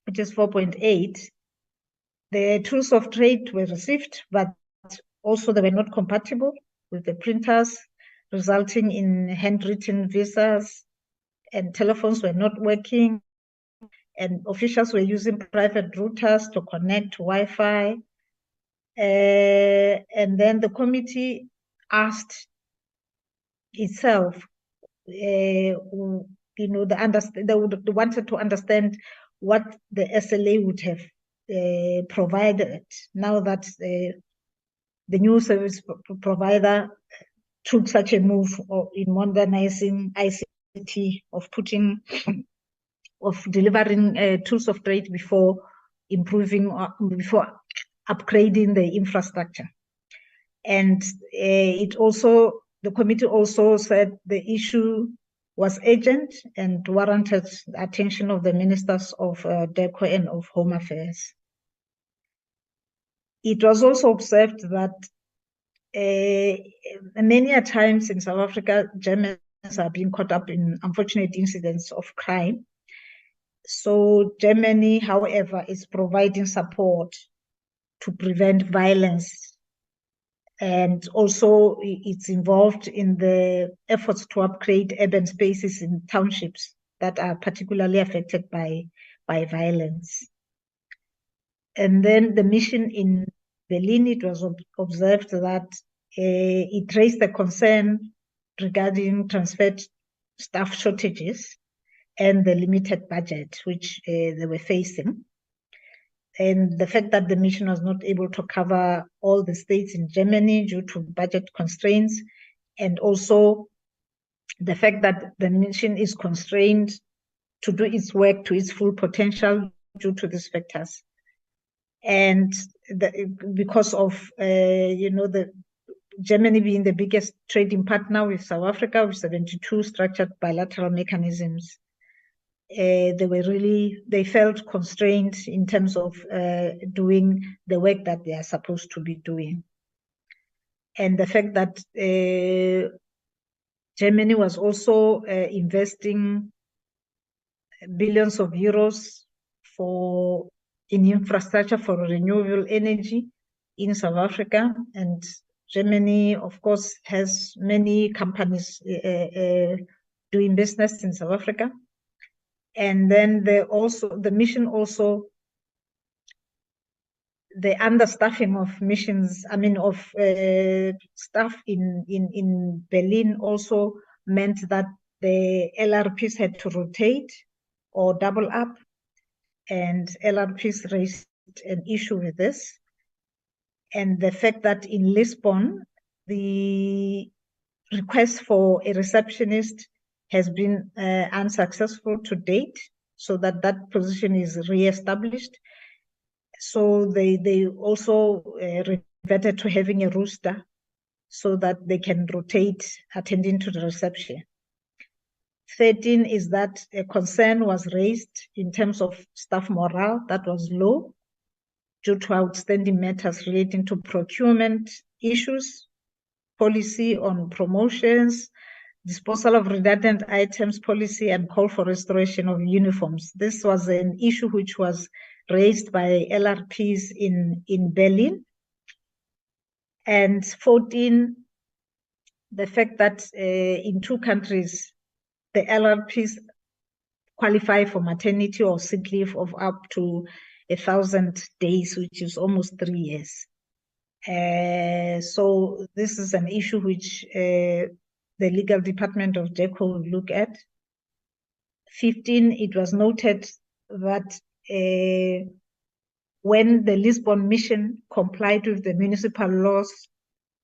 which is 4.8, the tools of trade were received, but also they were not compatible with the printers, resulting in handwritten visas, and telephones were not working, and officials were using private routers to connect to Wi-Fi. And then the committee asked itself, they wanted to understand what the SLA would have provided now that the new service provider took such a move in modernizing ICT, of delivering tools of trade before before upgrading the infrastructure. And the committee also said the issue was urgent and warranted the attention of the ministers of DECO and of Home Affairs. It was also observed that many a times in South Africa, Germans are being caught up in unfortunate incidents of crime. So Germany, however, is providing support to prevent violence, and also it's involved in the efforts to upgrade urban spaces in townships that are particularly affected by violence. And then the mission in Berlin, it was observed that it raised the concern regarding transferred staff shortages and the limited budget which they were facing. And the fact that the mission was not able to cover all the states in Germany due to budget constraints, and also the fact that the mission is constrained to do its work to its full potential due to these factors. And because of the Germany being the biggest trading partner with South Africa with 72 structured bilateral mechanisms, they felt constrained in terms of doing the work that they are supposed to be doing. And the fact that Germany was also investing billions of euros in infrastructure for renewable energy in South Africa, and Germany, of course, has many companies doing business in South Africa. And then the mission also, the understaffing of missions, staff in Berlin also meant that the LRPs had to rotate or double up, and LRPs raised an issue with this. And the fact that in Lisbon, the request for a receptionist has been unsuccessful to date, so that position is re-established. So they also reverted to having a rooster so that they can rotate attending to the reception. 13 is that a concern was raised in terms of staff morale that was low due to outstanding matters relating to procurement issues, policy on promotions, disposal of redundant items policy, and call for restoration of uniforms. This was an issue which was raised by LRPs in Berlin. And 14, the fact that in 2 countries, the LRPs qualify for maternity or sick leave of up to 1,000 days, which is almost 3 years. So this is an issue which the legal department of DECO will look at. 15, it was noted that when the Lisbon mission complied with the municipal laws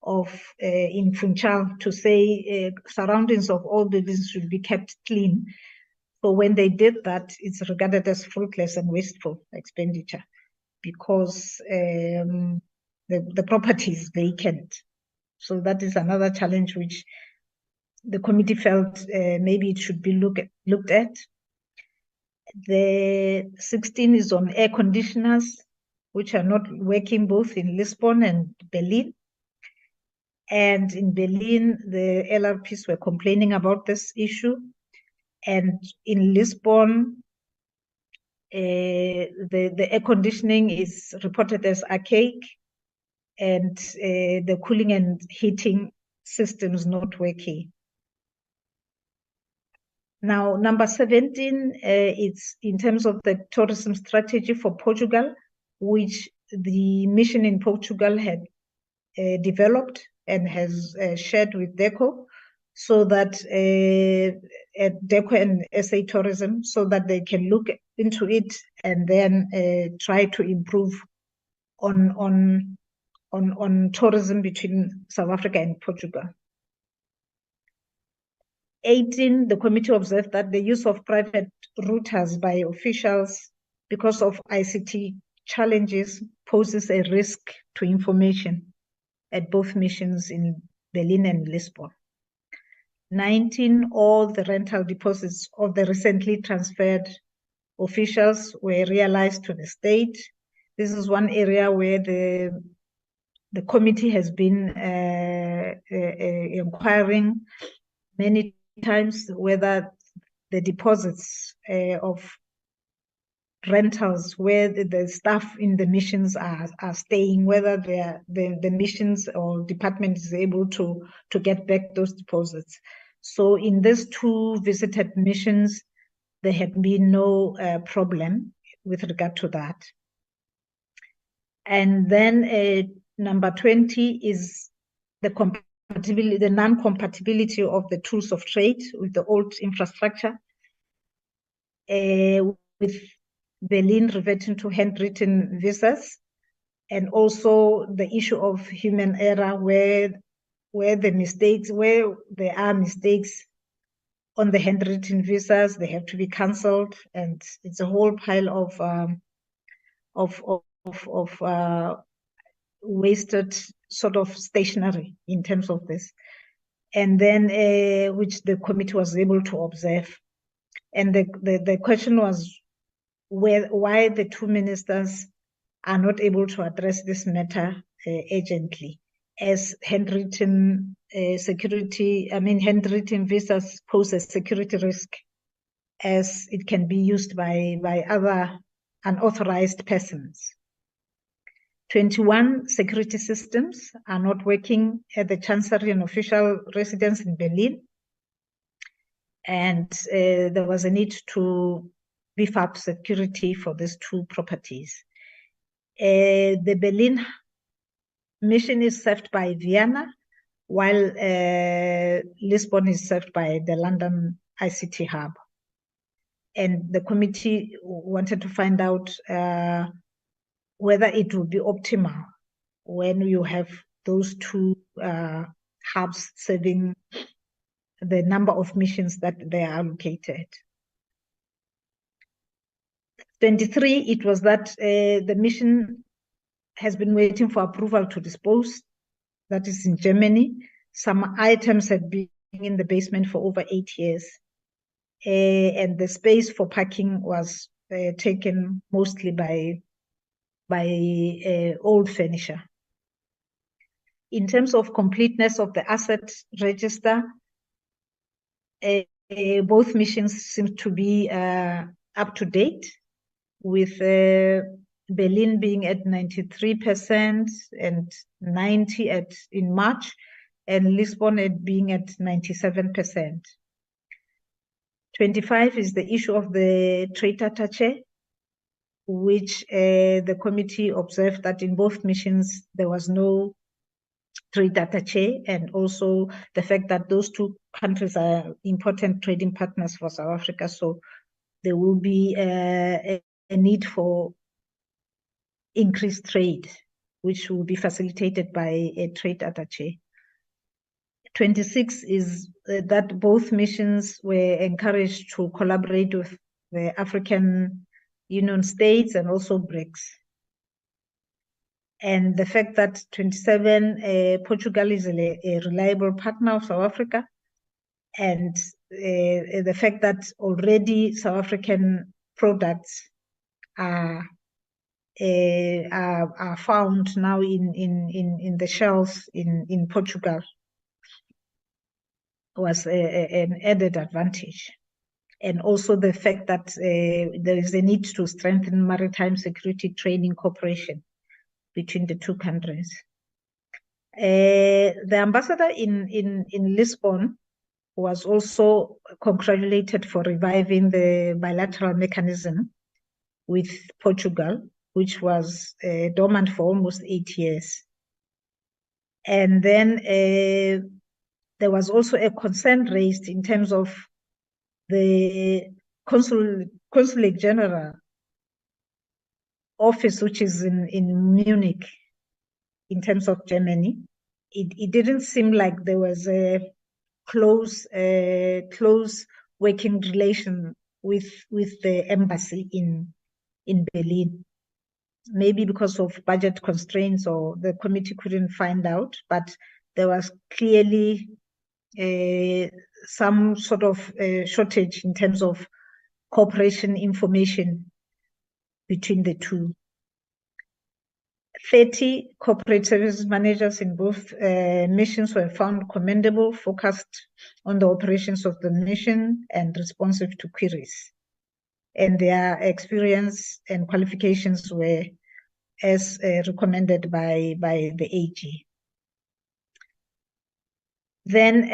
of in Funchal to say surroundings of all buildings should be kept clean. So when they did that, it's regarded as fruitless and wasteful expenditure because the property is vacant. So that is another challenge which the committee felt maybe it should be looked at. The 16 is on air conditioners, which are not working both in Lisbon and Berlin. And in Berlin, the LRPs were complaining about this issue. And in Lisbon, the air conditioning is reported as archaic, and the cooling and heating systems not working. Now, number 17, it's in terms of the tourism strategy for Portugal, which the mission in Portugal had developed and has shared with DECO, so that at DECO and SA Tourism, so that they can look into it and then try to improve on tourism between South Africa and Portugal. 18, the committee observed that the use of private routers by officials because of ICT challenges poses a risk to information at both missions in Berlin and Lisbon. 19, all the rental deposits of the recently transferred officials were realized to the state. This is one area where the committee has been inquiring many times whether the deposits of rentals where the staff in the missions are staying, whether the missions or department is able to get back those deposits. So in these 2 visited missions, there had been no problem with regard to that. And then number 20 is the compatibility, the non-compatibility of the tools of trade with the old infrastructure, with Berlin reverting to handwritten visas, and also the issue of human error where there are mistakes on the handwritten visas, they have to be cancelled, and it's a whole pile of wasted sort of stationery in terms of this, and then which the committee was able to observe. And the question was why the 2 ministers are not able to address this matter urgently, as handwritten handwritten visas pose a security risk, as it can be used by other unauthorized persons. 21, security systems are not working at the Chancery and official residence in Berlin, and there was a need to beef up security for these 2 properties. The Berlin mission is served by Vienna, while Lisbon is served by the London ICT hub. And the committee wanted to find out whether it would be optimal when you have those 2 hubs serving the number of missions that they are allocated. 23, it was that the mission has been waiting for approval to dispose, that is in Germany. Some items had been in the basement for over 8 years. And the space for parking was taken mostly by old furniture. In terms of completeness of the asset register, both missions seem to be up to date, with Berlin being at 93% and 90% in March, and Lisbon being at 97%. 25 is the issue of the trade attaché, which the committee observed that in both missions there was no trade attaché, and also the fact that those 2 countries are important trading partners for South Africa, so there will be a need for increased trade, which will be facilitated by a trade attaché. 26 is that both missions were encouraged to collaborate with the African Union states and also BRICS. And the fact that 27, Portugal is a reliable partner of South Africa, and the fact that already South African products are found now in the shelves in Portugal was an added advantage. And also the fact that there is a need to strengthen maritime security training cooperation between the 2 countries. The ambassador in Lisbon was also congratulated for reviving the bilateral mechanism with Portugal, which was dormant for almost 8 years. And then there was also a concern raised in terms of the Consulate General office, which is in Munich, in terms of Germany. It didn't seem like there was a close working relation with the embassy in Berlin. Maybe because of budget constraints, or the committee couldn't find out, but there was clearly some sort of shortage in terms of cooperation information between the two. 30 corporate services managers in both missions were found commendable, focused on the operations of the mission and responsive to queries. And their experience and qualifications were as recommended by the AG. Then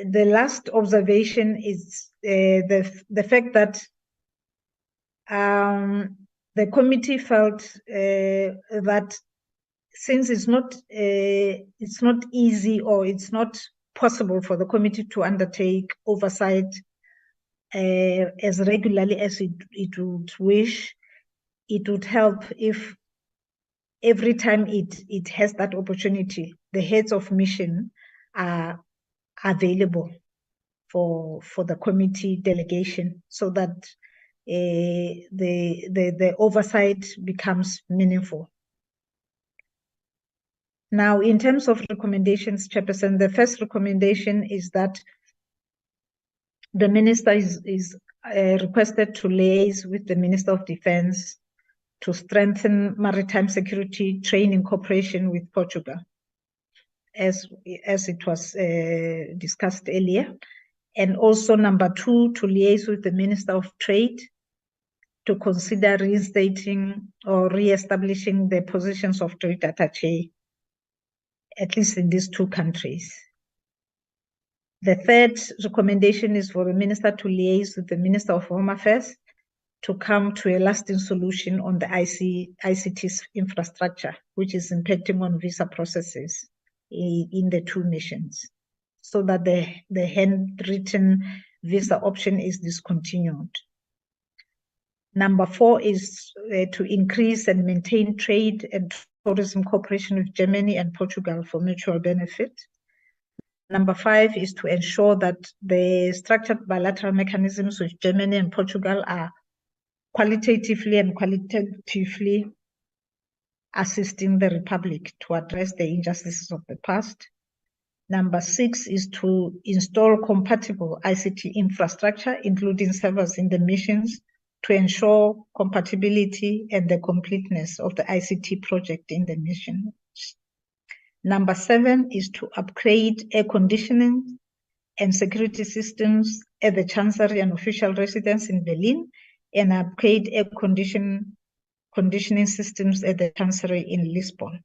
the last observation is the fact that the committee felt that since it's not easy or it's not possible for the committee to undertake oversight as regularly as it would wish, it would help if every time it has that opportunity, the heads of mission are available for the committee delegation, so that the oversight becomes meaningful. Now, in terms of recommendations, Chairperson, the first recommendation is that the minister is requested to liaise with the Minister of Defense to strengthen maritime security training cooperation with Portugal, as it was discussed earlier. And also number 2, to liaise with the Minister of Trade to consider reinstating or re-establishing the positions of trade attaché, at least in these 2 countries. The third recommendation is for the minister to liaise with the Minister of Home Affairs to come to a lasting solution on the ICT infrastructure, which is impacting on visa processes in the 2 missions, so that the handwritten visa option is discontinued. Number 4 is to increase and maintain trade and tourism cooperation with Germany and Portugal for mutual benefit. Number 5 is to ensure that the structured bilateral mechanisms with Germany and Portugal are qualitatively and qualitatively assisting the Republic to address the injustices of the past. Number 6 is to install compatible ICT infrastructure, including servers in the missions, to ensure compatibility and the completeness of the ICT project in the mission. Number 7 is to upgrade air conditioning and security systems at the Chancery and official residence in Berlin, and upgrade air conditioning systems at the Chancery in Lisbon.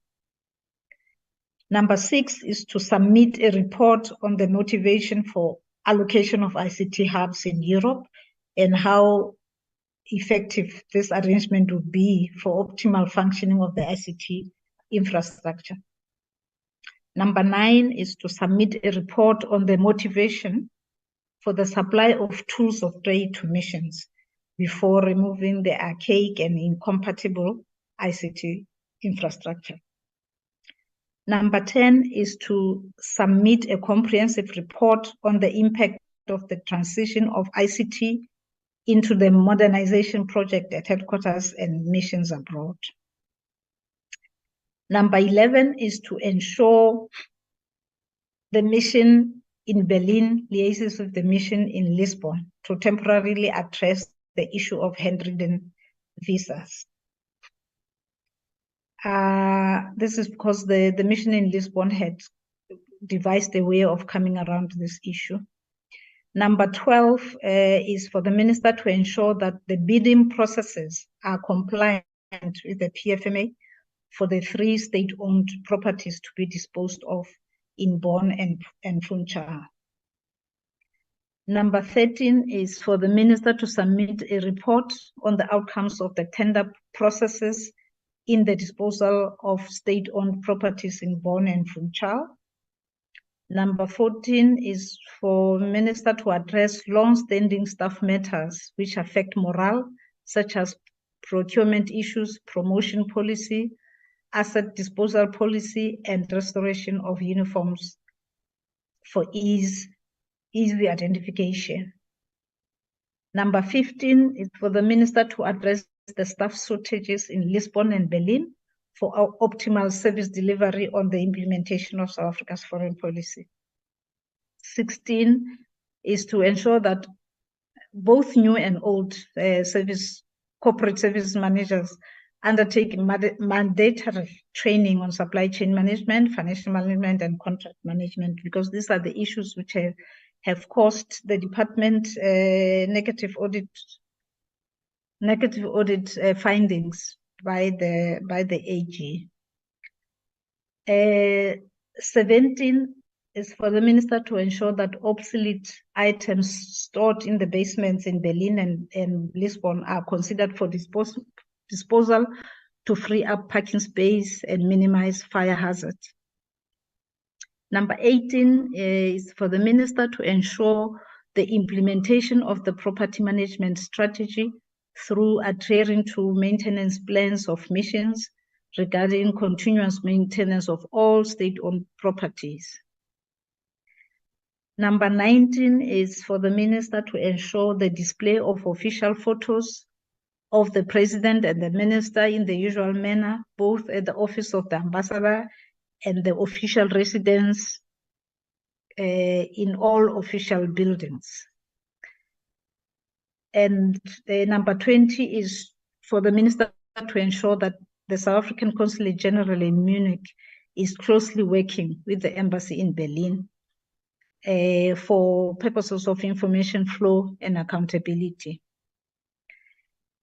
Number 6 is to submit a report on the motivation for allocation of ICT hubs in Europe and how effective this arrangement would be for optimal functioning of the ICT infrastructure. Number 9 is to submit a report on the motivation for the supply of tools of trade to missions before removing the archaic and incompatible ICT infrastructure. Number 10 is to submit a comprehensive report on the impact of the transition of ICT into the modernization project at headquarters and missions abroad. Number 11 is to ensure the mission in Berlin liaises with the mission in Lisbon to temporarily address the issue of handwritten visas. This is because the mission in Lisbon had devised a way of coming around this issue. Number 12 is for the minister to ensure that the bidding processes are compliant with the PFMA for the 3 state-owned properties to be disposed of in Bonn and Funchal. Number 13 is for the minister to submit a report on the outcomes of the tender processes in the disposal of state-owned properties in Bonn and Funchal. Number 14 is for minister to address long-standing staff matters which affect morale, such as procurement issues, promotion policy, asset disposal policy, and restoration of uniforms for easy identification. Number 15 is for the minister to address the staff shortages in Lisbon and Berlin for optimal service delivery on the implementation of South Africa's foreign policy. 16 is to ensure that both new and old corporate service managers undertake mandatory training on supply chain management, financial management, and contract management, because these are the issues which have caused the department negative audit findings by the AG. 17 is for the minister to ensure that obsolete items stored in the basements in Berlin and Lisbon are considered for disposal to free up parking space and minimize fire hazards. Number 18 is for the minister to ensure the implementation of the property management strategy through adhering to maintenance plans of missions regarding continuous maintenance of all state-owned properties. Number 19 is for the minister to ensure the display of official photos of the president and the minister in the usual manner, both at the office of the ambassador and the official residence in all official buildings. And number 20 is for the minister to ensure that the South African Consulate General in Munich is closely working with the embassy in Berlin for purposes of information flow and accountability.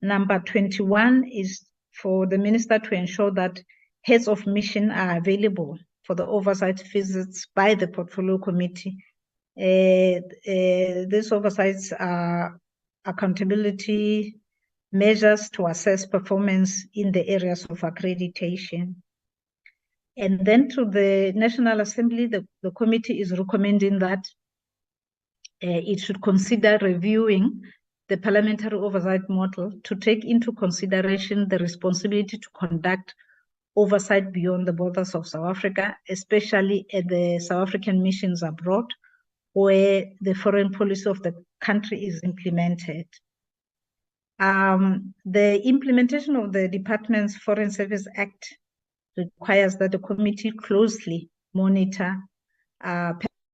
Number 21 is for the minister to ensure that heads of mission are available for the oversight visits by the portfolio committee. These oversights are accountability measures to assess performance in the areas of accreditation. And then to the National Assembly, the committee is recommending that it should consider reviewing the parliamentary oversight model to take into consideration the responsibility to conduct oversight beyond the borders of South Africa, especially at the South African missions abroad, where the foreign policy of the country is implemented. The implementation of the department's Foreign Service Act requires that the committee closely monitor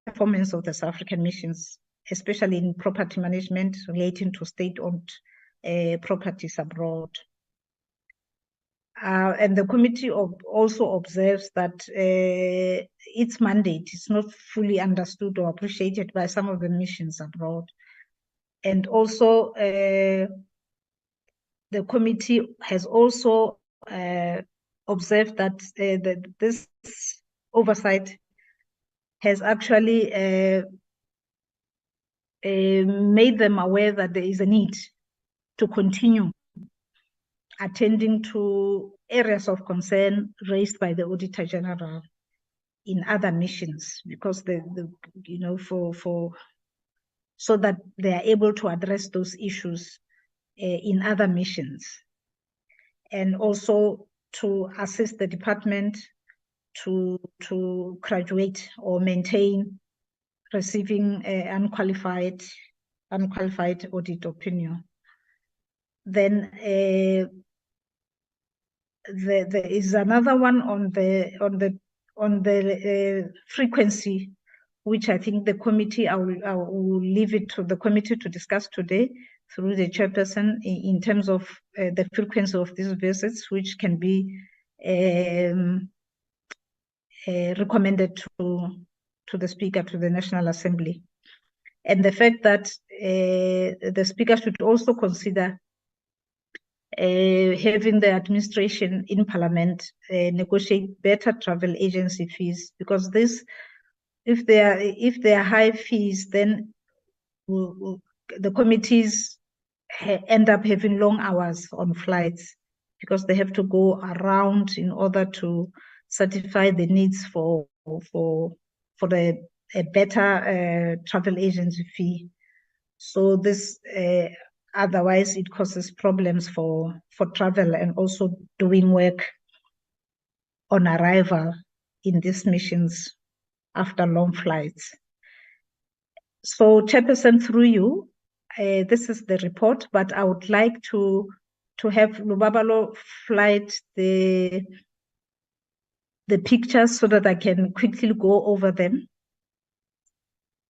performance of the South African missions, especially in property management relating to state-owned properties abroad. And the committee also observes that its mandate is not fully understood or appreciated by some of the missions abroad. And also, the committee has also observed that this oversight has actually made them aware that there is a need to continue attending to areas of concern raised by the Auditor General in other missions, because so that they are able to address those issues in other missions, and also to assist the department to graduate or maintain receiving unqualified audit opinion. Then there is another one on the frequency, which I think the committee, I will leave it to the committee to discuss today through the chairperson in terms of the frequency of these visits, which can be recommended to the Speaker, to the National Assembly. And the fact that the Speaker should also consider having the administration in Parliament negotiate better travel agency fees, because this, if they are high fees, then the committees end up having long hours on flights, because they have to go around in order to satisfy the needs for a better travel agency fee. So this otherwise it causes problems for travel and also doing work on arrival in these missions after long flights. So Chairperson, through you, this is the report, but I would like to have Lubabalo flight the pictures so that I can quickly go over them.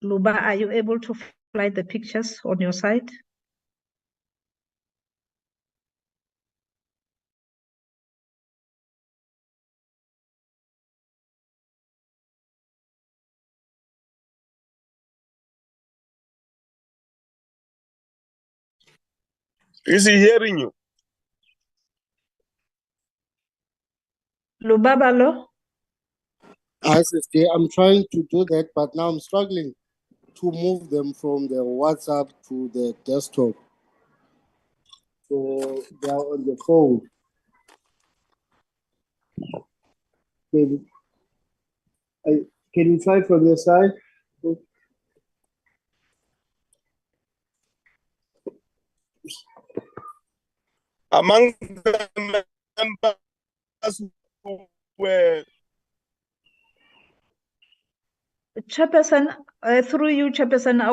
Luba, are you able to fly the pictures on your side? Is he hearing you? Lubabalo? I'm trying to do that, but now I'm struggling to move them from the WhatsApp to the desktop. So they are on the phone. Can you try from your side? Among the members who were Chairperson, through you, Chairperson, I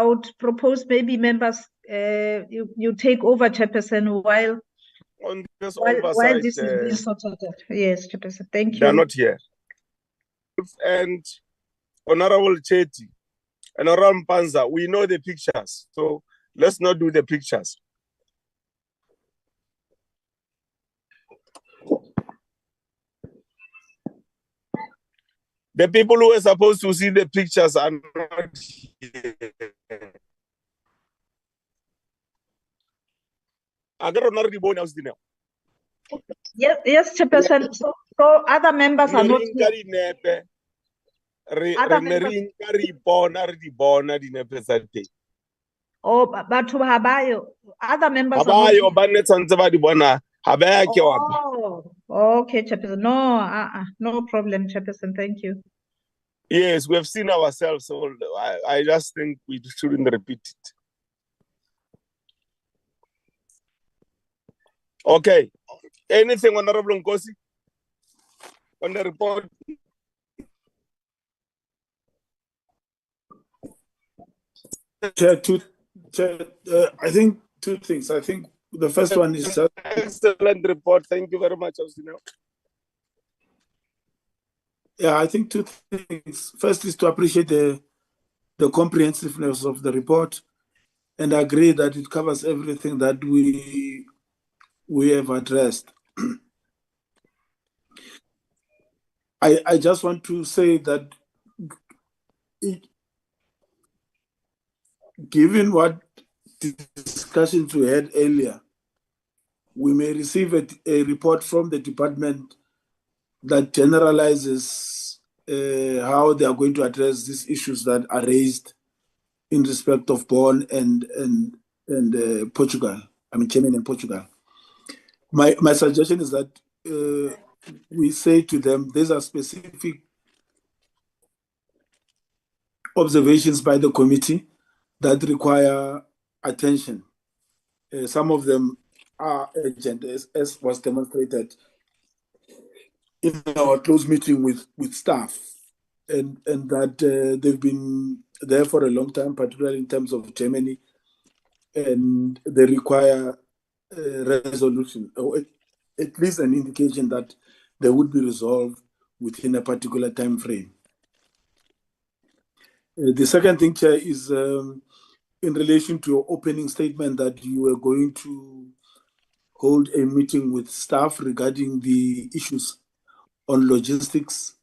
would propose maybe members, you take over, Chairperson, while on this while oversight, this is being sorted out. Yes, Chairperson, thank you. they are not here. And Honorable Chetty and Honorable Panza, we know the pictures, so let's not do the pictures. The people who are supposed to see the pictures are not here. I got another ribbon else dinner. Yes, Chairperson. So other members are not here. Other members. Oh, but to Habayo, other members are not here. Oh, okay, Chairperson. No problem, Chairperson. Thank you. Yes, we have seen ourselves, so I just think we shouldn't repeat it. Okay. Anything, Honorable Nkosi, on the report? I think two things. I think the first one is just excellent report. Thank you very much, Austinel. Yeah, I think two things. First is to appreciate the comprehensiveness of the report and agree that it covers everything that we have addressed. I just want to say that given what discussions we had earlier, we may receive a report from the department that generalizes how they are going to address these issues that are raised in respect of Bonn and Portugal. I mean, Germany and Portugal. My suggestion is that we say to them, these are specific observations by the committee that require attention. Some of them are urgent, as was demonstrated in our close meeting with staff, and that they've been there for a long time, particularly in terms of Germany, and they require resolution, or at least an indication that they would be resolved within a particular time frame. The second thing, Chair, is in relation to your opening statement that you were going to hold a meeting with staff regarding the issues on logistics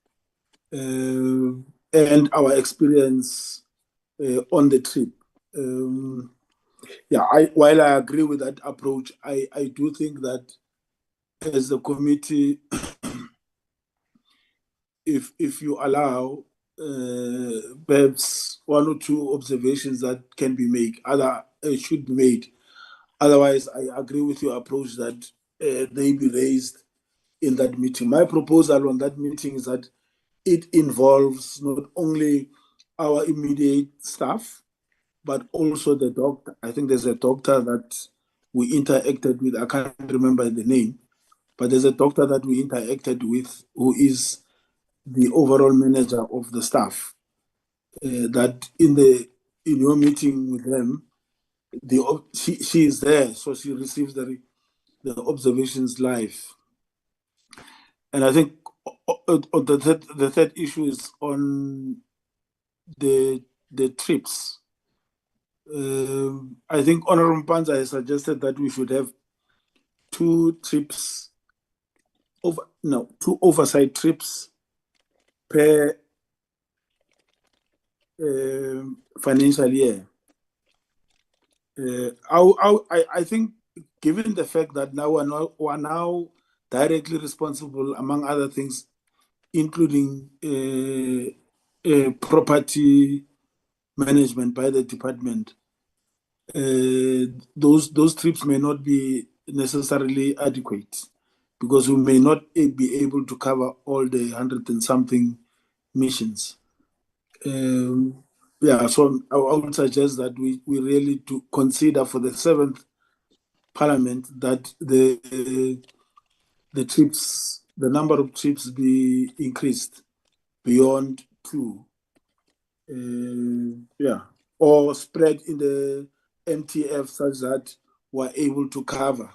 and our experience on the trip. While I agree with that approach, I do think that as a committee, if you allow perhaps one or two observations that can be made, should be made. Otherwise, I agree with your approach that they be raised in that meeting. My proposal on that meeting is that it involves not only our immediate staff, but also the doctor. I think there's a doctor that we interacted with. I can't remember the name, but there's a doctor that we interacted with who is the overall manager of the staff. That in your meeting with them, she is there, so she receives the observations live. And I think the third issue is on the the trips. I think Honorable Panza has suggested that we should have two oversight trips per financial year. I think, given the fact that now we are now directly responsible, among other things, including property management by the department, those trips may not be necessarily adequate, because we may not be able to cover all the 100 and something missions. So I would suggest that we really to consider for the 7th Parliament that the trips, the number of trips, be increased beyond 2. Or spread in the MTF such that we're able to cover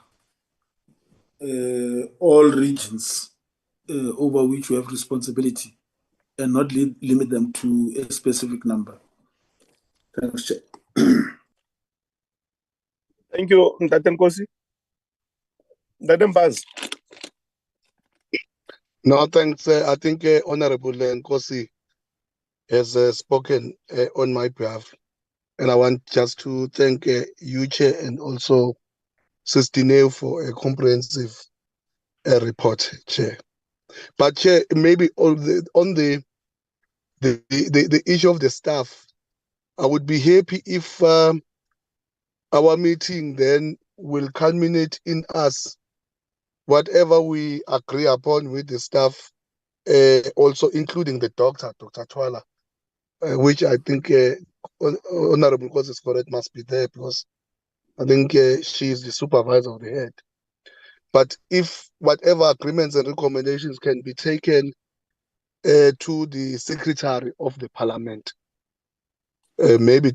all regions over which we have responsibility, and not limit them to a specific number. Thanks, Chair. Thank you, Mtate Nkosi. Mtate Mbaz. No, thanks. I think Honorable Nkosi has spoken on my behalf. And I want just to thank you, Chair, and also Sistine for a comprehensive report, Chair. But Chair, maybe on the issue of the staff, I would be happy if our meeting then will culminate in us, whatever we agree upon with the staff, also including the Dr. Twala, which I think Honorable Nkosi is correct, must be there, because I think she is the supervisor of the head. But if whatever agreements and recommendations can be taken to the Secretary of the Parliament, maybe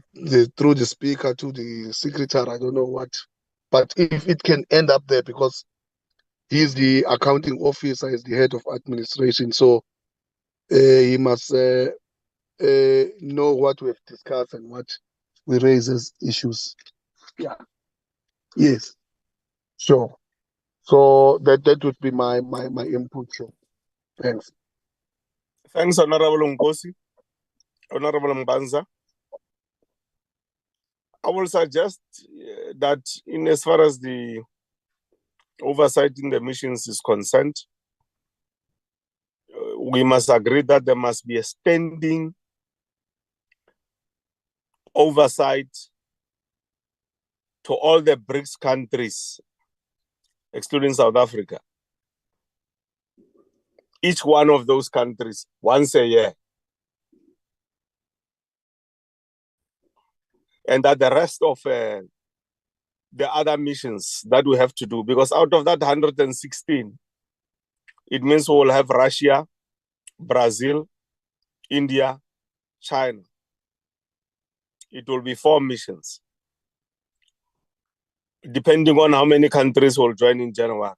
through the Speaker to the Secretary, I don't know what. But if it can end up there, because he's the accounting officer, he's the head of administration, so he must know what we have discussed and what we raise as issues. Yeah. Yes. Sure. So that would be my input. Sure. Thanks. Thanks, Honorable Nkosi. Honorable Mbanza. I will suggest that in as far as the oversight in the missions is concerned, we must agree that there must be a standing oversight to all the BRICS countries, excluding South Africa. Each one of those countries once a year. And that the rest of the other missions that we have to do, because out of that 116, it means we will have Russia, Brazil, India, China. It will be 4 missions, depending on how many countries will join in January.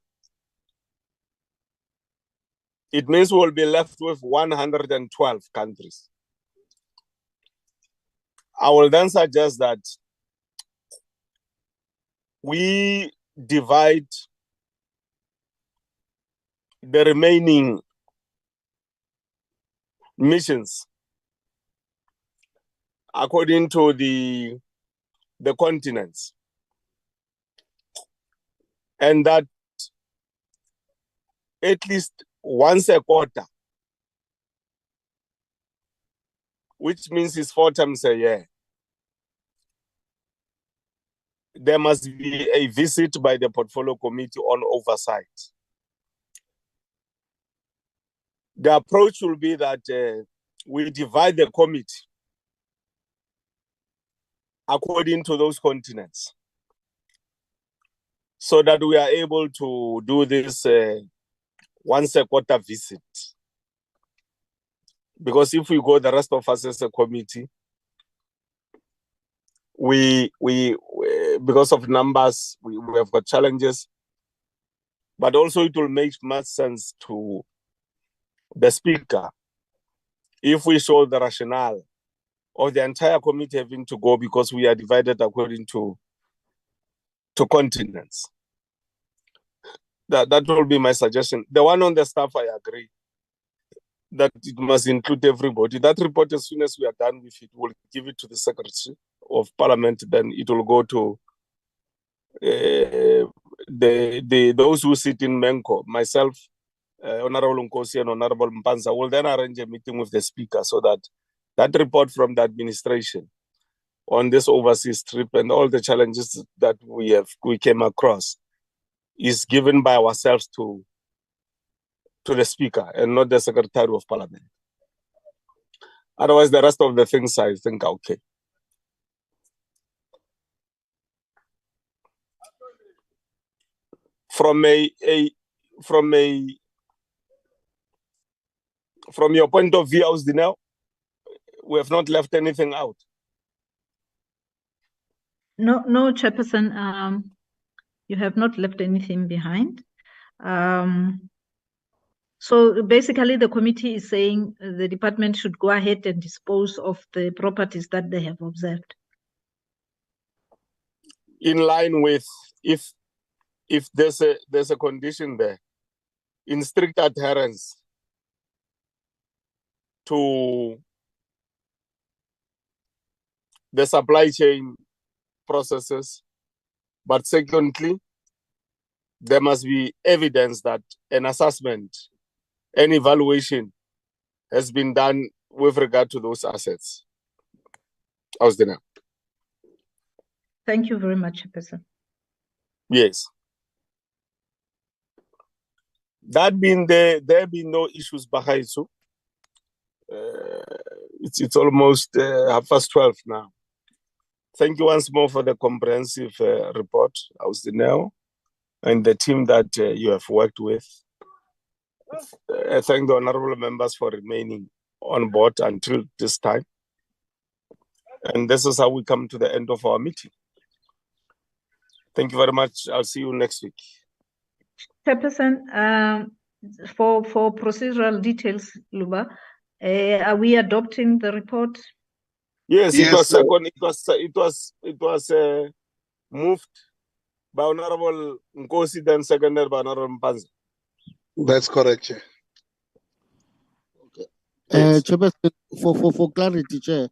It means we'll be left with 112 countries. I will then suggest that we divide the remaining missions according to the continents, and that at least once a quarter, which means it's 4 times a year, there must be a visit by the Portfolio Committee on oversight. The approach will be that we divide the committee according to those continents, so that we are able to do this once a quarter visit. Because if we go, the rest of us as a committee, we because of numbers, we have got challenges, but also it will make much sense to the Speaker if we show the rationale or the entire committee having to go because we are divided according to continents. That will be my suggestion. The one on the staff, I agree that it must include everybody. That report, as soon as we are done with it, we'll give it to the Secretary of Parliament. Then it will go to those who sit in Menko, myself, Honorable Nkosi and Honorable Mpanza will then arrange a meeting with the Speaker so that that report from the administration on this overseas trip and all the challenges that we came across is given by ourselves to the Speaker and not the Secretary of Parliament. Otherwise, the rest of the things I think are okay. From your point of view, Ausdinel, we have not left anything out. No, Chairperson, you have not left anything behind. So basically the committee is saying the department should go ahead and dispose of the properties that they have observed. In line with if there's a condition there, in strict adherence to the supply chain processes, but secondly, there must be evidence that an assessment, an evaluation has been done with regard to those assets. Ausdinel. Thank you very much, Chairperson. Yes. That being there have been no issues, Bahaisu. It's almost 12:30 now. Thank you once more for the comprehensive report, Ausdinel, and the team that you have worked with. I thank the honorable members for remaining on board until this time. And this is how we come to the end of our meeting. Thank you very much. I'll see you next week. Chairperson, for procedural details, Luba, are we adopting the report? Yes, it was second. It was moved by Honorable Nkosi, then seconded by Honorable Mpanza. That's correct, Chair. Okay. Chairperson, for clarity, Chair,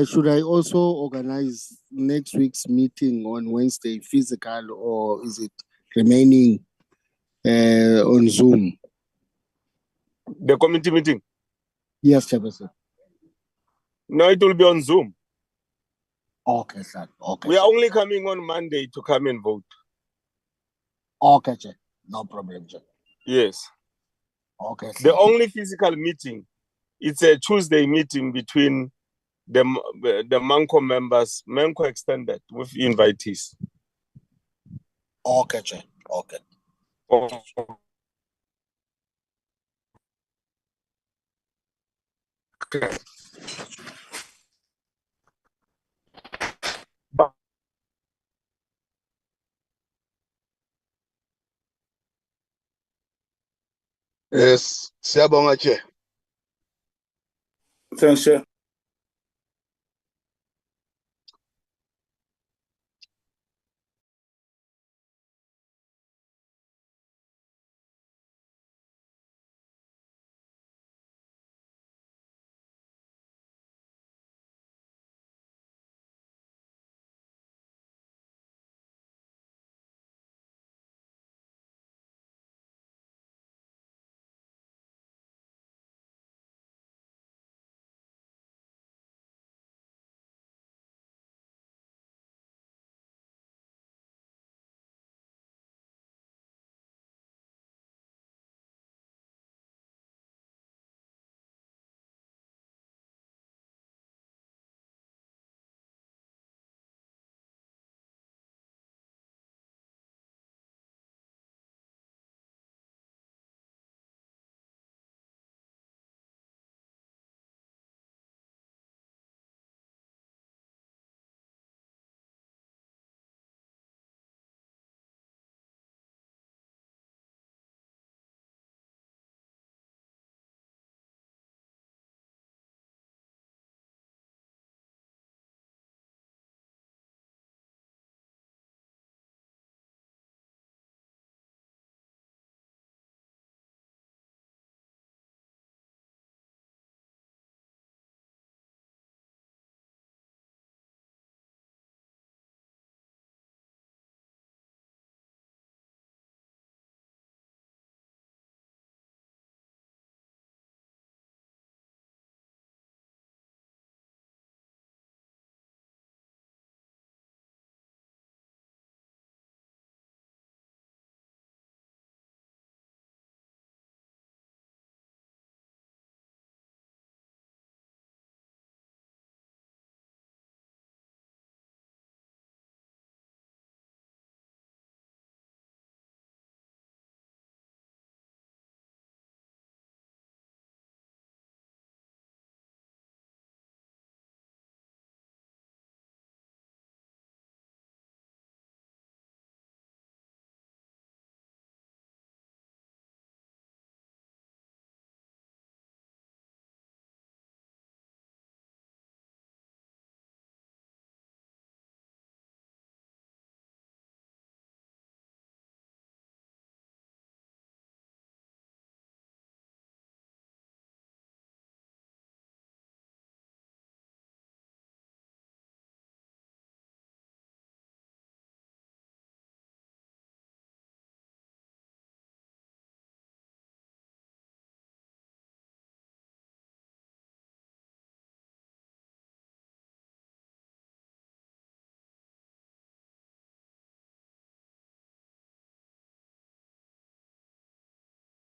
should I also organize next week's meeting on Wednesday physical, or is it remaining on Zoom? The committee meeting? Yes, Chairperson. No, it will be on Zoom. Okay, sir. Okay. We are only coming on Monday to come and vote. Okay, Chair. No problem, Chair. Yes. Okay. Sir. The only physical meeting, it's a Tuesday meeting between the Manco members, Manco extended with invitees. Okay, Chair. Okay. Okay. Yes, Siyabonga, Chair. Thanks, Chair.